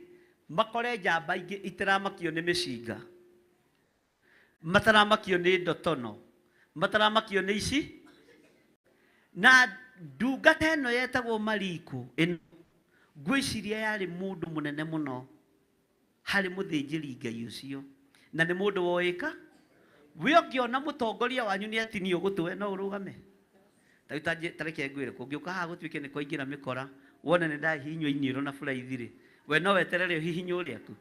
makore njamba ingĩ itaramakio nĩ mĩcinga mataramakio nĩ ndotono mataramakio nĩ ici na ndungata ĩno yetagwo Mariku ngwĩciria yarĩ mũndũ mũnene mũno harĩ mũthĩnjĩri Ngai ũcio na nĩ mũndũ woĩka we ũngĩona mũtongoria wanyu nĩ atinio gũtwe no ũrũgame tareke ngwĩre kũngĩũka haha gũtuĩke nĩ kwaingĩra mĩkora wone nĩ ndahihinywo iniũrũ na buraithi rĩ we no weterere ũhihinyo rĩaku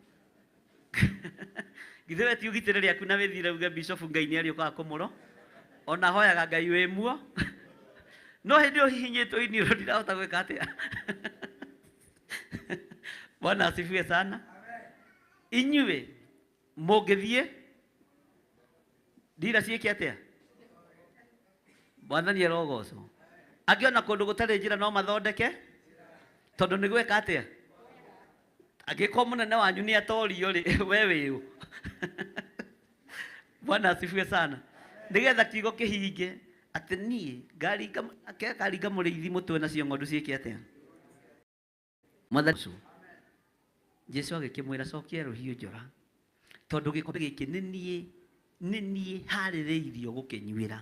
githĩ we ti ũgitĩre rĩaku na wĩthire uge Bishop Ngai nĩ arĩũkaga kũmũro ona hoyaga Ngai wĩ muo no hĩndĩ ũhihinyĩtwo iniũrũ ndirahota gwĩka atĩa Bwana asifiwe sana inyuĩ mũngĩthiĩ ndira ciĩke atĩa Mwathani arogocwo angĩona kũndũ gũtarĩ njĩra no mathondeke tondũ nĩ gwĩka atĩa angĩkorwo mũnene wanyu nĩ atorio rĩ we wĩũ Bwana asifiwe sana nĩgetha kiugo kĩhinge atĩ niĩ ngaringa mũrĩithi mũtwe nacio ng'ondu ciĩke atĩa Mwathani Jesũ agĩkĩmwĩra cokia rũhiũ njora tondũ gĩkombe gĩkĩ nĩ niĩ harĩrĩirio gũkĩnyuĩra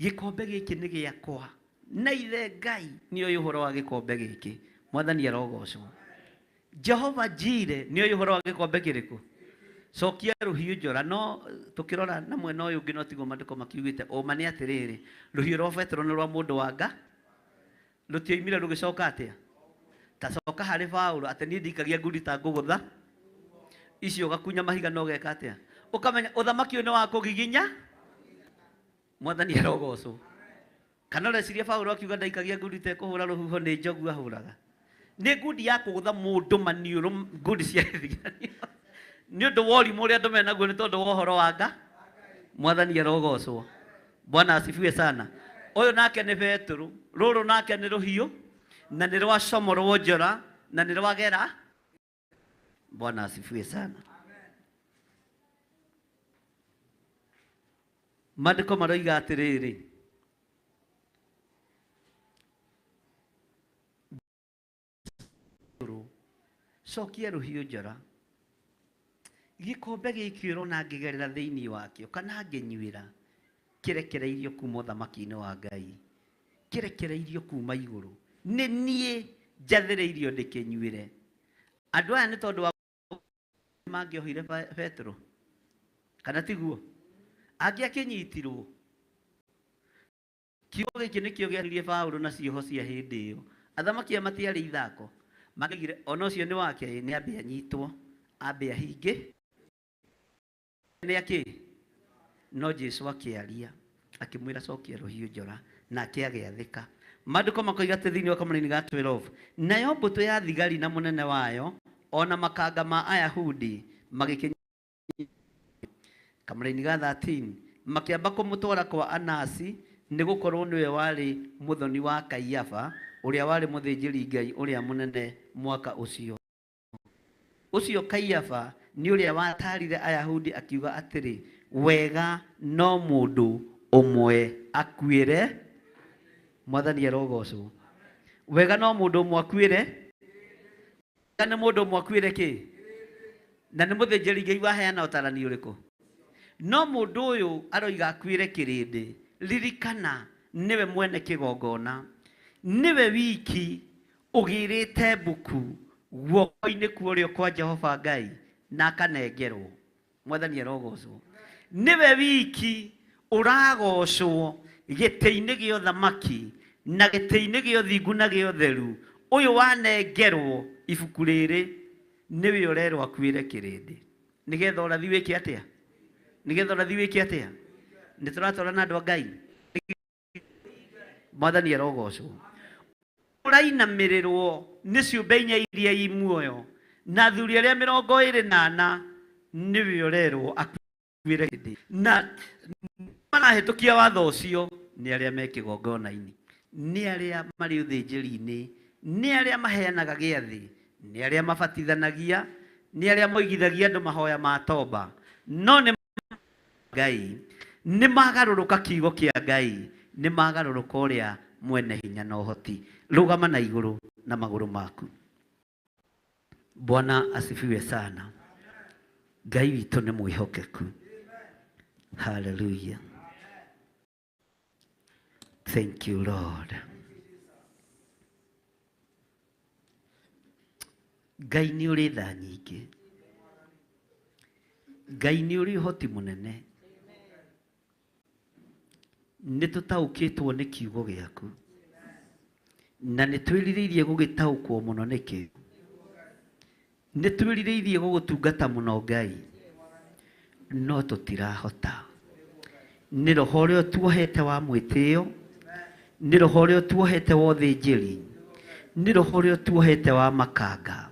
gĩkombe gĩkĩ nĩ gĩakwa na ithe Ngai nĩoĩ ũhoro wa gĩkombe gĩkĩ Mwathani arogocwo Jehova Jire nĩoĩ ũhoro wa gĩkombe kĩrĩkũ cokia rũhiũ njora no tũkĩrora na mwena ũyũ ũngĩ no tiguo maandĩko makiugĩte ũma nĩ atĩrĩrĩ rũhiũ rwa Petro nĩ rwa mũndũ wa Ngai rũtioimire rũgĩcoka atĩa tacoka harĩ Paulo atĩ niĩ ndikagia ngundi ta ngũgũtha icio ũgakunya mahiga no geka atĩa ũkamenya ũthamaki ũyũ nĩ wa kũgiginya Mwathani arogocwo kana reciria Paulo akiuga ndaikagia ngundi ta kũhũra rũhuho nĩ njogu ahũraga nĩ ngundi ya kũgũtha mũndũ maniũrũ ngundi cia gĩthiganio nĩ ũndũ wa ũrimũ ũrĩa andũ menaguo nĩ tondũ wa ũhoro wa Ngai Mwathani arogocwo Bwana asifiwe sana ũyũ nake nĩ Petro rũrũ nake nĩ rũhiũ na nĩ rwacomorwo njora na nĩ rwagera Bwana asifiwe sana maandĩko maroiga atĩrĩrĩ cokia rũhiũ njora gĩkombe gĩkĩ ũrona ngĩgerera thĩinĩ wakĩo kana ngĩnyuĩra kĩrekereirio kuma ũthamaki-inĩ wa Ngai kĩrekereirio kuma igũrũ nĩ niĩ njathĩrĩirio ndĩkĩnyuĩre andũ aya nĩ tondũ wa mangĩohire Petro kana tiguo angĩakĩnyitirwo kiugo gĩkĩ nĩkĩo gĩakirie Paulo na cioho cia hĩndĩ ĩyo athamaki aya matiarĩ ithako magĩgire ona ũcio nĩ wake nĩ ambe anyitwo ambe ahinge nĩ akĩ no Jesũ akĩaria akĩmwĩra cokia rũhiũ njora nake agĩathĩka maandĩko makoiga atĩ thĩinĩ wa kamũra-inĩ ga 12 nayo mbũtũ ya thigari na mũnene wayo ona makanga ma Ayahudi magĩkinya kamũra-inĩ ga 13 makĩamba kũmũtwara kwa Anasi nĩ gũkorwo nĩwe warĩ mũthoni wa Kaiafa ũrĩa warĩ mũthĩnjĩri Ngai ũrĩa mũnene mwaka ũcio ucio Kaiafa ni uria watarire Ayahudi akiuga atiri wega no mundu umwe akuire. Mwathani arogocwo. Wega no mundu umwe akuire. Kana mundu umwe akuire ki? Na ni muthĩnjĩri Ngai waheana ũtarani ũrĩkũ? No mundu uyu aroiga akuire kirindi. Ririkana niwe mwene kigongona. Niwe wiki ugirite buku guoko-inĩ kuorio kwa Jehova Ngai na akanengerwo. Mwathani arogocwo. Niwe wiki uragocwo gĩtĩ-inĩ gĩa ũthamaki na gĩtĩ-inĩ gĩa ũthingu na gĩa ũtheru. Ũyũ wanengerwo ibuku rĩrĩ niwe ũrerwo akuire kĩrĩndĩ. Nĩgetha ũrathi wĩke atĩa? Nĩgetha ũrathi wĩke atĩa? Nĩtũratwarana andũ a Ngai. Mwathani arogocwo. Ũrainamĩrĩrwo nĩ ciũmbe inya iria i muoyo na athuri arĩa 24 niwe ũrerwo akuire kĩrĩndĩ. Na manahĩtũkia watho ũcio nĩ arĩa me kĩgongona-inĩ, nĩ arĩa marĩ ũthĩnjĩri-inĩ, nĩ arĩa maheanaga gĩathĩ, nĩ arĩa mabatithanagia, nĩ arĩa moigithagia andũ mahoya ma toba. No nĩ Ngai, nĩ magarũrũka kiugo kĩa Ngai, nĩ magarũrũka ũrĩa mwene hinya na ũhoti. Rũgama na igũrũ na magũrũ maku. Bwana asifiwe sana. Ngai witũ nĩ mwĩhokeku. Hallelujah. Thank you, Lord. Ngai nĩ ũrĩ tha nyingĩ. Ngai nĩ ũrĩ ũhoti mũnene. Nĩ tũtaũkĩtwo nĩ kiugo gĩaku. Na nĩ twĩrirĩirie gũgĩtaũkwo mũno nĩkĩ. Nĩ twĩrirĩirie gũgũtungata mũno Ngai. No tũtirahota. Nĩ roho ũrĩa tuohete wa mwĩtĩo. Nĩ roho ũrĩa tuohete wa ũthĩnjĩri. Nĩ roho ũrĩa tuohete wa makanga.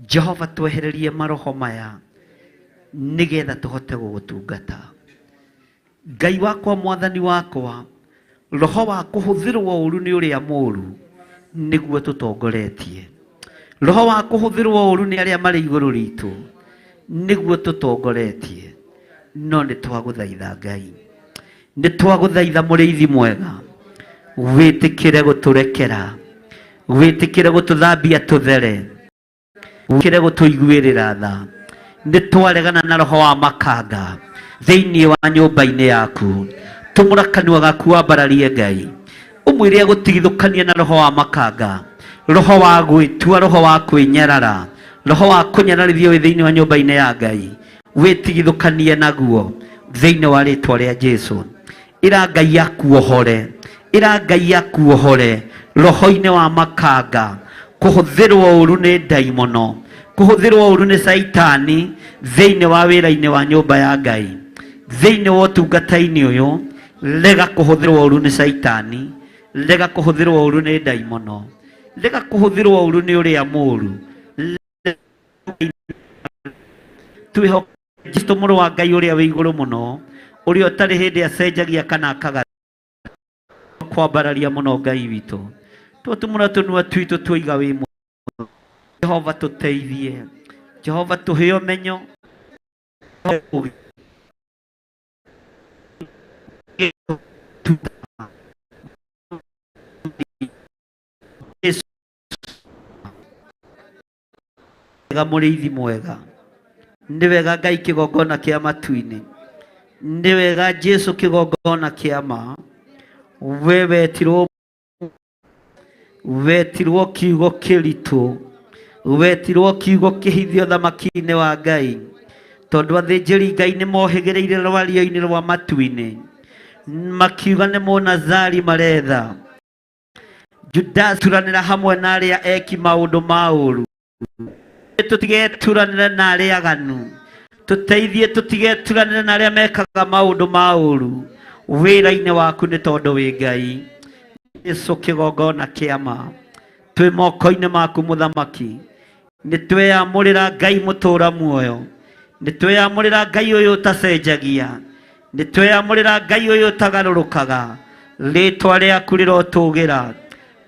Jehova twehererie maroho maya nĩgetha tũhote gũgũtungata. Ngai wakwa, mwathani wakwa, roho wa kũhũthĩrwo ũru nĩ ũrĩa mũũru nĩguo tũtongoretie. Roho wa kũhũthĩrwo ũru nĩ arĩa marĩ igũrũ ritũ nĩguo tũtongoretie. No nĩ twagũthaitha Ngai, nĩ twagũthaitha mũrĩithi mwega, wĩtĩkĩre gũtũrekera, wĩtĩkĩre gũtũthambia tũthere, wĩtĩkĩre gũtũiguĩrĩra tha. Nĩ twaregana na roho wa makanga thĩinĩ wa nyũmba-inĩ yaku. Tũmũra kanua gaku wambararie Ngai, ũmwĩre gũtigithũkania na roho wa makanga, roho wa gwĩtua, roho wa kwĩnyarara, roho wa kũnyararithio wĩ thĩinĩ wa nyũmba-inĩ ya Ngai. Wĩtigithũkanie naguo thĩinĩ wa rĩtwa rĩa Jesũ. Ĩra Ngai yaku ohore, ĩra Ngai yaku ohore roho-inĩ wa makanga, kũhũthĩrwo ũru nĩ ndaimono, kũhũthĩrwo ũru nĩ Saitani thĩinĩ wa wĩra-inĩ wa nyũmba ya Ngai. Thĩinĩ wa ũtungata-inĩ ũyũ, lega kũhũthĩrwo ũru nĩ Saitani, lega kũhũthĩrwo ũru nĩ ndaimono, lega kũhũthĩrwo ũru nĩ ũrĩa mũũru. Twĩhoke Kristo mũrũ wa Ngai ũrĩa wĩ igũrũ mũno, ũrĩa ũtarĩ hĩndĩ acenjagia kana akaga kwambararia mũno Ngai witũ. Tũtũmũra tũnua twitũ twĩiga wĩ mũno. Jehova tũteithie, Jehova tũhe ũmenyo, mũrĩithi mwega. Nĩ wega Ngai kĩgongona kĩa matu-inĩ, nĩ wega Jesũ kĩgongona kĩa ma. We wetirwo kiugo kĩritũ, wetirwo kiugo kĩhithio thamaki-inĩ wa Ngai, tondũ athĩnjĩri Ngai nĩ mohĩgĩrĩire rwario-inĩ rwa matu-inĩ makiuga nĩ Mũnazari maretha. Judas turanĩra hamwe na arĩa eki maũndũ ma ũru. Tũtigeturanĩre na arĩa aganu, tũteithie tũtigeturanĩre na arĩa mekaga maũndũ ma ũru wĩra-inĩ waku, nĩ tondũ wĩ Ngai. Jesũ kĩgongona kĩa ma, twĩ moko-inĩ maku mũthamaki. Nĩ tweyamũrĩra Ngai mũtũra muoyo, nĩ tweyamũrĩra Ngai ũyũ ũtacenjagia, nĩ tweyamũrĩra Ngai ũyũ ũtagarũrũkaga. Rĩtwa rĩaku rĩrotũgĩra,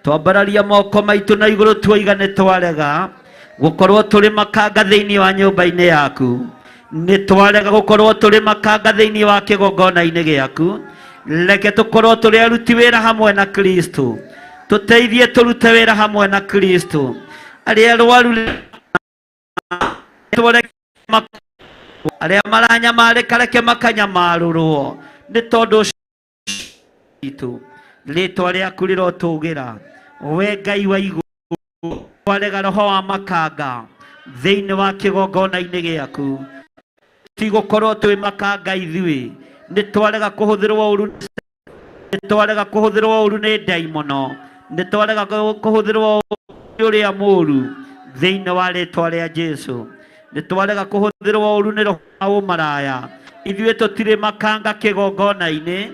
twambararia moko maitũ na igũrũ tuoiga nĩ twarega. gukorwo turi makanga thiini wa nyumba-ini yaku ni twarega gukorwo turi makanga thiini wa kigongona-ini giaku reke tukorwo turi aruti wira hamwe na Kristo tuteithie turute wira hamwe na Kristo aria rwaru aria maranyamarika reke makanyamarurwo ni tondu itu ritwa riaku rirotugira we Ngai wa iguru twarega roho wa makanga thiini wa kigongona-ini giaku tigukorwo twi makanga ithui ni twarega kuhuthirwo uru ni twarega kuhuthirwo uru ni daimono ni twarega kuhuthirwo uria muru thiini wa ritwa ria Jesu ni twarega kuhuthirwo uru ni roho wa maraya ithui tutire makanga kigongona-ini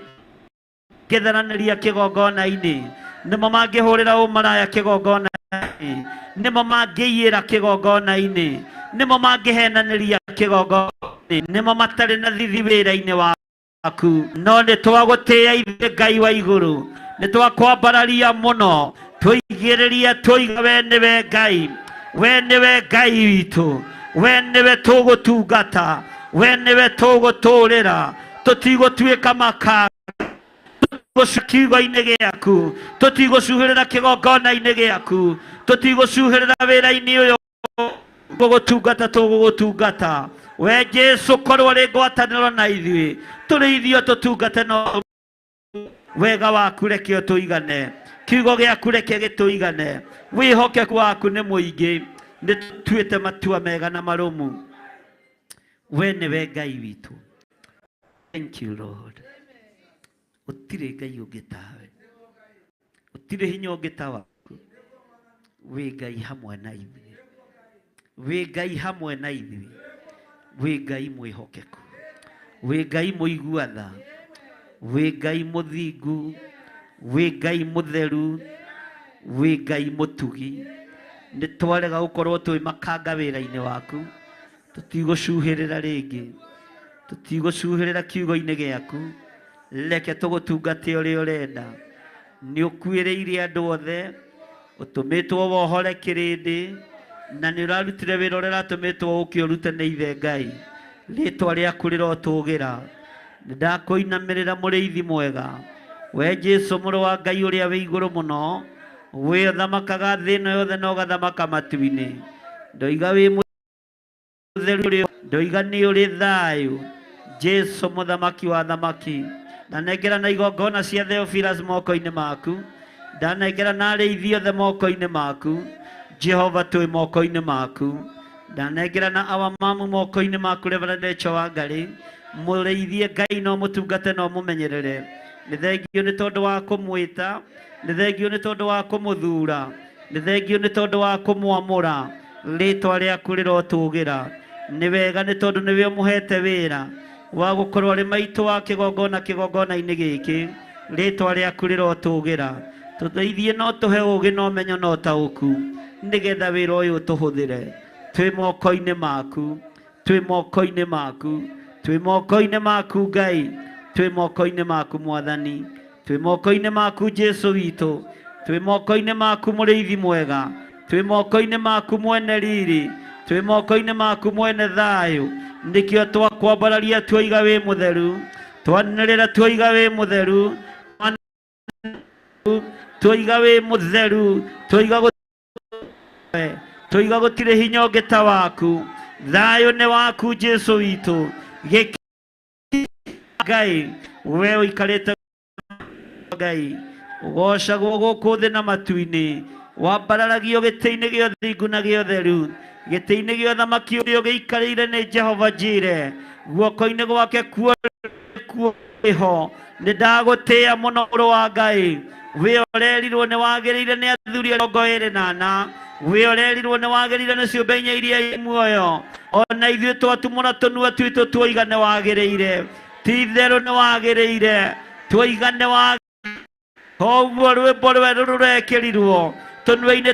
kithananiria kigongona-ini nimo mangihurira umaraya kigongona-ini nimo mangiiyira kigongona-ini nimo mangihenaniria kigongona-ini nimo matari na thithi wira-ini waku no ni twagutia ithuĩ Ngai wa iguru ni twakwambararia muno tuigiriria tuiga we niwe Ngai we niwe Ngai witu we niwe tugutungata we niwe tuguturira tutigutwika makanga kiugo-ini giaku tutigucuhirira kigongona-ini giaku tutigucuhirira wira-ini uyu tugutungata we Jesu korwo ri ngwataniro na ithuĩ turi ithio tutungate no wega waku reke tuigane kiugo giaku reke gituigane wihokeku waku ni muingi ni tuite matua mega na marumu we niwe Ngai witu. Thank you Lord. Utire Ngai ungi tawe utire hinya ungi ta waku we Ngai hamwe na ithuĩ we Ngai hamwe na ithuĩ we Ngai mwihokeku we Ngai muigua tha we Ngai muthingu we Ngai mutheru we Ngai mutugi ni twarega gukorwo twi makanga wira-ini waku tutigucuhirira ringi tutigucuhirira kiugo-ini giaku reke tugutungate uria urenda ni ukuiriire andu othe utumitwo wohore kirindi na ni urarutire wira uria ratumitwo ukiurute ni ithe Ngai ritwa riaku rirotugira ndakuinamirira muriithi mwega we Jesu muru wa Ngai uria wi iguru muno we thamakaga thi ino yothe no gathamaka matu-ini ndoiga wi mutheru ndoiga ni uri thayu Jesu muthamaki wa thamaki ndanengera na igongona cia Theophilus moko-ini maku ndanengera na arĩithi othe moko-ini maku Jehova twi moko-ini maku ndanengera na awamamu moko-ini maku Reverend Rachel Wangari mũrĩithie Ngai no mũtungate no mũmenyerere nĩ thengio nĩ tondũ wa kũmwĩta nĩ thengio nĩ tondũ wa kũmũthura nĩ thengio nĩ tondũ wa kũmwamũra rĩtwa rĩaku rĩrotũgĩra nĩ wega nĩ tondũ nĩwe ũmũhete wĩra wa gukorwo ari maitu wa kigongona-ini giki ritwa riaku rirotugira tuteithie no tuhe ugi no menyo no tauku nigetha wira uyu tuhuthire twi moko-ini maku twi moko-ini maku twi moko-ini maku Ngai twi moko-ini maku Mwathani twi moko-ini maku Jesu witu twi moko-ini maku mũrĩithi mwega twi moko-ini maku mwene riri twi moko-ini maku mwene thayu nikio twakwambararia tuiga wi mutheru twanirira tuiga wi mutheru tuiga wi mutheru tuiga gutire hinya ungi ta waku thayu ni waku Jesu witu Ngai we uikarite Ngai ugocagwo guku thi na matu-ini wambararagio gĩtĩ-inĩ gĩa ũthingu na gĩa ũtheru gĩtĩ-inĩ gĩa ũthamaki ũrĩa ũgĩikarĩire nĩ Jehova Jireh guoko-inĩ gwake kuoho nĩ ndagũtĩĩa mũno mũrũ wa Ngai we ũrerirwo nĩ wagĩrĩire nĩ athuri 24 we ũrerirwo nĩ wagĩrĩire nĩ ciũmbe inya iria muoyo ona ithuĩ twatumũra tũnua twitũ tuoigane wagĩrĩire ti itherũ nĩ wagĩrĩire tuoigane wagĩrĩire koguo rwĩmbo rwerũ rũrekĩrirwo tũnua-inĩ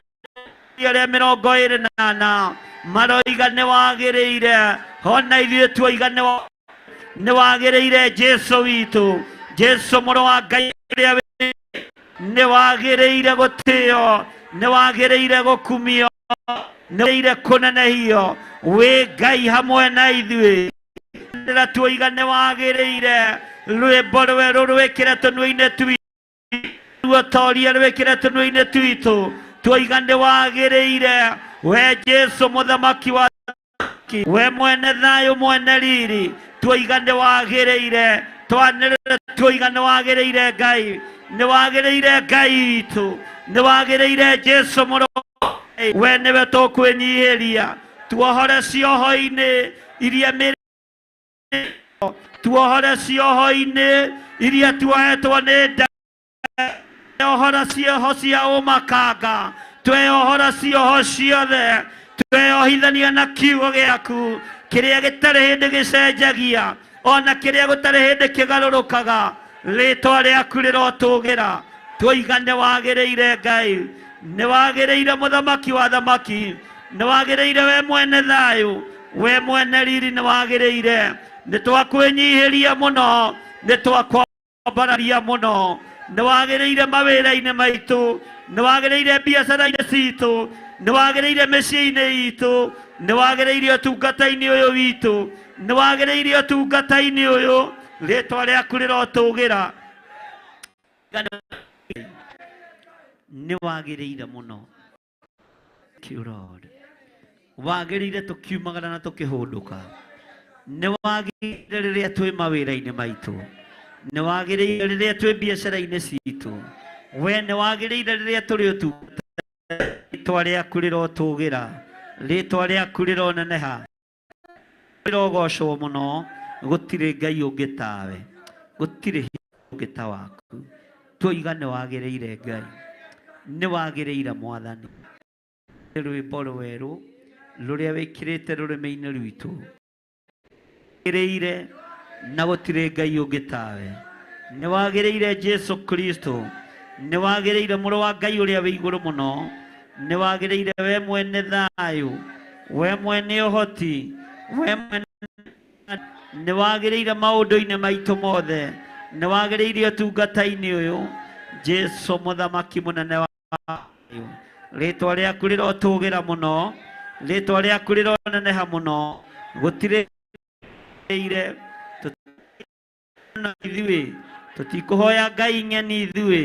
arĩa 24 maroiga nĩ wagĩrĩire ona ithuĩ tuoiga nĩ wagĩrĩire Jesu witũ Jesu mũrũ wa Ngai ũrĩa nĩ wagĩrĩire gũtĩo nĩ wagĩrĩire gũkumio nĩire kũnenehio wĩ Ngai hamwe na ithuĩ ndĩra tuoiga nĩ wagĩrĩire rwĩmbo rwerũ rwĩkĩre tũnua-inĩ twitũ ruotoria rwĩkĩre tũnua-inĩ twitũ tuoiga nĩ wagĩrĩire we Jesu mũthamaki wa we mwene thayũ mwene riri tuoiga nĩ wagĩrĩire twanĩrĩre tuoiga nĩ wagĩrĩire Ngai nĩ wagĩrĩire Ngai witũ nĩ wagĩrĩire Jesu mũro we nĩwe tũkwĩnyihĩria tuohore cioho-inĩ iria tuohore cioho-inĩ iria tuohetwo nĩ tweohora cioho cia ũmakanga tweohora cioho ciothe tweohithania na kiugo gĩaku kĩrĩa gĩtarĩ hĩndĩ gĩcenjagia ona kĩrĩa gũtarĩ hĩndĩ kĩgarũrũkaga rĩtwa rĩaku rĩrotũgĩra tuoiga nĩ wagĩrĩire Ngai nĩ wagĩrĩire mũthamaki wa thamaki nĩ wagĩrĩire we mwene thayũ we mwene riri nĩ wagĩrĩire nĩ twakwĩnyihĩria mũno nĩ twakwambararia mũno nĩ wagĩrĩire mawĩra-inĩ maitũ nĩ wagĩrĩire biacara-inĩ citũ nĩ wagĩrĩire mĩciĩ-inĩ itũ nĩ wagĩrĩire ũtungata-inĩ ũyũ witũ nĩ wagĩrĩire ũtungata-inĩ ũyũ rĩtwa rĩaku rĩrotũgĩra nĩ wagĩrĩire mũno Lord wagĩrĩire tũkiumagara na tũkĩhũndũka nĩ wagĩrĩire rĩrĩa twĩ mawĩra-inĩ maitũ nĩ wagĩrĩire rĩrĩa twĩ biacara-inĩ citũ we nĩ wagĩrĩire rĩrĩa tũrĩ ũtungata rĩtwa rĩaku rĩrotũgĩra rĩtwa rĩaku rĩroneneha rĩrogocwo mũno gũtirĩ Ngai ũngĩ tawe gũtirĩ ũngĩ ta waku tuoiga nĩ wagĩrĩire Ngai nĩ wagĩrĩire Mwathani rwĩmbo rwerũ rũrĩa wĩkĩrĩte rũrĩmĩ-inĩ rwitũ wagĩrĩire na gũtirĩ Ngai ũngĩ tawe nĩ wagĩrĩire Jesu Kristo nĩ wagĩrĩire mũrũ wa Ngai ũrĩa wĩ igũrũ mũno nĩ wagĩrĩire we mwene thayũ we mwene ũhoti we mwene nĩ wagĩrĩire maũndũ-inĩ maitũ mothe nĩ wagĩrĩire ũtungata-inĩ ũyũ Jesu mũthamaki mũnene wa rĩtwa rĩaku rĩrotũgĩra mũno rĩtwa rĩaku rĩroneneha mũno gũtirĩ ithuĩ tũtikũhoya Ngai ng'eni ithuĩ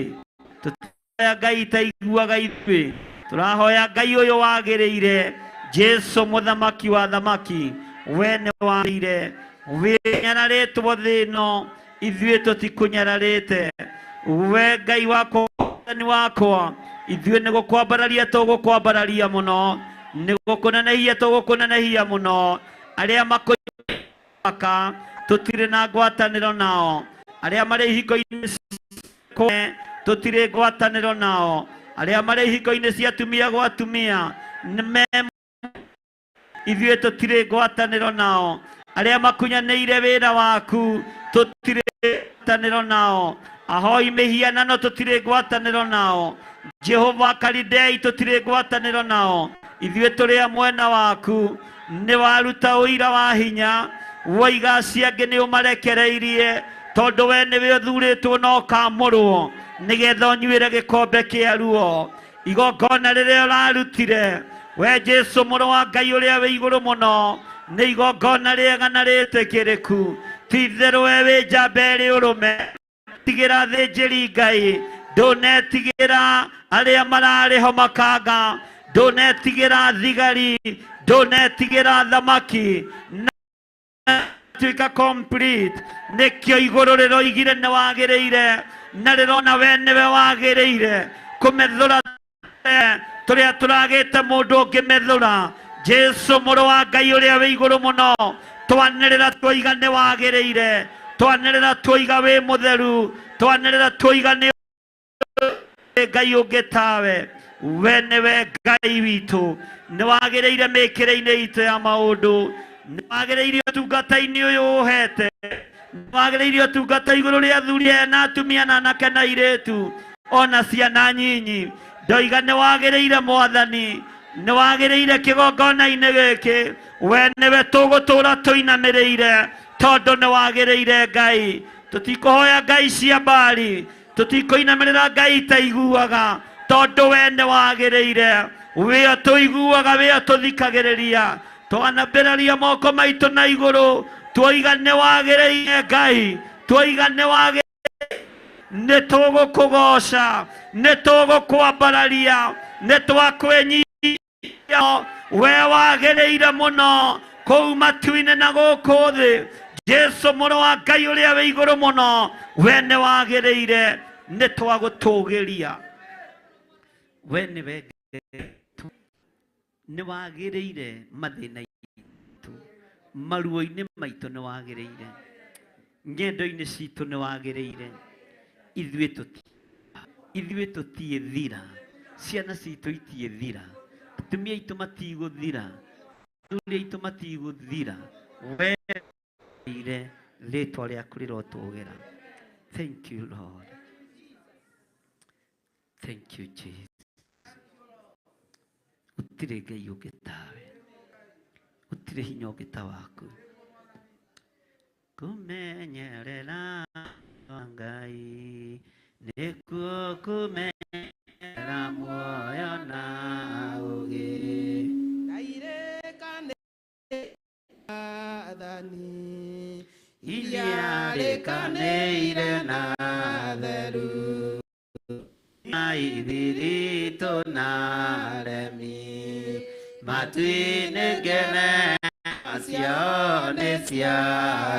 tũtikũhoya Ngai itaiguaga ithuĩ tũrahoya Ngai ũyũ wagĩrĩire Jesu mũthamaki wa thamaki we nĩ wagĩrĩire wĩnyararĩtwo thĩ ĩno ithuĩ tũtikũnyararĩte we Ngai wakwa Mwathani wakwa ithuĩ nĩ gũkwambararia tũgũkwambararia mũno nĩ gũkũnenehia tũgũkũnenehia mũno arĩa makũaka tũtirĩ na ngwatanĩro nao arĩa marĩ ihingo-inĩ tũtirĩ ngwatanĩro nao arĩa marĩ ihingo-inĩ cia atumia gwa atumia ithuĩ tũtirĩ ngwatanĩro nao arĩa makunyanĩire wĩra waku tũtirĩ ngwatanĩro nao ahoi mĩhianano tũtirĩ ngwatanĩro nao Jehova Kalidei tũtirĩ ngwatanĩro nao ithuĩ tũrĩ a mwena waku nĩ waruta ũira wa hinya woiga acio angĩ nĩ ũmarekereirie tondũ we nĩwe ũthurĩtwo na ũkamũrwo nĩgetha ũnyuĩre gĩkombe kĩa ruo igongona rĩrĩa ũrarutire we Jesu mũrũ wa Ngai ũrĩa wĩ igũrũ mũno nĩ igongona rĩega na rĩtĩkĩrĩku ti-itherũ we wĩ njamba ĩrĩ ũrũme tigĩra thĩnjĩri Ngai ndũnetigĩra arĩa mararĩho makanga ndũnetigĩra thigari ndũnetigĩra thamaki tuĩka complete nĩkĩo igũrũ rĩroigire nĩ wagĩrĩire na rĩrona we nĩwe wagĩrĩire kũmethũra tũrĩa tũragĩte mũndũ ũngĩmethũra Jesu mũrũ wa Ngai ũrĩa wĩ igũrũ mũno twanĩrĩra twoiga nĩ wagĩrĩire twanĩrĩra twoiga wĩ mũtheru twanĩrĩra twoiga nĩ Ngai ũngĩ tawe we nĩwe Ngai witũ nĩ wagĩrĩire mĩkĩre-inĩ itũ ya maũndũ nĩ wagĩrĩire ũtungata-inĩ ũyũ ũhete nĩ wagĩrĩire ũtungata igũrũ rĩa athuri na atumia na anake na airĩtu ona ciana nyinyi ndoiga nĩ wagĩrĩire Mwathani nĩ wagĩrĩire kĩgongona-inĩ gĩkĩ we nĩwe tũgũtũũra tũinamĩrĩire tondũ nĩ wagĩrĩire Ngai tũtikũhoya ngai cia Baali tũtikũinamĩrĩra ngai itaiguaga tondũ we nĩ wagĩrĩire we atuiguaga we atuthikagiriria twanambiraria moko maitu na iguru twoigane wagereire Ngai twoigane wagereire nitugukugoca nitugukwambararia nitwakwenyia we wagereire muno kou matu-ine na guku thi Jesu muru wa Ngai uria wi iguru muno we ni wagereire nitwagutugiria we ni we ni wagereire mathina itu maruo-ini maitu ni wagereire ngendo-ini citu ni wagereire ithuĩ tũtiĩthira ciana citũ itiĩthira atumia aitũ matigũthira athuri aitũ matigũthira weire rĩtwa rĩaku rĩrotũgĩra. Thank you Lord, thank you Jesus. Gũtirĩ Ngai ũngĩ tawe, gũtirĩ hinya ũngĩ ta waku. Kũmenyerera Ngai nĩkuo kũmenyerera muoyo na ũgĩ. Athani iria rĩkanĩire na theru maithirito na remi matu-inĩ ngene acio nĩ cia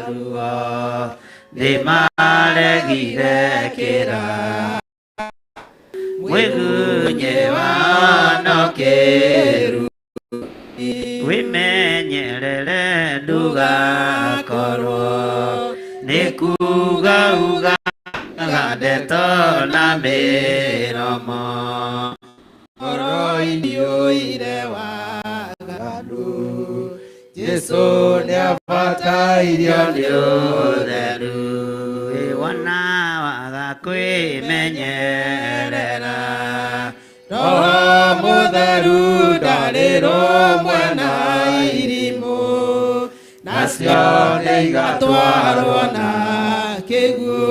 ruo nĩmaregire kĩra mwĩgunye wanokĩru wĩmenyerere ndugakorwo nĩ kuuga ndeto na mĩromo ngoro-inĩ ũire waganu Jesu nĩabatairio nĩ ũtheru wĩwona waga kwĩmenyerera Roho mũtheru ndarĩ rũmwe na irimũ nacio nĩigatwarwo na kĩguũ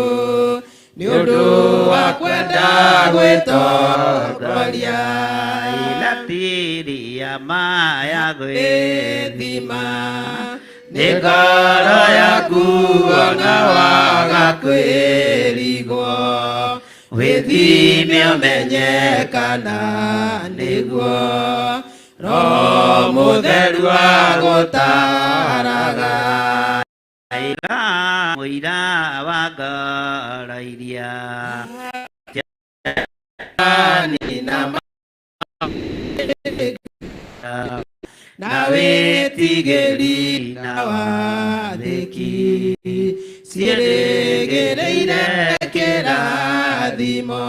nĩũndũ wa kwenda gwĩtongoria ilatiria maya gwĩthima nĩ ngoro yaku ona waga kwĩrigwo wĩthime ũmenye kana nĩguo Roho mũtheru agũtaraga mũira wa ngoro iria na wĩtigĩri na wathĩki ciĩrĩgĩrĩire kĩrathimo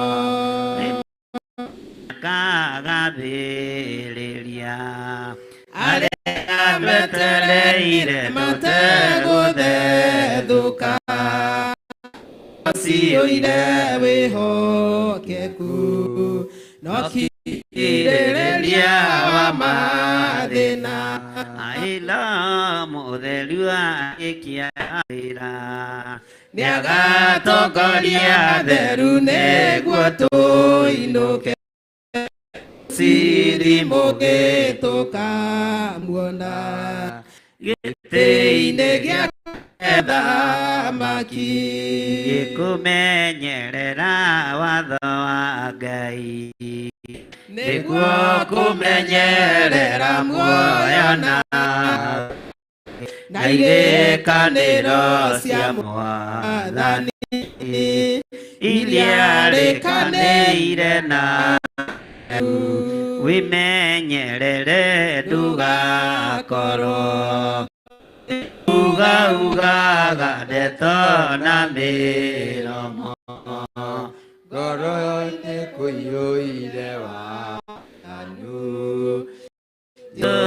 kagathĩrĩria arĩa metereire mategũthethũka ciũire wĩhokeku no kirĩrĩria wa mathĩna aila mũtheru agĩkia wĩra nĩagatongoria theru nĩguo tũinũke siri mũgĩtũkamuona gĩtĩ-inĩ gĩa thamaki gĩkũmenyerera watho wa Ngai nĩguo kũmenyerera muoyo na irĩkanĩro cia Mwathani iria rĩkanĩire na wĩmenyerere ndugakorwo ugaga ndeto na mĩromo ngoro-inĩ kũiyũire waganu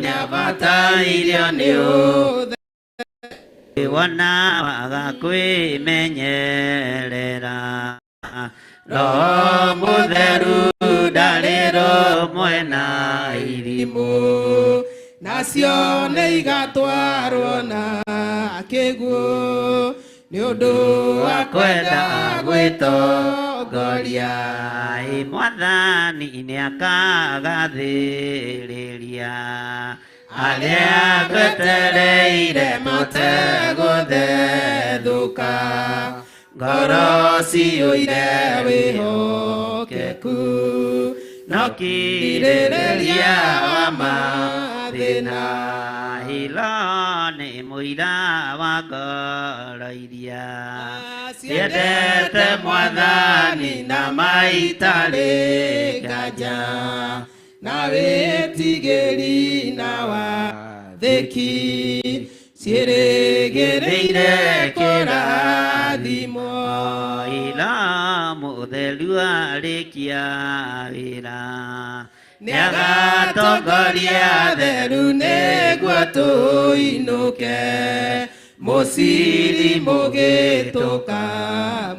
nĩabatairio nĩ wĩwona waga kwĩmenyerera Roho mũtheru ndarĩ rũmwe na irimũ nacio nĩigatwarwo na kĩguũ nĩũndũ wa kwenda gwĩtongoria tongoria mwathani nĩakagathĩrĩria arĩa twetereire mategũthethũka ngoro ciũire wĩhokeku no kirĩrĩria wa mathĩna ilo nĩ mũira wa ngoro iria ciendete mwathani na maitarĩ nganja na wĩtigĩri na wathĩki ciĩrĩgĩrĩire kũrathimwo ila mũtheru arĩkia wĩra nĩagatongoria theru nĩguo tũinũke mũciri mũgĩtũka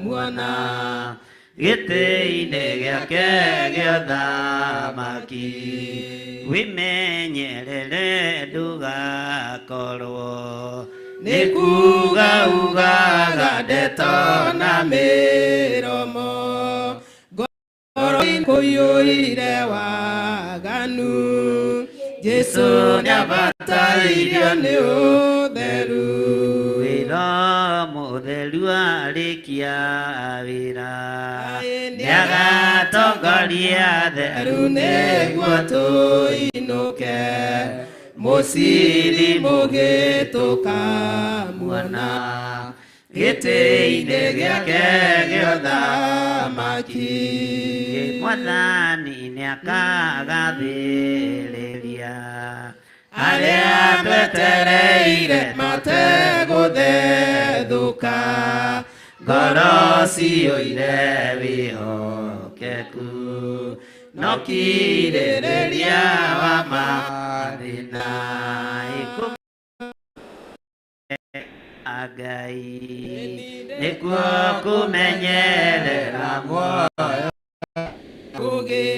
muona gĩtĩ-inĩ gĩake gĩa ũthamaki wĩmenyerere ndũgakorwo nĩ kuuga ugaga ndeto na mĩromo ngoro kũiyũire waganu Jesũ nĩabatairio nĩ ũtheru wĩra mũtheru arĩkia wĩra nĩagatongoria theru nĩguo tũinũke mũciri mũgĩtũka muona gĩtĩ-inĩ gĩake gĩa ũthamaki mwathani nĩakagathĩrĩria arĩa twetereire mategũthethũka ngoro ciũire wĩhokeku no kirĩrĩria wa mathĩna Ngai nĩkuo kũmenyerera muoyo ũgĩ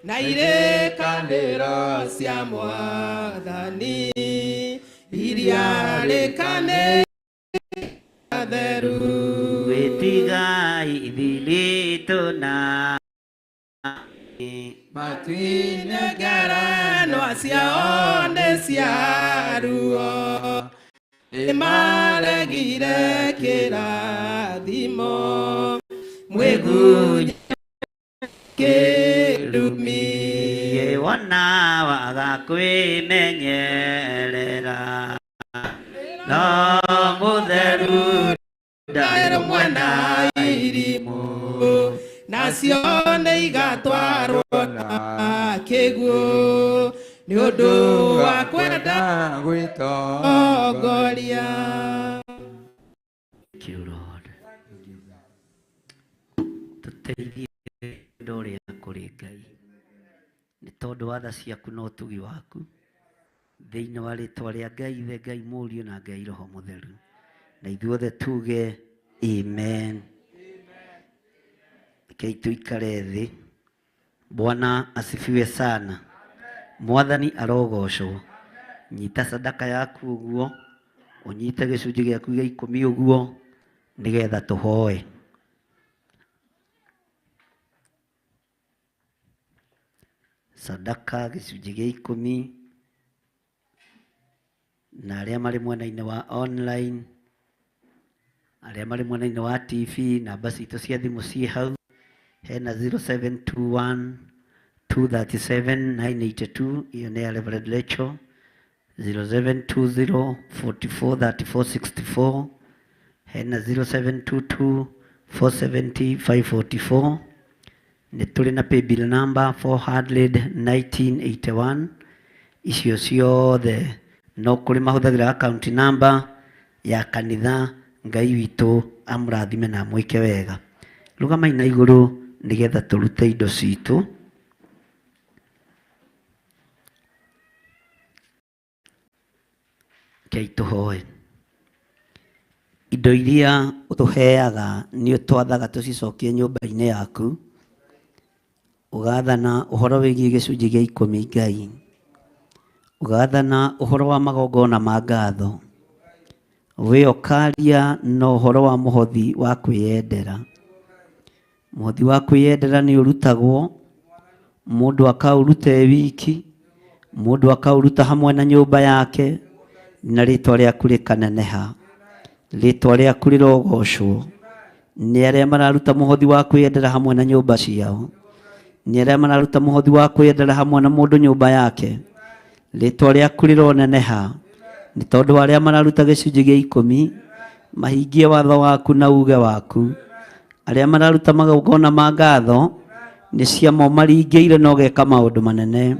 na irĩkanĩro cia mwathani iria rĩkanĩra theru wĩtigai thilitũ na matuinĩ ngeranwa ciao nĩ cia ruo maregire kĩrathimo mwĩgunye kĩrumi wona waga kwĩmenyerera no mũtheru ndaĩro mwena irimũ nacio nĩ igatwarwo na kĩguũ nĩ ũndũ wa kwenda gwĩtongoria. Thank you, Lord. Tũteithie ũndũ ũrĩa kũrĩ Ngai nĩ tondũ wa tha ciaku na ũtugi waku thĩinĩ wa rĩtwa rĩa Ngai Ithe, Ngai Mũriũ na Ngai Roho Mũtheru, na ithuothe tuge amen. Kei tuikare thĩ. Bwana asifiwe sana. Mwathani arogocwo. Nyita sadaka yaku uguo, unyite gĩcunjĩ gĩaku gĩa 10 uguo, nĩgetha tũhoe. Sadaka gĩcunjĩ gĩa 10, na arĩa marĩ mwena-inĩ wa online, arĩa marĩ mwena-inĩ wa TV, namba citũ cia thimũ ciĩ hau. Hena 0721 237 982, hiyo ni ya Reverend Lecho. 0720 44 34 64, hena 0722 470 544. Ni tuli na paybill number 41981. Icio ciothe no kuri mahuthagira account number ya kanitha. Ngai witũ amũrathime na mwĩke wega. Rũgama ina igũrũ nĩgetha tũrute indo citũ. Kei tũhoe. Indo iria ũtũheaga nĩ ũtwathaga tũcicokie nyũmba-inĩ yaku. Ũgathana ũhoro wĩgiĩ gĩcunjĩ gĩa 10 Ngai. Ũgathana ũhoro wa magongona ma ngatho. We ũkaria na ũhoro wa mũhothi wa kwĩyendera. Mũhothi wa kwĩyendera nĩ ũrutagwo, mũndũ akaũruta wiki, mũndũ akaũruta hamwe na nyũmba yake, na rĩtwa rĩaku rĩkaneneha, rĩtwa rĩaku rĩrogocwo. Nĩ arĩa mararuta mũhothi wa kwĩyendera hamwe na nyũmba ciao, nĩ arĩa mararuta mũhothi wa kwĩyendera hamwe na mũndũ nyũmba yake, rĩtwa rĩaku rĩroneneha. Nĩ tondũ arĩa mararuta gĩcunjĩ gĩa 10 mahingie watho waku na uge waku, arĩa mararuta magongona ma ngatho nĩ ciamo maringĩire na ũgeka maũndũ manene.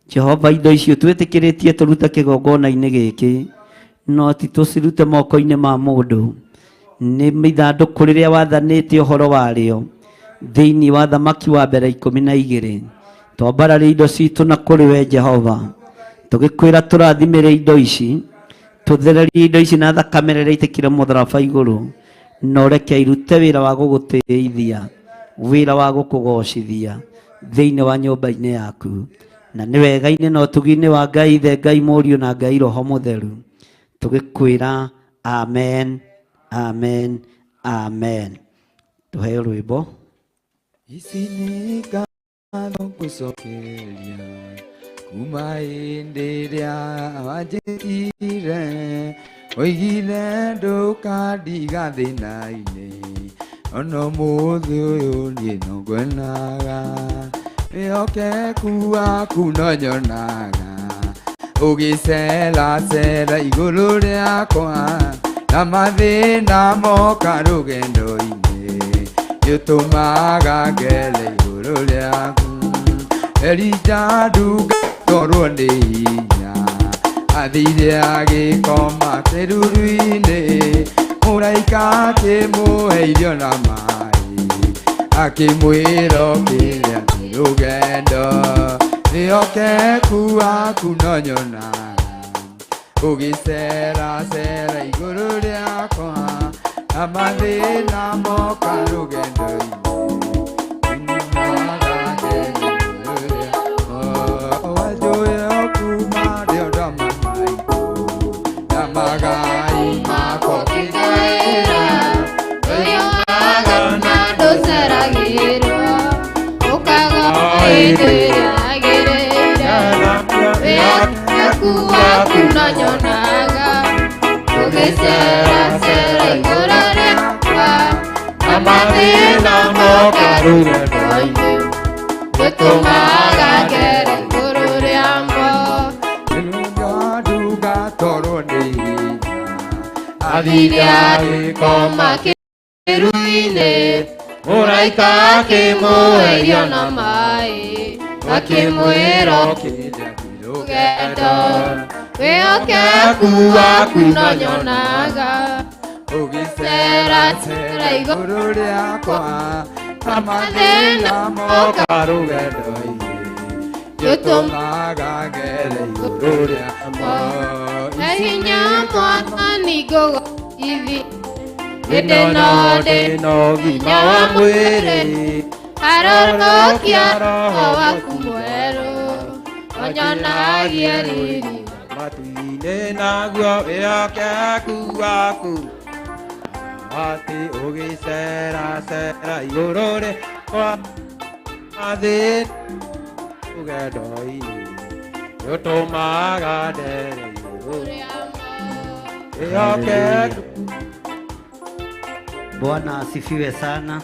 Jehova, indo icio twĩtĩkĩrĩtie tũruta kĩgongona-inĩ gĩkĩ, no ti tũcirute moko-inĩ ma mũndũ. Nĩ ithandũkũ rĩrĩa wathanĩte ũhoro warĩo thĩinĩ wa thamaki wa mbere 12. Twambararie indo citũ na kũrĩ we Jehova, tũgĩkwĩra tũrathimĩre indo ici, tũthererie indo ici na thakame ĩrĩa ĩitĩkire mũtharaba igũrũ, na ũreke irute wĩra wa gũgũtĩithia, wĩra wa gũkũgocithia thĩinĩ wa nyũmba-inĩ yaku. Na nĩ wega-inĩ na ũtugi-inĩ wa Ngai Ithe, Ngai Mũriũ na Ngai Roho Mũtheru, tũgĩkwĩra amen, amen, amen. Tũheo rwĩmbo. Ici nĩ ngatho ngũcokeria kuma hĩndĩ ĩrĩa wanjĩtire, oigire ndũkandiga thĩna-inĩ, ona ũmũthĩ ũyũ niĩ no ngwenaga, wĩhokeku waku no nyonaga, ũgĩceracera igũrũ rĩakwa, na mathĩna moka rũgendo-inĩ, gĩtũmaga ngere igũrũ rĩaku. Elija ndugatorwo nĩ hinya, athire agĩkoma kĩruru-inĩ, mũraika akĩmũhe irio na maĩ, akĩmwĩra ũkĩrĩa nĩ rũgendo, wĩhokeku waku no nyonaga, ũgĩceracera igũrũ rĩakwa, na mathĩna moka rũgendo-inĩ, agĩkoma kĩruru-inĩ, mũraika akĩmũhe irio na maĩ, akĩmwĩra ũkĩrĩa rũgendo, wĩhokeku waku no nyonaga, ũgĩceracera igũrũ rĩakwa, na mathĩna moka rũgendo-inĩ, gĩtũmaga ngere igũrũ rĩakwa. Na hinya Mwathani ngũgũthithi, hĩndĩ no ũgima wa mwĩrĩ, harũrũkia roho waku mwerũ, onyonagia riri matu-inĩ, naguo wĩhokeku waku, atĩ ũgĩceracera igũrũ rĩakwa, mathĩna rũgendo-inĩ, gĩtũmaga ndere igũrũ wĩhokeku. Bwana asifiwe sana.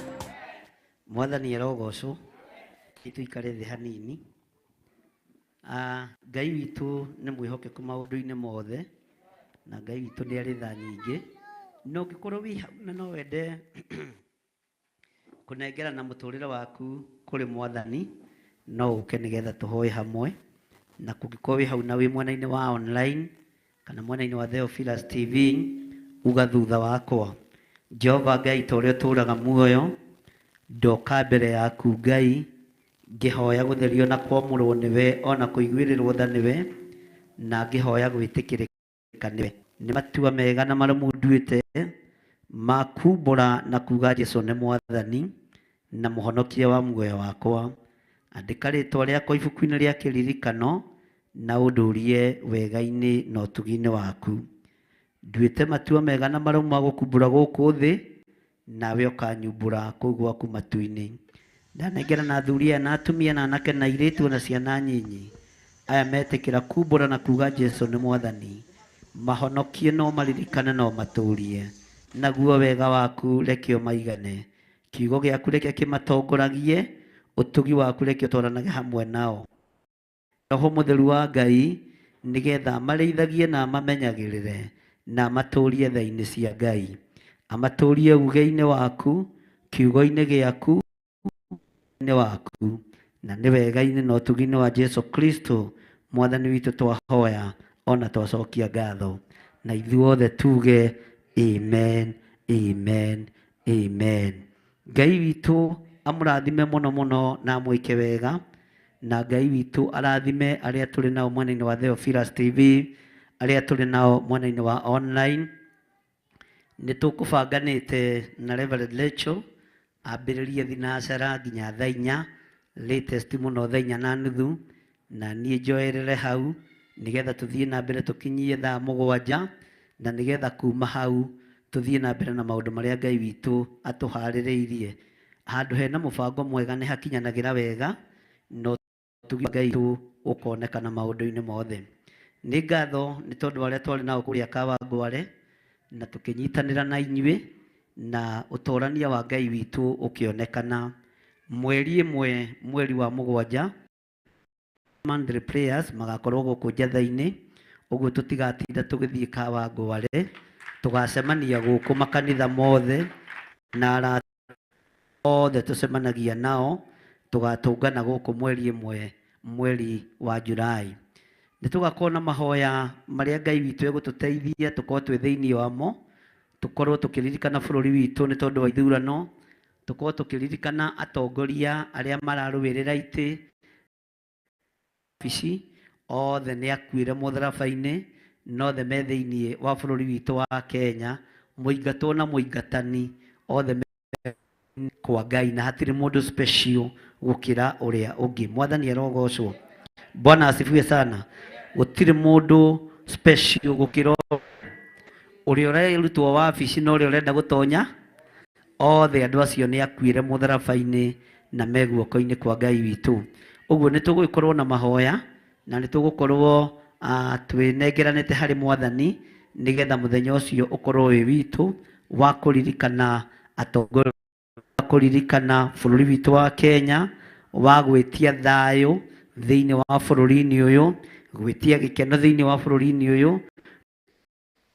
Mwathani arogocwo. Tuikare thĩ hanini. Ngai witũ nĩ mwĩhokeku maũndũ-inĩ mothe, na Ngai witũ nĩ arĩ tha nyingĩ. No ũngĩkorwo wĩ hau na no wende kũnengerana mũtũrĩre waku kũrĩ Mwathani, no ũke nĩgetha tũhoe hamwe. Na kũngĩkorwo wĩ hau na wĩ mwena-inĩ wa online kana mwena-inĩ wa Theophilus TV, uga thutha wakwa: Jehova Ngai ta ũrĩa ũtũũraga muoyo, ndoka mbere yaku Ngai ngĩhoya gũtherio na kwamũrwo nĩwe, ona kũiguĩrĩrwo tha nĩwe, na ngĩhoya gwĩtĩkĩrĩka nĩwe. Nĩ matua mega na marĩa mũnduĩte ma kumbũra na kuga Jesũ nĩ Mwathani na mũhonokia wa muoyo wakwa. Andĩka rĩtwa rĩakwa ibuku-inĩ rĩa kĩririkano na ũndũrie wega-inĩ na ũtugi-inĩ waku. Nduĩte matua mega na marauma gũkumbũra gũkũ thĩ, nawe ũkanyumbũra kũu gwaku matu-inĩ. Ndanengera na athuri aya na atumia na anake na airĩtu na ciana nyinyi aya metĩkĩra kumbũra na kuga Jesũ nĩ Mwathani, mahonokie no maririkane no matũũrie, naguo wega waku reke ũmaigane, kiugo gĩaku reke kĩmatongoragie, ũtugi waku reke ũtwaranage hamwe nao. Roho Mũtheru wa Ngai nĩgetha amarĩithagie na amamenyagĩrĩre na amatũũrie tha-inĩ cia Ngai, amatũũrie uge-inĩ waku, kiugo-inĩ gĩaku waku, na nĩ wega-inĩ na ũtugi-inĩ wa Jesũ Kristo Mwathani witũ twahoya ona twacokia ngatho, na ithuothe tuge amen, amen, amen. Ngai witũ amũrathime mũno mũno na amwĩke wega, na Ngai witũ arathime arĩa tũrĩ nao mwena-inĩ wa Theophilus TV, arĩa tũrĩ nao mwena-inĩ wa online. Nĩ tũkũbanganĩte na Reverend Rachel ambĩrĩrie thinacara nginya thaa 4, latest mũno thaa 4:30, na niĩ njoerere hau nĩgetha tũthiĩ na mbere tũkinyie thaa 7, na nĩgetha kuma hau tũthiĩ na mbere na maũndũ marĩa Ngai witũ atũharĩrĩirie. Handũ hena mũbango mwega nĩ hakinyanagĩra wega, no tugi Ngai witũ ũkonekana maũndũ-inĩ mothe. Nĩ ngatho nĩ tondũ arĩa twarĩ nao kũrĩa Kawangware na tũkĩnyitanĩra na inyuĩ, na ũtorania wa Ngai witũ ũkĩonekana. Mweri ĩmwe mweri wa 7 Monday prayers magakorwo gũkũ njatha-inĩ, ũguo tũtigatinda tũgĩthiĩ Kawangware, tũgacemania gũkũ makanitha mothe na arata othe tũcemanagia nao, tũgatũngana gũkũ mweri ĩmwe mweri wa Julai. Nĩ tũgakorwo na mahoya marĩa Ngai witũ egũtũteithia tũkorwo twĩ thĩinĩ wamo, tũkorwo tũkĩririkana bũrũri witũ nĩ tondũ wa ithurano, tũkorwo tũkĩririkana atongoria arĩa mararũĩrĩra itĩ bici othe nĩ akuĩre mũtharaba-inĩ, nothe me thĩinĩ wa bũrũri witũ wa Kenya, mũingatwo na mũingatani othe kwa Ngai, na hatirĩ mũndũ special gũkĩra ũrĩa ũngĩ. Mwathani arogocwo. Bwana asifiwe sana. Gũtirĩ mũndũ special gũkĩra ũrĩa ũrerutwo wabici na ũrĩa ũrenda gũtonya, othe andũ acio nĩ akuĩre mũtharaba-inĩ na me guoko-inĩ kwa Ngai witũ. Ũguo nĩ tũgũkorwo na mahoya na nĩ tũgũkorwo twĩnengeranĩte harĩ Mwathani nĩgetha mũthenya ũcio ũkorwo wĩ witũ wa kũririkana atongoria, kũririkana bũrũri witũ wa Kenya, wa gwĩtia thayũ thĩinĩ wa bũrũri-inĩ ũyũ, gwĩtia gĩkeno thĩinĩ wa bũrũri-inĩ ũyũ.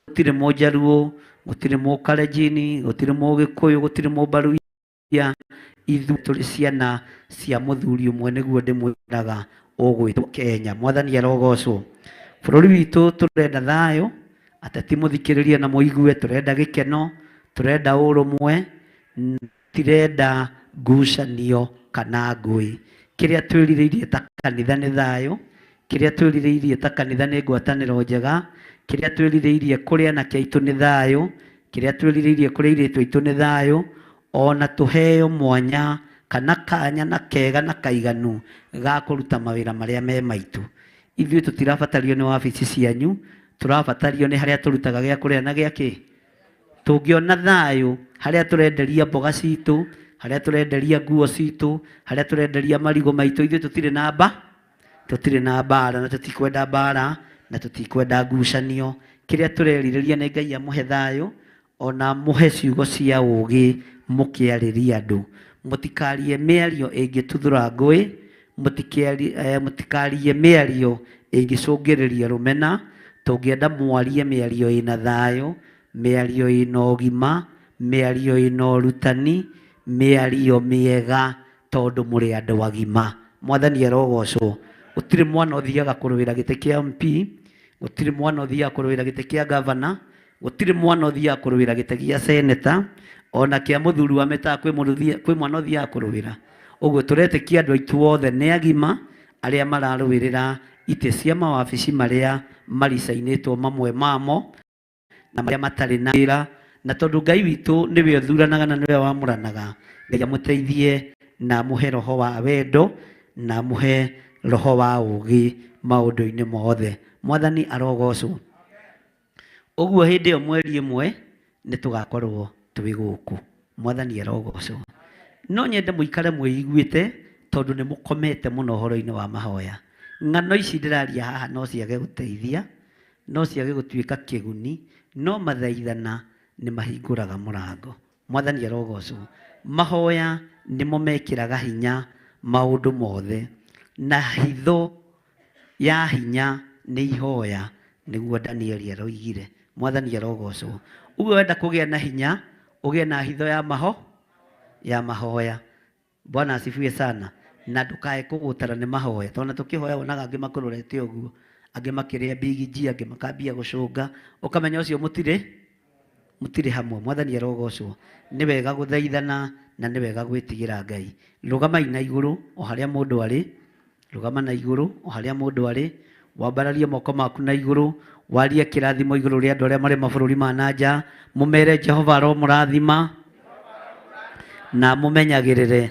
Gũtirĩ Mũjaruo, gũtirĩ Mũkalenjin, gũtirĩ Mũgĩkũyũ, gũtirĩ Mũmbaruya, ithuĩ tũrĩ ciana cia mũthuri ũmwe nĩguo ndĩmwĩraga ũgwĩtwo Kenya. Mwathani arogocwo. Bũrũri witũ tũrenda thayũ, ateti mũthikĩrĩrie na mũigue, tũrenda gĩkeno, tũrenda ũrũmwe, tirenda ngucanio kana ngũĩ. Kĩrĩa twĩrirĩirie ta kanitha nĩ thayũ, kĩrĩa twĩrirĩirie ta kanitha nĩ ngwatanĩro njega, kĩrĩa twĩrirĩirie kũrĩ anake aitũ nĩ thayũ, kĩrĩa twĩrirĩirie kũrĩ airĩtu aitũ nĩ thayũ, ona tũheo mwanya kana kanya na kega na kaiganu ga kũruta mawĩra marĩa me maitũ. Ithuĩ tũtirabatario nĩ wabici cianyu, tũrabatario nĩ harĩa tũrutaga gĩa kũrĩa na gĩakĩ. Tũngĩona thayũ harĩa tũrenderia mboga citũ, harĩa tũrenderia nguo citũ, harĩa tũrenderia marigũ maitũ, ithuĩ tũtirĩ na mbara na tũtikwenda mbara na tũtikwenda ngucanio. Kĩrĩa tũrerirĩria nĩ Ngai amũhe thayũ, ona mũhe ciugo cia ũũgĩ mũkĩarĩria andũ. Mũtikarie mĩario ĩngĩtuthũra ngũĩ, mũtikarie mĩario ĩngĩcũngĩrĩria rũmena. Tũngĩenda mwarie mĩario ĩna thayũ, mĩario ĩna ũgima, mĩario ĩna ũrutani, mĩario mĩega, tondũ mũrĩ andũ agima. Mwathani arogocwo. Gũtirĩ mwana ũthiaga kũrũĩra gĩtĩ kĩa MP, gũtirĩ mwana ũthiaga kũrũĩra gĩtĩ kĩa gavana, gũtirĩ mwana ũthiaga kũrũĩra gĩtĩ gĩa seneta, ona kĩa mũthuri wa mĩtaa kwĩ mwana ũthiaga kũrũĩra. Ũguo tũretĩkia andũ aitũ othe nĩ agima arĩa mararũĩrĩra itĩ cia mawabici marĩa maricainĩtwo mamwe mamo na marĩa matarĩ na wĩra, na tondũ Ngai witũ nĩwe ũthuranaga na nĩwe wamũranaga. Ngai amũteithie na amũhe roho wa wendo na amũhe roho wa ũũgĩ maũndũ-inĩ mothe. Mwathani arogocwo. Ũguo hĩndĩ ĩyo mweri ĩmwe nĩ tũgakorwo twĩ gũkũ. Mwathani arogocwo. No nyende muikare mwĩiguĩte tondu nĩ mũkomete mũno ũhoro-inĩ wa mahoya. Ng'ano ici ndĩraria haha no ciage gũteithia, no ciage gũtuĩka kĩguni, no mathaithana nĩ mahingũraga mũrango. Mwathani arogocwo. Mahoya nĩmo mekĩraga hinya maũndũ mothe, na hitho ya hinya nĩ ihoya, nĩguo Danieli aroigire. Mwathani arogocwo. Uwe wenda kũgĩa na hinya, ũgĩe na hitho ya mahoya. Bwana asifiwe sana. Na ndũkae kũgũtara nĩ mahoya, tondũ tũkĩhoya wonaga angĩ makũrorete ũguo, angĩ makĩrĩa bigiji, angĩ makambia gũcũnga, ũkamenya ũcio mũtirĩ hamwe. Mwathani arogocwo. Nĩ wega gũthaithana na nĩ wega gwĩtigĩra Ngai. Rũgamai na igũrũ o harĩa mũndũ arĩ, rũgama na igũrũ o harĩa mũndũ arĩ, wambararie moko maku na igũrũ, warie kĩrathimo igũrũ rĩa andũ arĩa marĩ mabũrũri ma nanja, mũmere Jehova aromũrathima na mũmenyagĩrĩre.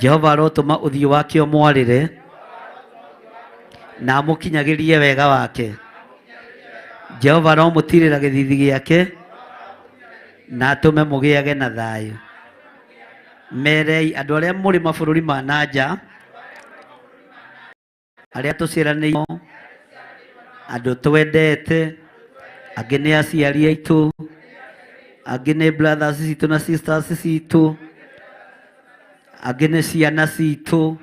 Jehova arotũma ũthiũ wake ũmwarĩre na mũkinyagĩrie wega wake. Jehova aromũtirĩra gĩthithi gĩake na atũme mũgĩage na thayũ. Merei andũ arĩa mũrĩ mabũrũri ma nanja, arĩa tũciaranĩirwo, andũ twendete, angĩ nĩ aciari aitũ, angĩ nĩ brothers citũ na sisters citũ, angĩ nĩ ciana citũ,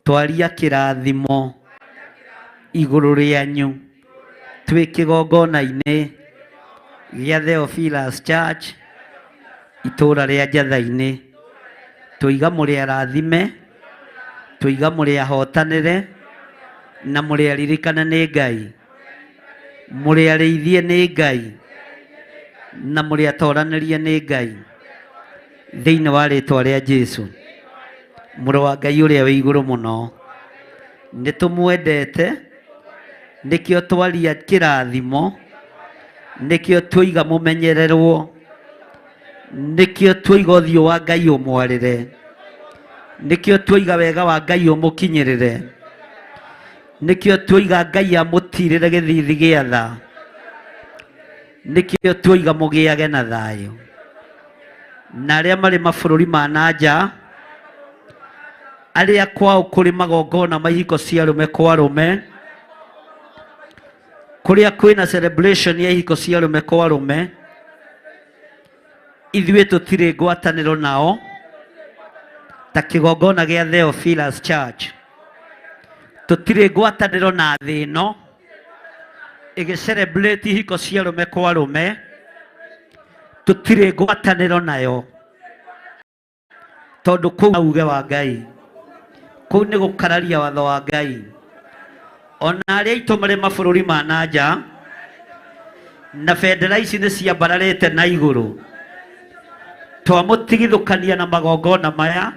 twaria kĩrathimo igũrũ rĩanyu twĩ kĩgongona-inĩ gĩa Theophilus Church itũũra rĩa Njatha-inĩ. Tũiga mũrĩ arathime, tũiga mũrĩ ahotanĩre, na mũrĩ aririkane nĩ Ngai, mũrĩ arĩithie nĩ Ngai, na mũrĩ atoranĩrie nĩ Ngai, thĩinĩ wa rĩĩtwa rĩa Jesũ. Mũrũ wa Ngai ũrĩa wĩ igũrũ mũno, nĩ tũmwendete, nĩkĩo twaria kĩrathimo, nĩkĩo tũiga mũmenyererwo, nĩkĩo tũiga ũthiũ wa Ngai ũmwarĩre, nĩkĩo tũiga wega wa Ngai ũmũkinyĩrĩre, nĩkĩo tũiga Ngai amũtirĩre gĩthithi gĩa tha, nĩkĩo tũiga mũgĩage na thayũ. Na arĩa marĩ mabũrũri ma nanja, arĩa kwao kũrĩ magongona ma ihiko cia arũme kwa arũme, kũrĩa kwĩna celebration ya ihiko cia arũme kwa arũme, ithuĩ tũtirĩ ngwatanĩro nao ta kĩgongona gĩa Theophilus Church. Tũtirĩ ngwatanĩro na thĩ ĩno ĩgĩ-celebrate ihiko cia arũme kwa arũme, tũtirĩ ngwatanĩro nayo, tondũ kũu uge wa Ngai, kũu nĩ gũkararia watho wa Ngai. Ona arĩa aitũ marĩ mabũrũri ma nanja, na bendera ici nĩ ciambararĩte na igũrũ, twamũtigithũkania na magongona maya,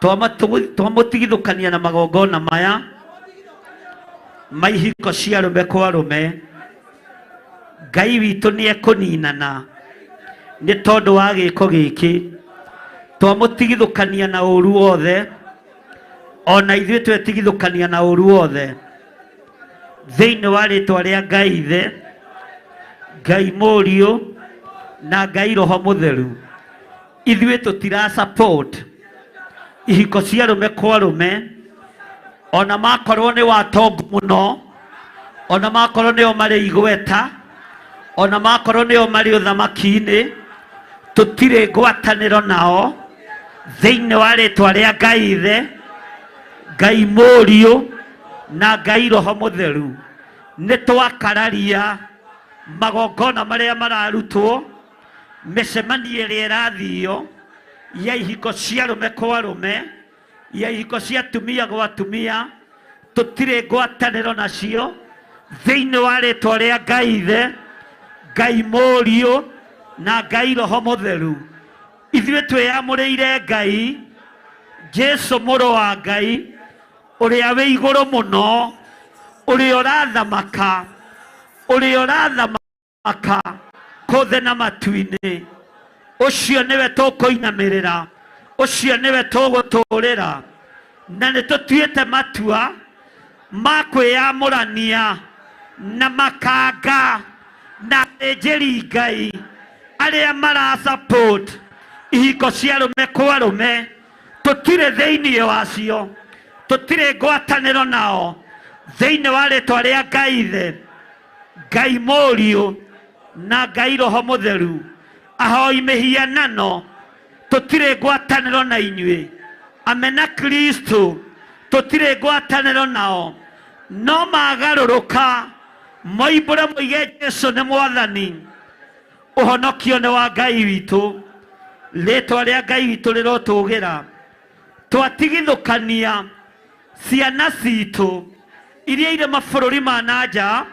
twamũtigithũkania na magongona maya ma ihiko cia arũme kwa arũme, Ngai witũ nĩ ekũninana nĩ tondũ wa gĩko gĩkĩ. Twamũtigithũkania na ũru wothe, ona ithuĩ twetigithũkania na ũru wothe, thĩinĩ wa rĩĩtwa rĩa Ngai Ithe, Ngai Mũriũ na Ngai Roho Mũtheru. Ithuĩ tũtira support ihiko cia arũme kwa arũme, ona makorwo nĩ watongu mũno, ona makorwo nĩo marĩ igweta, ona makorwo nĩo marĩ ũthamaki-inĩ, tũtirĩ ngwatanĩro nao thĩinĩ wa rĩĩtwa rĩa Ngai Ithe, Ngai Mũriũ na Ngai Roho Mũtheru. Nĩ twakararia magongona marĩa mararutwo, mĩcemanio ĩrĩa ĩrathio ya ihiko cia arũme kwa arũme, ya ihiko cia atumia gwa atumia, tũtirĩ ngwatanĩro nacio thĩinĩ wa rĩĩtwa rĩa Ngai Ithe, Ngai Mũriũ na Ngai Roho Mũtheru. Ithuĩ twĩamũrĩire Ngai Jesũ mũrũ wa Ngai, ũrĩa wĩ igũrũ mũno, ũrĩa ũrathamaka, ũrĩa ũrathamaka kũ thĩ na matu-inĩ. Ũcio nĩwe tũkũinamĩrĩra, ũcio nĩwe tũgũtũũrĩra, na nĩ tũtuĩte matua ma kwĩyamũrania na makanga na athĩnjĩri Ngai aria mara support ihiko cia arume kwa arume tutire thĩinĩ wacio, tutire ngwatanĩro nao thĩinĩ wa rĩtwa rĩa Ngai Ithe, Ngai Mũriũ na Ngai Roho Mũtheru. Ahoi mĩhianano tutire ngwatanĩro na inyuĩ, amena Kristo tutire ngwatanĩro nao, no magarũrũka moimbũre moige Jesũ nĩ Mwathani. Ũhonokio nĩ wa Ngai witũ, rĩtwa rĩa Ngai witũ rĩrotũgĩra. Twatigithũkania ciana citũ iria irĩ mabũrũri ma nanja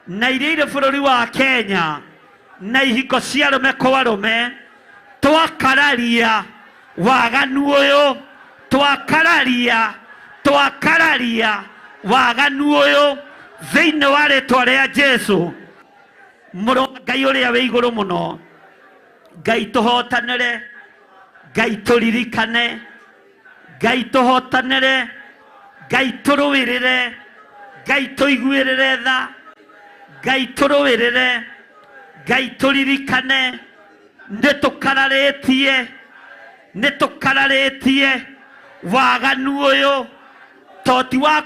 na iria irĩ bũrũri wa Kenya na ihiko cia arũme kwa arũme, twakararia waganu ũyũ, twakararia waganu ũyũ thĩinĩ wa rĩtwa rĩa Jesũ. Mũrũ wa Ngai ũrĩa wĩ igũrũ mũno, Ngai tũhotanĩre, Ngai tũririkane, Ngai tũhotanĩre, Ngai tũrũĩrĩre, Ngai tũiguĩrĩre tha, Ngai tũrũĩrĩre, Ngai tũririkane. Nĩtũkararĩtie waganu ũyũ toti wa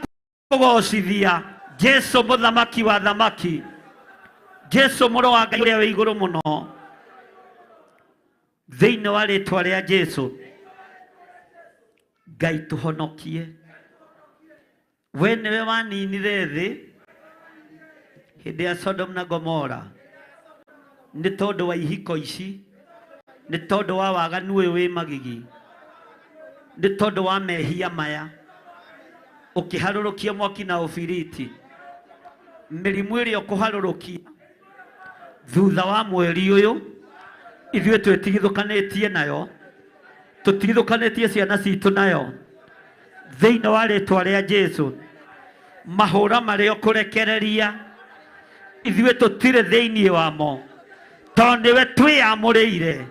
kũgocithia Jesũ mũthamaki wa thamaki, Jesũ mũrũ wa Ngai ũrĩa wĩ igũrũ mũno, thĩinĩ wa rĩtwa rĩa Jesũ. Ngai tũhonokie. We nĩwe waninire thĩ hĩndĩ ya Sodom na Gomora, nĩ tondũ wa ihiko ici, nĩ tondũ wa waganu ũyũ wĩ magigi, nĩ tondũ wa mehia maya, ũkĩharũrũkia mwaki na ũbiriti, mĩrimũ ĩrĩa ũkũharũrũkia thutha wa mweri ũyũ. Ithuĩ twĩtigithũkanĩtie nayo, tũtigithũkanĩtie ciana citũ nayo thĩinĩ wa rĩtwa rĩa Jesũ. Mahũra marĩa ũkũrekereria ithuĩ tũtirĩ thĩinĩ wamo, tondũ nĩwe twĩamũrĩire,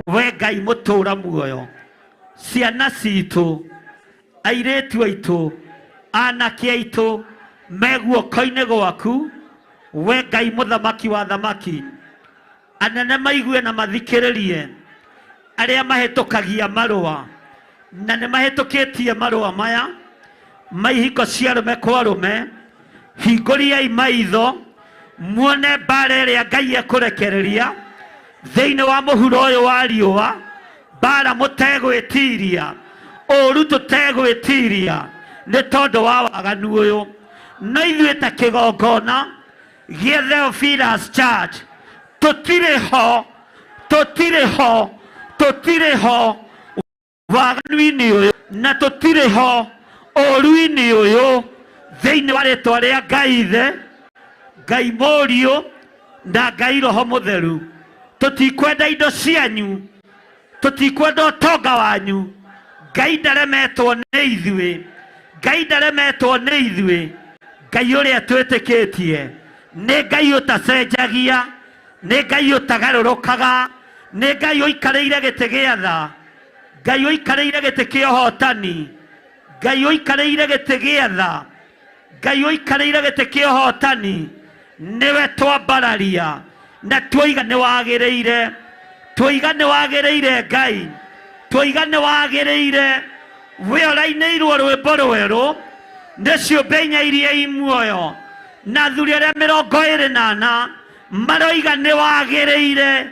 we Ngai mũtũra muoyo. Ciana citũ, airĩtu aitũ, anake aitũ me guoko-inĩ gwaku, we Ngai mũthamaki wa thamaki. Anene maigue na mathikĩrĩrie arĩa mahĩtũkagia marũa na nĩ mahĩtũkĩtie marũa maya ma ihiko cia arũme kwa arũme. Hingũriai maitho muone mbara ĩrĩa Ngai ekũrekereria thĩinĩ wa mũhuro ũyũ wa riũa, mbara mũtegwĩtiria, ũru tũtegwĩtiria nĩ tondũ wa waganu ũyũ. No ithuĩ ta kĩgongona gĩa Theophilus Church tutire ho waganu-inĩ ũyũ na tutire ho ũru-inĩ ũyũ thĩinĩ wa rĩtwa rĩa Ngai Ithe, Ngai Mũriũ na Ngai Roho Mũtheru. Tũtikwenda indo cianyu, tũtikwenda ũtonga wanyu. Ngai ndaremetwo nĩ ithuĩ, Ngai ndaremetwo nĩ ithuĩ. Ngai ũrĩa twĩtĩkĩtie nĩ Ngai ũtacenjagia, nĩ Ngai ũtagarũrũkaga, nĩ Ngai ũikarĩire gĩtĩ gĩa tha, Ngai ũikarĩire gĩtĩ kĩa ũhotani, Ngai ũikarĩire gĩtĩ gĩa tha, Ngai ũikarĩire gĩtĩ kĩa ũhotani. Nĩwe twambararia na twoiga nĩ wagĩrĩire, twoiga nĩ wagĩrĩire Ngai, twoiga nĩ wagĩrĩire. We ũrainĩirwo rwĩmbo rwerũ nĩ ciũmbe inya iria i muoyo na athuri arĩa 24 maroiga nĩ wagĩrĩire,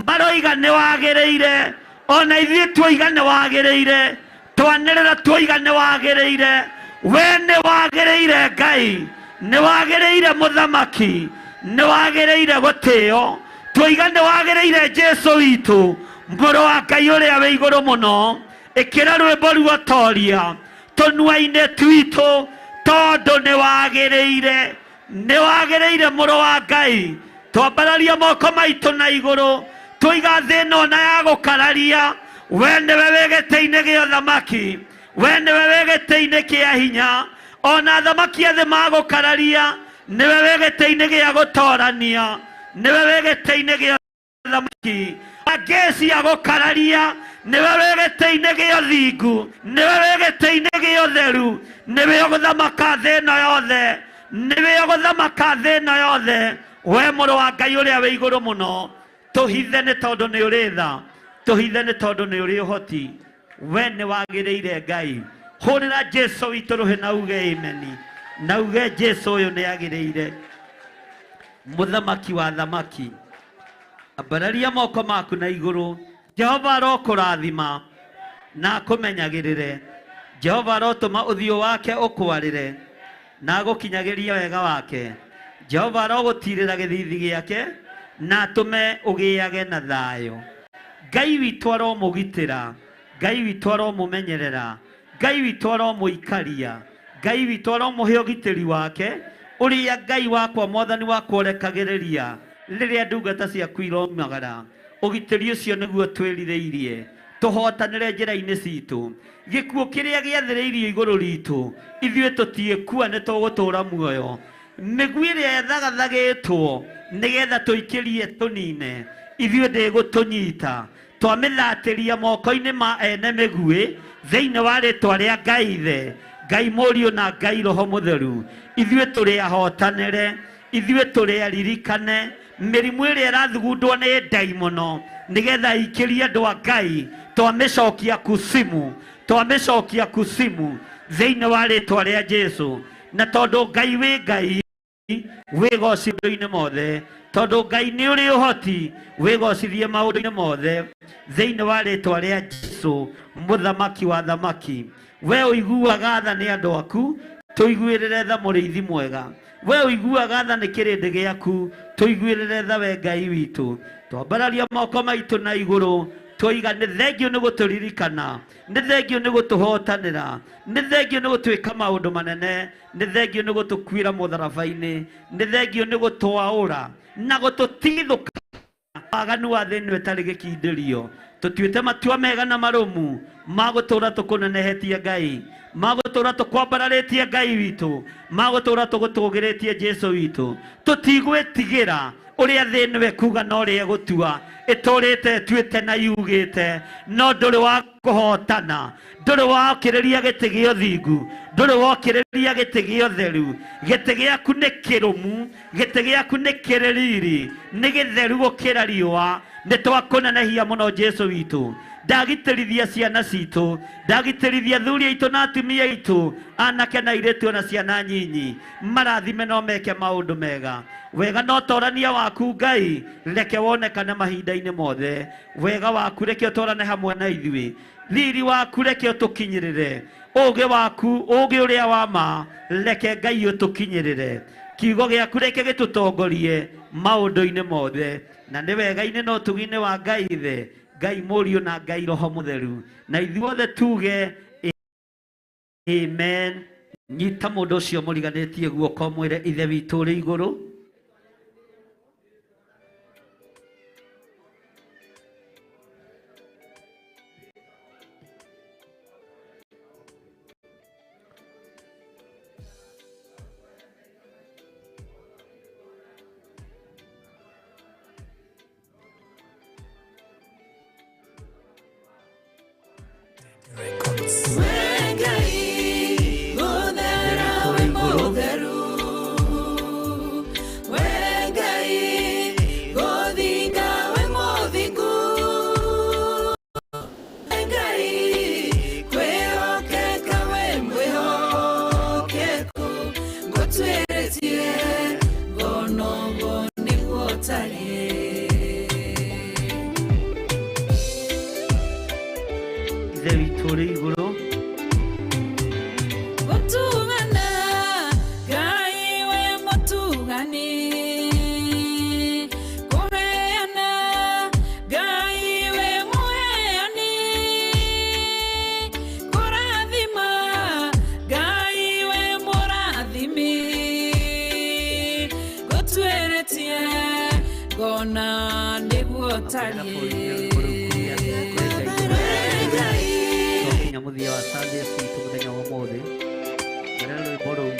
maroiga nĩ wagĩrĩire. Ona ithuĩ twoiga nĩ wagĩrĩire, twanĩrĩra twoiga nĩ wagĩrĩire. We nĩ wagĩrĩire Ngai, nĩ wagĩrĩire mũthamaki, nĩ wagĩrĩire gũtĩo. Twoiga nĩ wagĩrĩire Jesũ witũ, mũrũ wa Ngai ũrĩa wĩ igũrũ mũno. Ĩkĩra rwĩmbo ruotoria tũnua-inĩ twitũ, tondũ nĩ wagĩrĩire, nĩ wagĩrĩire mũrũ wa Ngai. Twambararia moko maitũ na igũrũ, twoiga thĩ ĩno na ya gũkararia. We nĩwe wĩ gĩtĩ-inĩ gĩa ũthamaki, we nĩwe wĩ gĩtĩ-inĩ kĩa hinya. Ona athamaki a thĩ magũkararia, nĩwe wĩ gĩtĩ-inĩ gĩa gũtorania, nĩwe wĩ gĩtĩ-inĩ gĩa ũthamaki. Angĩci agũkararia, nĩwe wĩ gĩtĩ-inĩ gĩa ũthingu, nĩwe wĩ gĩtĩ-inĩ gĩa ũtheru. Nĩwe ũgũthamaka thĩ ĩno yothe, nĩwe ũgũthamaka thĩ ĩno yothe. We mũrũ wa Ngai ũrĩa wĩ igũrũ mũno, tuhithe nĩ tondũ nĩ ũrĩ tha, tuhithe nĩ tondũ nĩ ũrĩ ũhoti. We nĩ wagĩrĩire Ngai. Hũrĩra Jesu witũ rũhĩ na uge ameni, na uge Jesu ũyũ nĩ agĩrĩire, mũthamaki wa thamaki. Ambararia moko maku na igũrũ. Jehova arokũrathima na akũmenyagĩrĩre. Jehova arotũma ũthiũ wake ũkwarĩre na agũkinyagĩria wega wake. Jehova arogũtirĩra gĩthithi gĩake na atũme ũgĩage na thayũ. Ngai witũ aromũgitĩra, Ngai witũ aromũmenyerera, Ngai witũ aromũikaria, Ngai witũ aromũhe ũgitĩri wake, ũrĩa Ngai wakwa Mwathani wakwa ũrekagĩrĩria rĩrĩa ndungata ciaku iraumagara. Ũgitĩri ũcio nĩguo twĩrirĩirie tũhotanĩre njĩra-inĩ citũ. Gĩkuũ kĩrĩa gĩathĩrĩirio igũrũ ritũ, ithuĩ tũtiĩkua, nĩ tũgũtũũra muoyo. Mĩguĩ ĩrĩa ethagathagĩtwo nĩgetha tũikĩrie tũnine, ithuĩ ndĩgũtũnyita. Twamĩthatĩria moko-inĩ ma ene mĩguĩ thĩinĩ wa rĩtwa rĩa Ngai Ithe, Ngai Mũriũ na Ngai Roho Mũtheru. Ithuĩ tũrĩ ahotanĩre, ithuĩ tũrĩ aririkane. Mĩrimũ ĩrĩa ĩrathugundwo nĩ ndaimono nĩgetha ikĩrie andũ a Ngai, twamĩcokia kusimu, twamĩcokia kusimu thĩinĩ wa rĩtwa rĩa Jesu. Na tondũ Ngai wĩ Ngai, wĩgocithio-inĩ mothe. Tondũ Ngai nĩ ũrĩ ũhoti, wĩgocithie maũndũ-inĩ mothe thĩinĩ wa rĩtwa rĩa Jesu, mũthamaki wa thamaki. We ũiguaga tha nĩ andũ aku, tũiguĩrĩre tha mũrĩithi mwega. We ũiguaga tha nĩ kĩrĩndĩ gĩaku, tũiguĩrĩre tha we Ngai witũ. Twambararia moko maitũ na igũrũ, twoiga nĩ thengio nĩ gũtũririkana, nĩ thengio nĩ gũtũhotanĩra, nĩ thengio nĩ gũtwĩka maũndũ manene, nĩ thengio nĩ gũtũkuĩra mũtharaba-inĩ, nĩ thengio nĩ gũtwaũra na gũtũtigithũka waganu wa thĩ ĩno ĩtarĩ gĩkindĩrio. Tũtuĩte matua mega na marũmu ma gũtũũra tũkũnenehetie Ngai, ma gũtũũra tũkwambararĩtie Ngai witũ, ma gũtũũra tũgũtũgĩrĩtie Jesu witũ. Tũtigwĩtigĩra ũrĩa thĩ ĩno ĩkuga na ũrĩa ĩgũtua, ĩtũrĩte ĩtuĩte na yugĩte, no ndũrĩ wa kũhotana, ndũrĩ wokĩrĩria gĩtĩ gĩa ũthingu, ndũrĩ wokĩrĩria gĩtĩ gĩa ũtheru. Gĩtĩ gĩaku nĩ kĩrũmu, gĩtĩ gĩaku nĩ kĩrĩ riri, nĩ gĩtheru gũkĩra riũa. Nĩ twakũnenehia mũno Jesu witũ. Ndagitĩrithia ciana citũ, ndagitĩrithia thuri aitũ na atumia aitũ, anake na airĩtu na ciana nyinyi. Marathime no meke maũndũ mega. Wega no torania waku Ngai reke wonekane mahinda-inĩ mothe. Wega waku reke ũtwarane hamwe na ithuĩ. Riri waku reke ũtũkinyĩrĩre. Ũũgĩ waku, ũũgĩ ũrĩa wa ma, reke Ngai ũtũkinyĩrĩre. Kiugo gĩaku reke gĩtũtongorie maũndũ-inĩ mothe. Na nĩ wega-inĩ na ũtugi-inĩ wa Ngai Ithe, Ngai Mũriũ na Ngai Roho Mũtheru. Na ithuothe tuge amen. Nyita mũndũ ũcio mũriganĩtie guoko mwĩre Ithe witũ ũrĩ igũrũ, Nyamuthia wa Sunday Street mũthenya wa ũmũthĩ. Ngerera rwĩmbo rũu.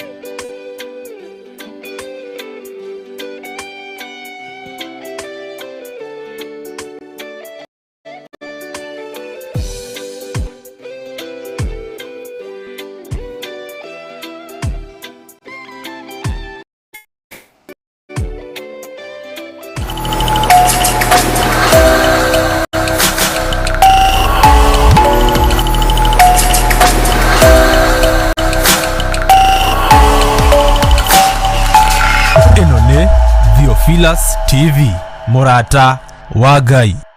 Theophilus TV, Murata wa Ngai.